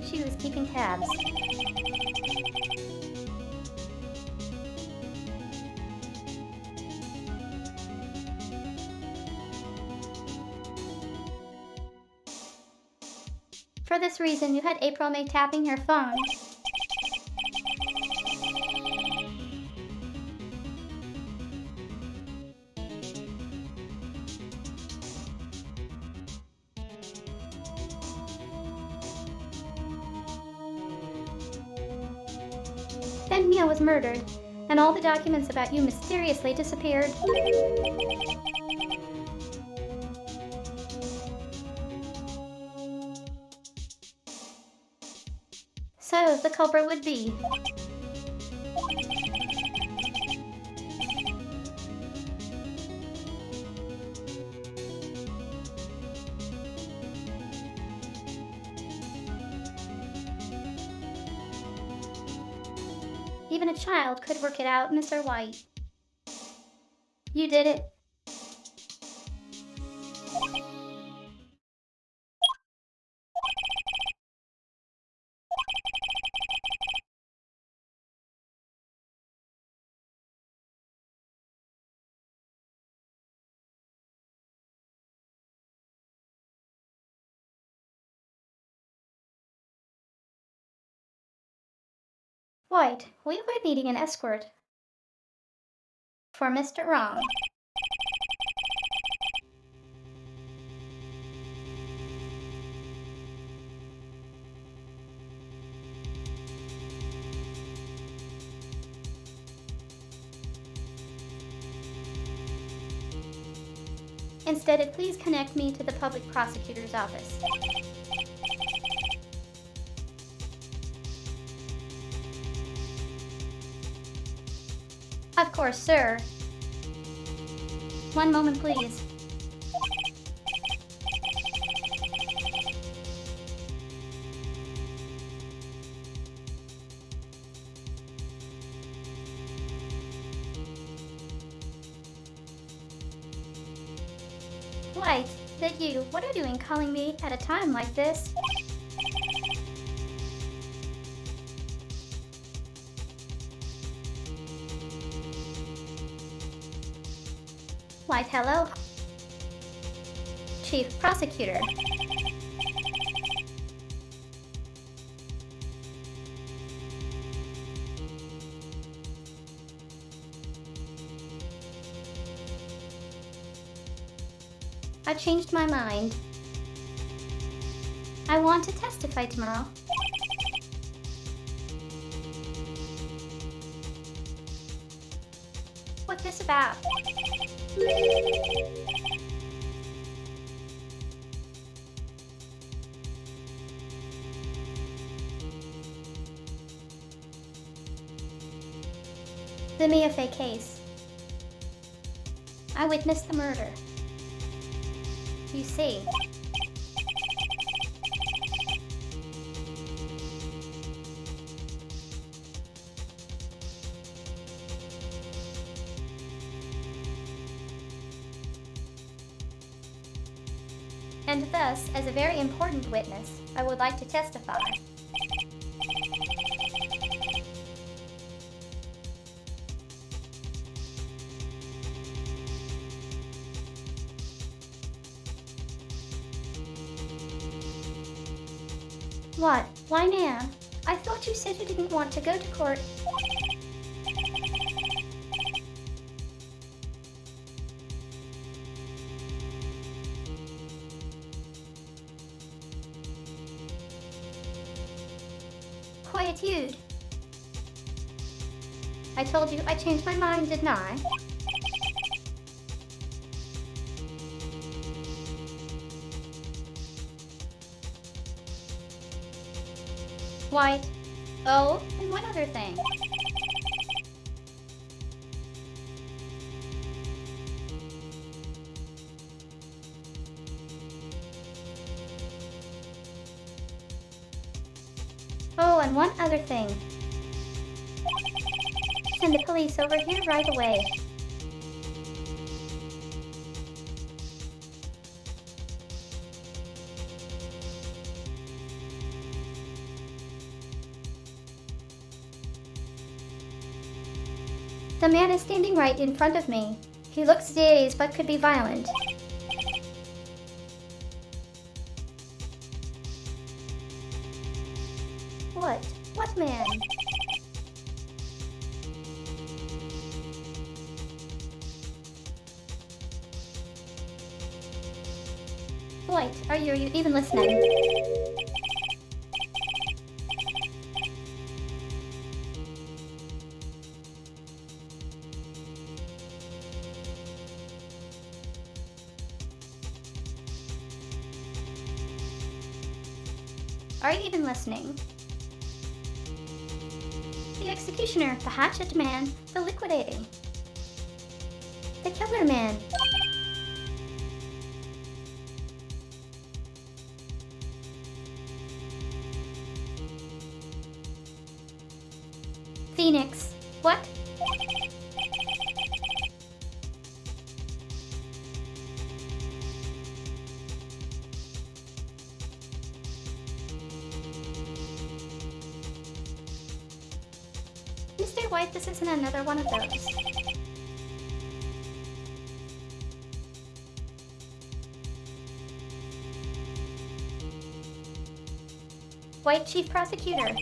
She was keeping tabs. For this reason, you had April May tapping your phone. Then Mia was murdered, and all the documents about you mysteriously disappeared. So, the culprit would be... Even a child could work it out, Mr. White. You did it. White, we were needing an escort. For Mr. Wrong. Instead, please connect me to the public prosecutor's office. Of course, sir. One moment, please. White, that you, what are you doing calling me at a time like this? White, hello? Chief Prosecutor. I changed my mind. I want to testify tomorrow. What's this about? The Mia Fey case. I witnessed the murder. You see. And thus, as a very important witness, I would like to testify. What? Why now? I thought you said you didn't want to go to court. Quietude. I told you I changed my mind, didn't I? White. Oh, and one other thing. and one other thing. Send the police over here right away. The man is standing right in front of me. He looks dazed but could be violent. What? What man? Wright, are you even listening? Are you even listening? The executioner, the hatchet man, the liquidating. The killer man. Phoenix. What? Mr. White, this isn't another one of those. White Chief Prosecutor.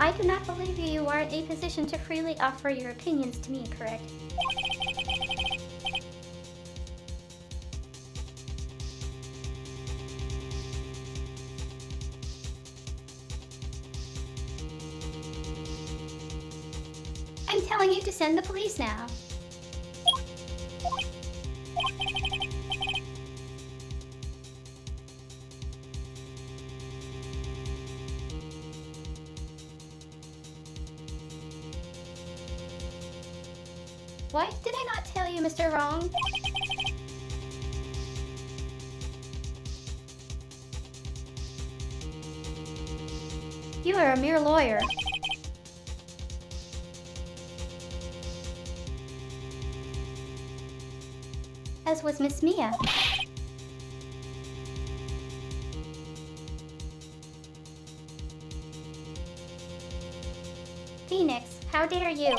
I do not believe you are in a position to freely offer your opinions to me, correct? I'm telling you to send the police now. What? Did I not tell you, Mr. Wrong? You are a mere lawyer. As was Miss Mia. Phoenix, how dare you?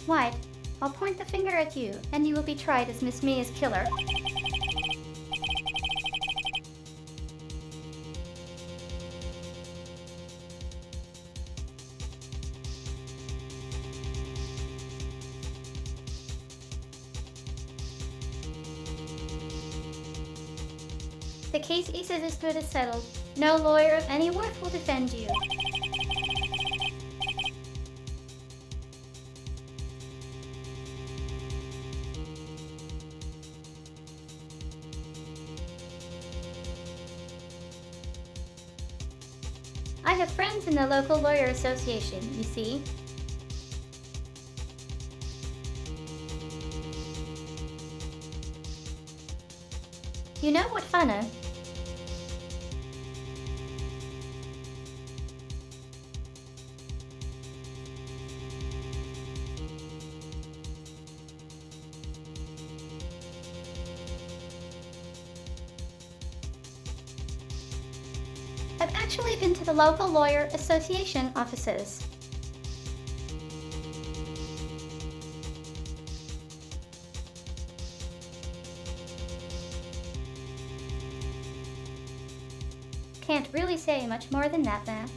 White, I'll point the finger at you, and you will be tried as Miss Mia's killer. The case is as good as settled. No lawyer of any worth will defend you. I have friends in the local lawyer association, you see. You know what funna? I've actually been to the local lawyer association offices. Can't really say much more than that, then.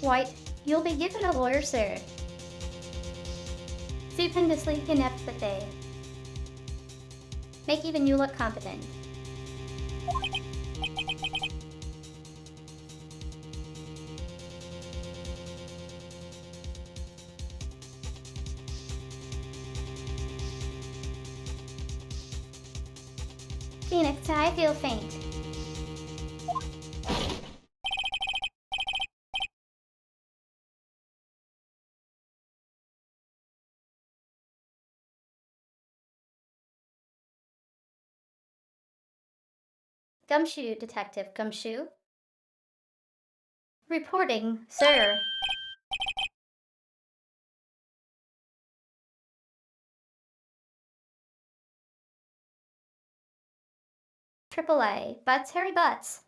White, you'll be given a lawyer, sir. Stupendously ineptly. Make even you look competent. Phoenix, I feel faint. Gumshoe, Detective Gumshoe. Reporting, sir. AAA, Butts, Harry Butts.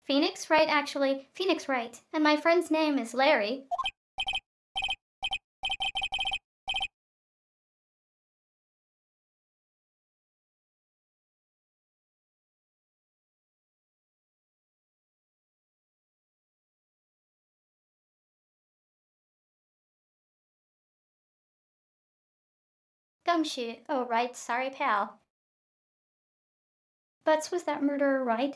Phoenix Wright, actually. Phoenix Wright. And my friend's name is Larry. Gumshoe. Oh, right. Sorry, pal. Butts was that murderer, right?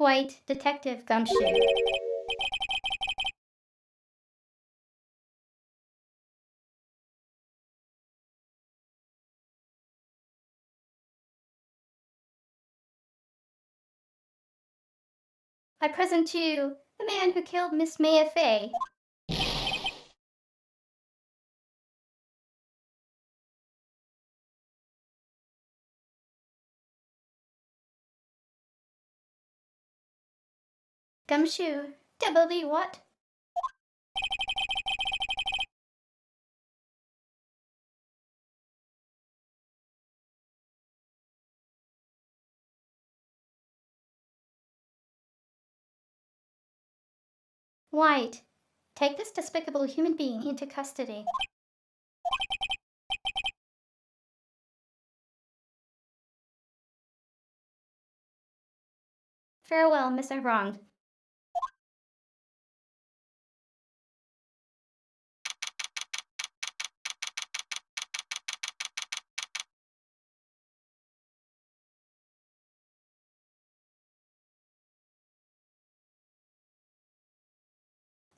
White, Detective Gumshoe. I present to you the man who killed Miss Maya Fay. Gumshoe. W what? White. Take this despicable human being into custody. Farewell, Miss Wrong.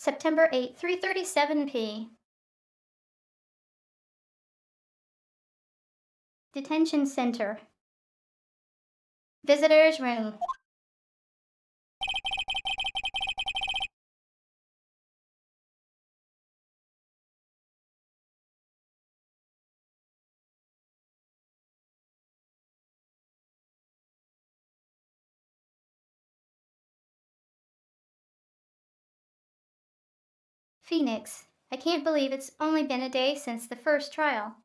September 8, 3:37 p. Detention Center. Visitor's room. Phoenix. I can't believe it's only been a day since the first trial.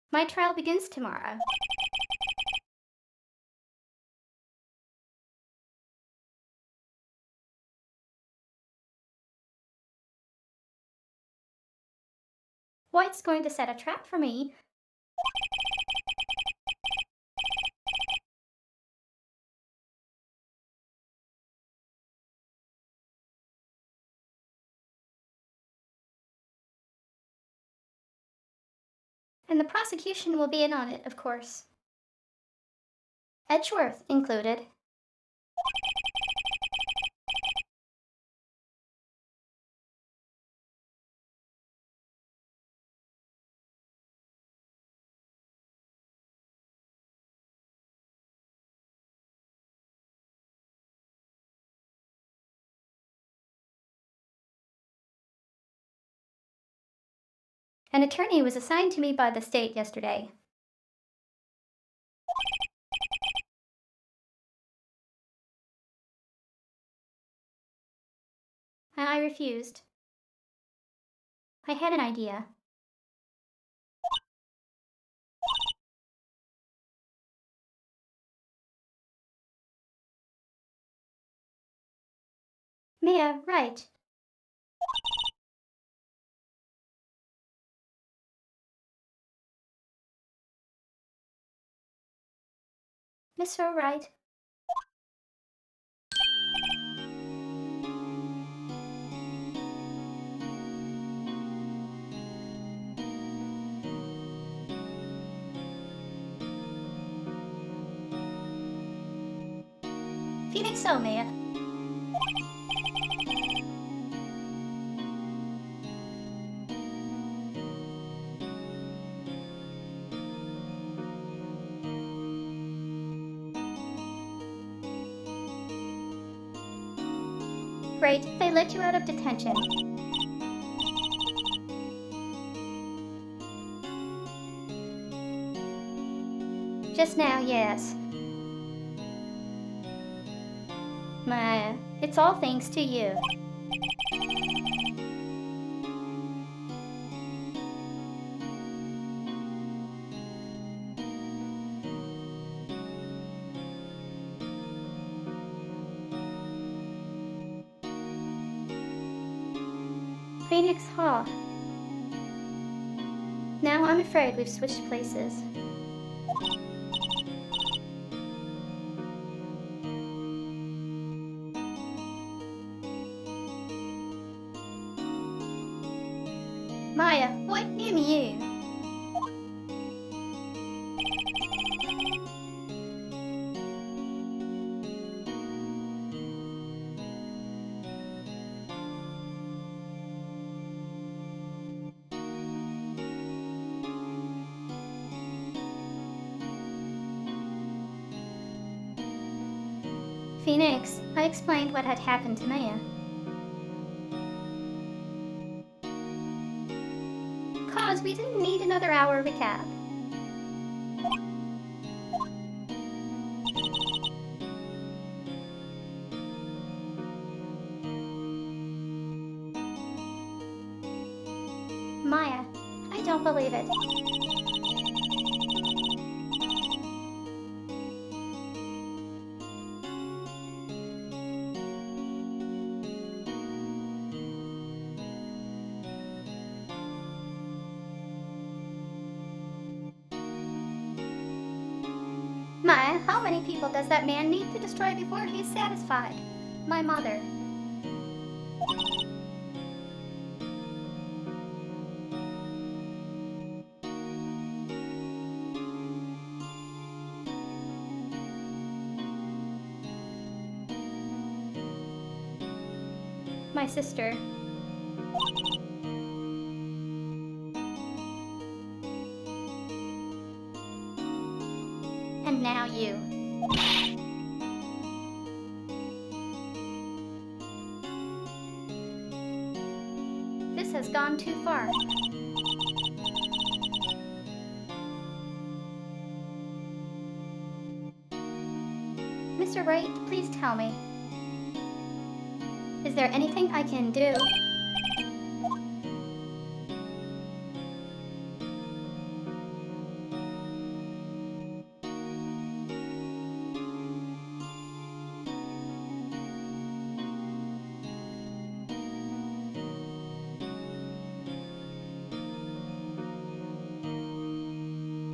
My trial begins tomorrow. White's going to set a trap for me. And the prosecution will be in on it, of course. Edgeworth included. An attorney was assigned to me by the state yesterday. I refused. I had an idea. Mia, Wright. Mr. Wright. Feeling so, Mia. Great, they let you out of detention. Just now, yes. It's all thanks to you. Phoenix Hall. Now I'm afraid we've switched places. Maya, what am you? Phoenix, I explained what had happened to Maya. Cause we didn't need another hour recap. Maya, I don't believe it. Maya, how many people does that man need to destroy before he's satisfied? My mother. My sister. And now you. This has gone too far. Mr. Wright, please tell me. Is there anything I can do?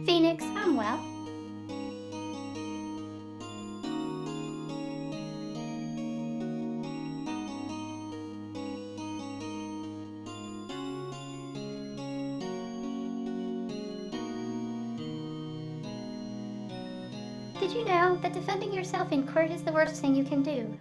Phoenix, I'm well. Did you know that defending yourself in court is the worst thing you can do?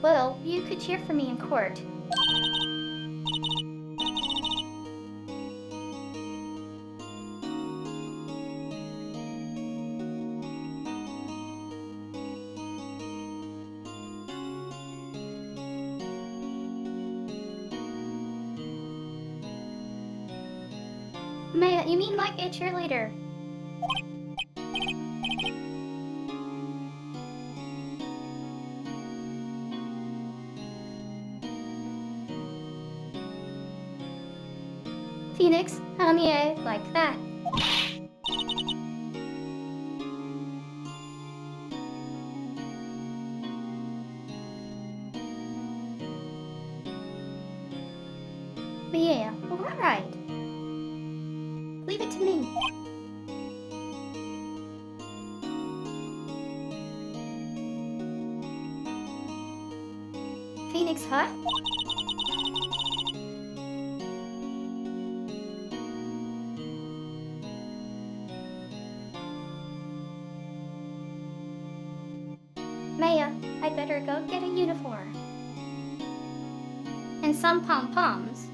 Well, you could cheer for me in court. Maya, you mean like a cheerleader? Phoenix, honey, like that. Yeah, alright. Leave it to me. Phoenix, huh? Maya, I'd better go get a uniform. And some pom-poms.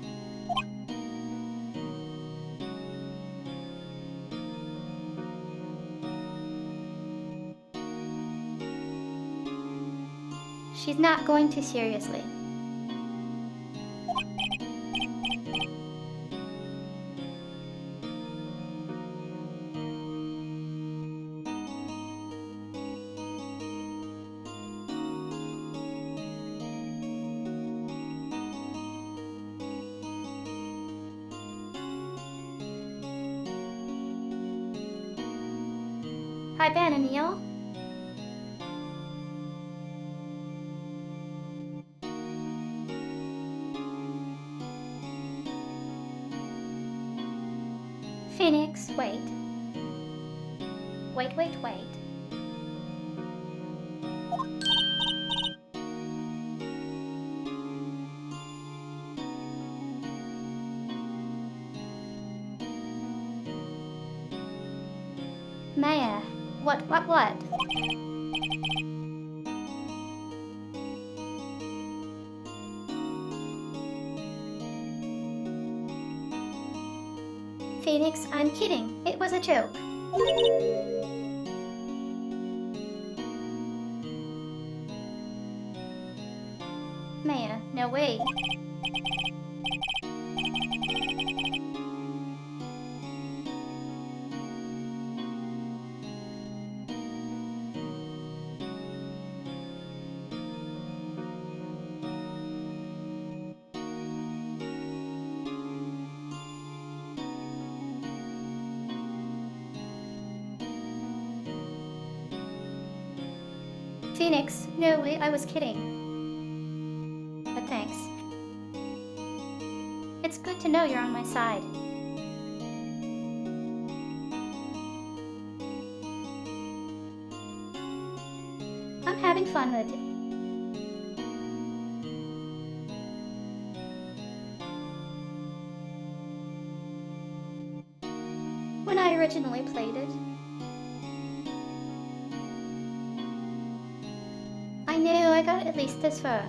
She's not going too seriously. Hi, Ben and Neil. Phoenix, wait. Wait. Maya, what? Phoenix, I'm kidding. It was a joke. Maya, no way. Phoenix, no way, I was kidding. But thanks. It's good to know you're on my side. I'm having fun with it. When I originally played it, I knew I got at least this far.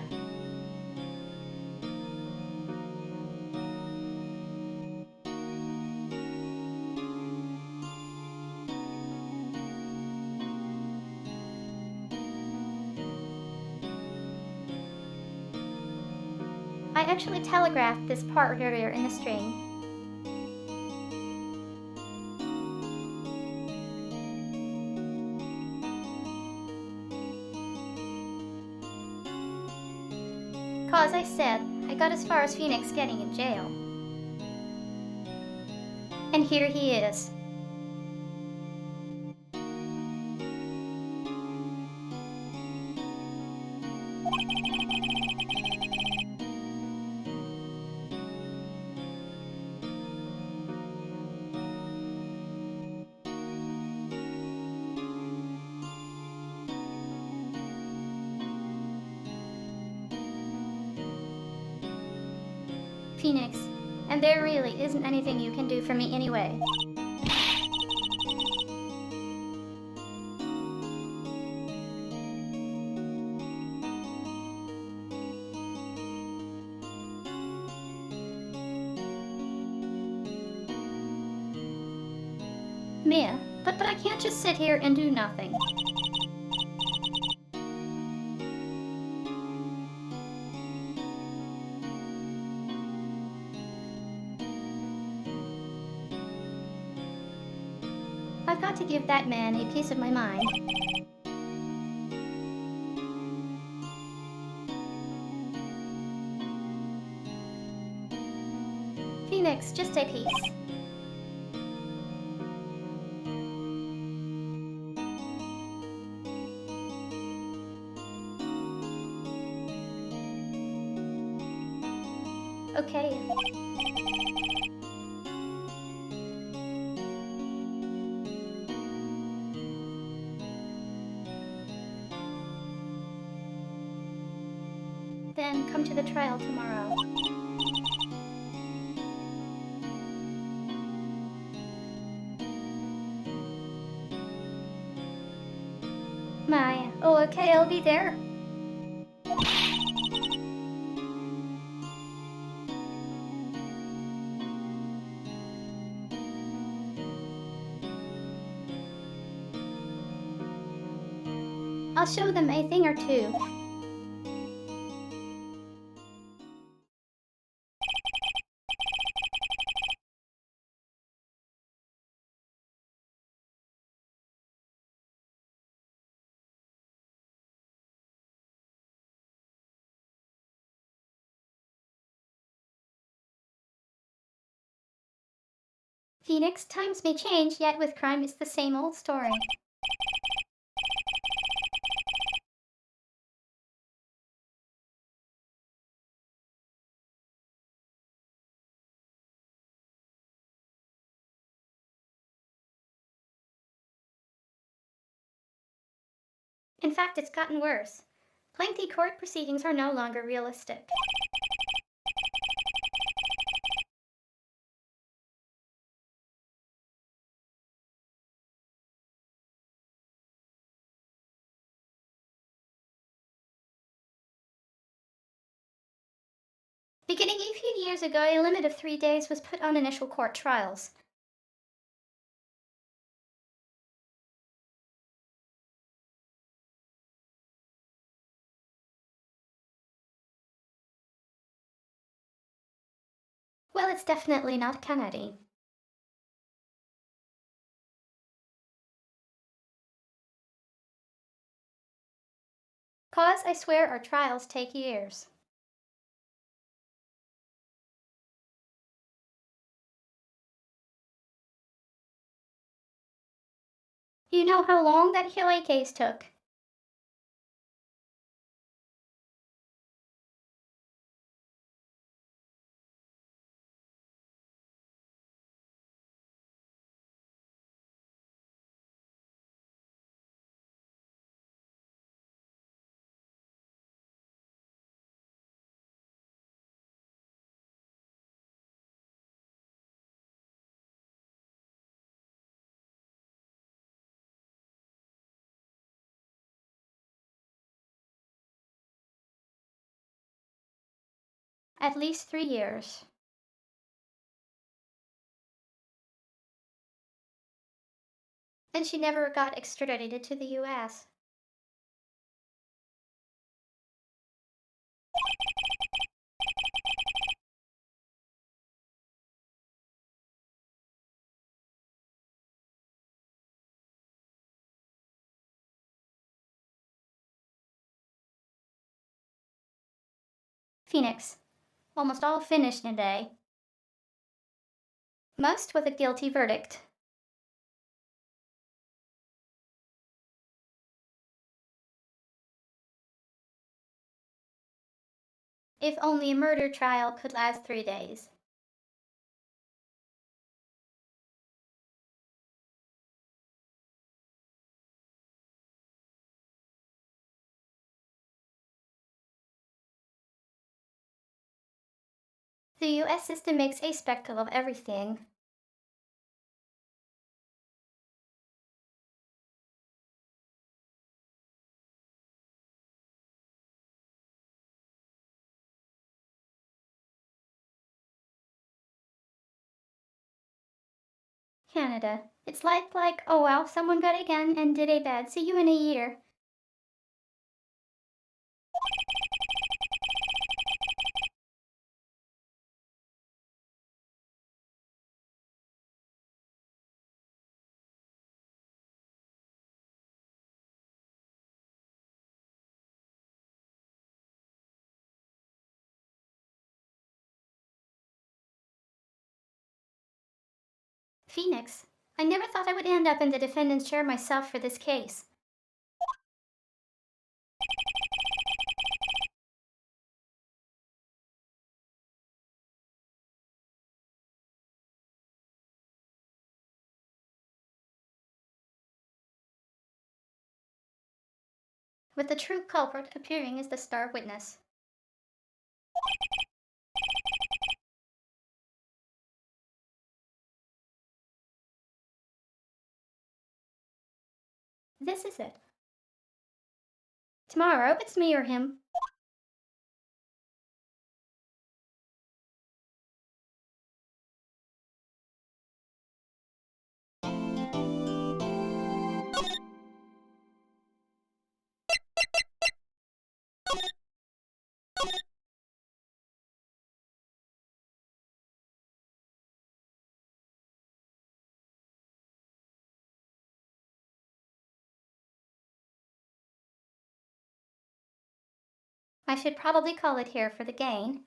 I actually telegraphed this part earlier in the stream. Cause I said I got as far as Phoenix getting in jail. And here he is. Phoenix, and there really isn't anything you can do for me anyway. Mia, but I can't just sit here and do nothing. I've got to give that man a piece of my mind. Phoenix, just a piece. Okay. Then come to the trial tomorrow. Oh, okay, I'll be there. I'll show them a thing or two. Phoenix, times may change, yet with crime it's the same old story. In fact, it's gotten worse. Lengthy court proceedings are no longer realistic. Beginning a few years ago, a limit of 3 days was put on initial court trials. Well, it's definitely not Kennedy. Cause, I swear, our trials take years. You know how long that Huey case took? At least 3 years. And she never got extradited to the US. Phoenix. Almost all finished in a day. Most with a guilty verdict. If only a murder trial could last 3 days. The US system makes a spectacle of everything. Canada. It's like, oh well, someone got a gun and did a bad. See you in a year. Phoenix. I never thought I would end up in the defendant's chair myself for this case. With the true culprit appearing as the star witness. This is it. Tomorrow, it's me or him. I should probably call it here for the gain.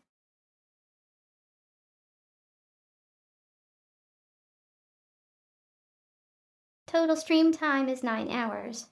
Total stream time is 9 hours.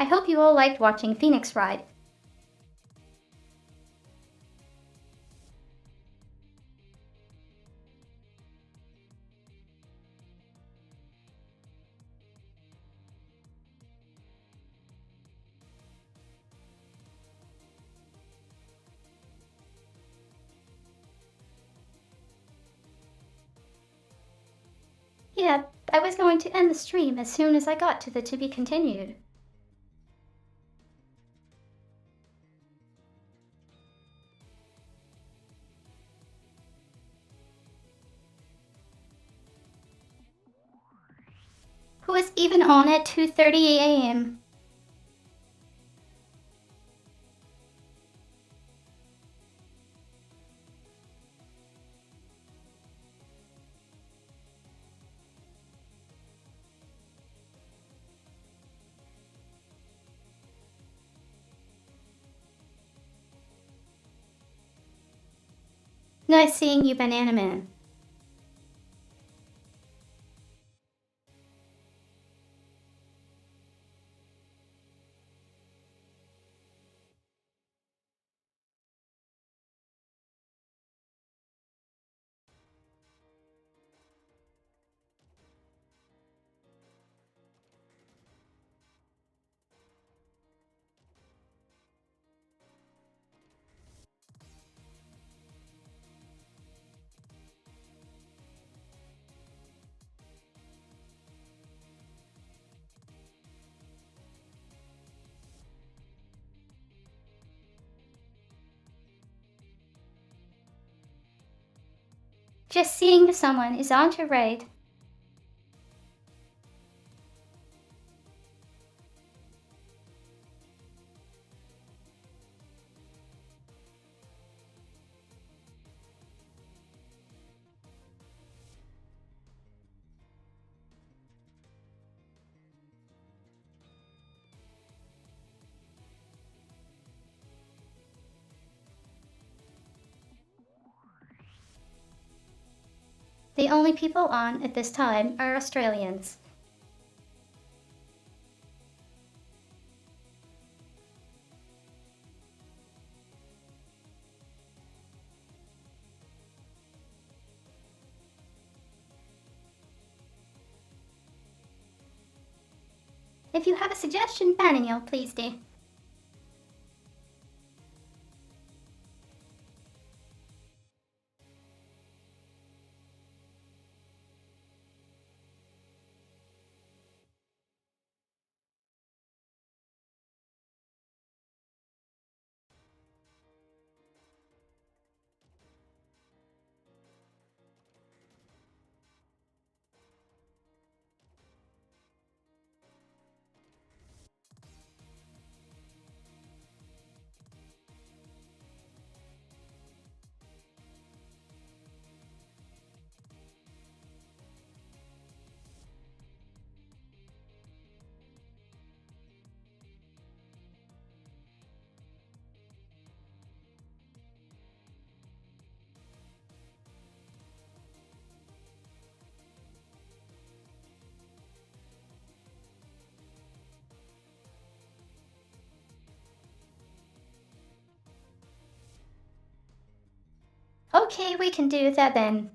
I hope you all liked watching Phoenix Wright. Yep, I was going to end the stream as soon as I got to the to be continued. Who was even on at 2:30 a.m. Nice seeing you, Banana Man. Just seeing someone is on to raid. The only people on at this time are Australians. If you have a suggestion, Daniel, please do. Okay, we can do that then.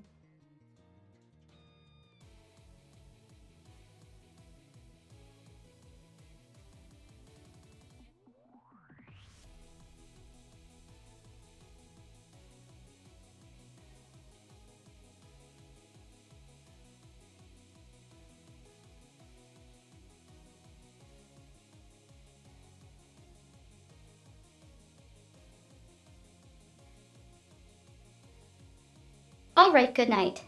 All right, good night.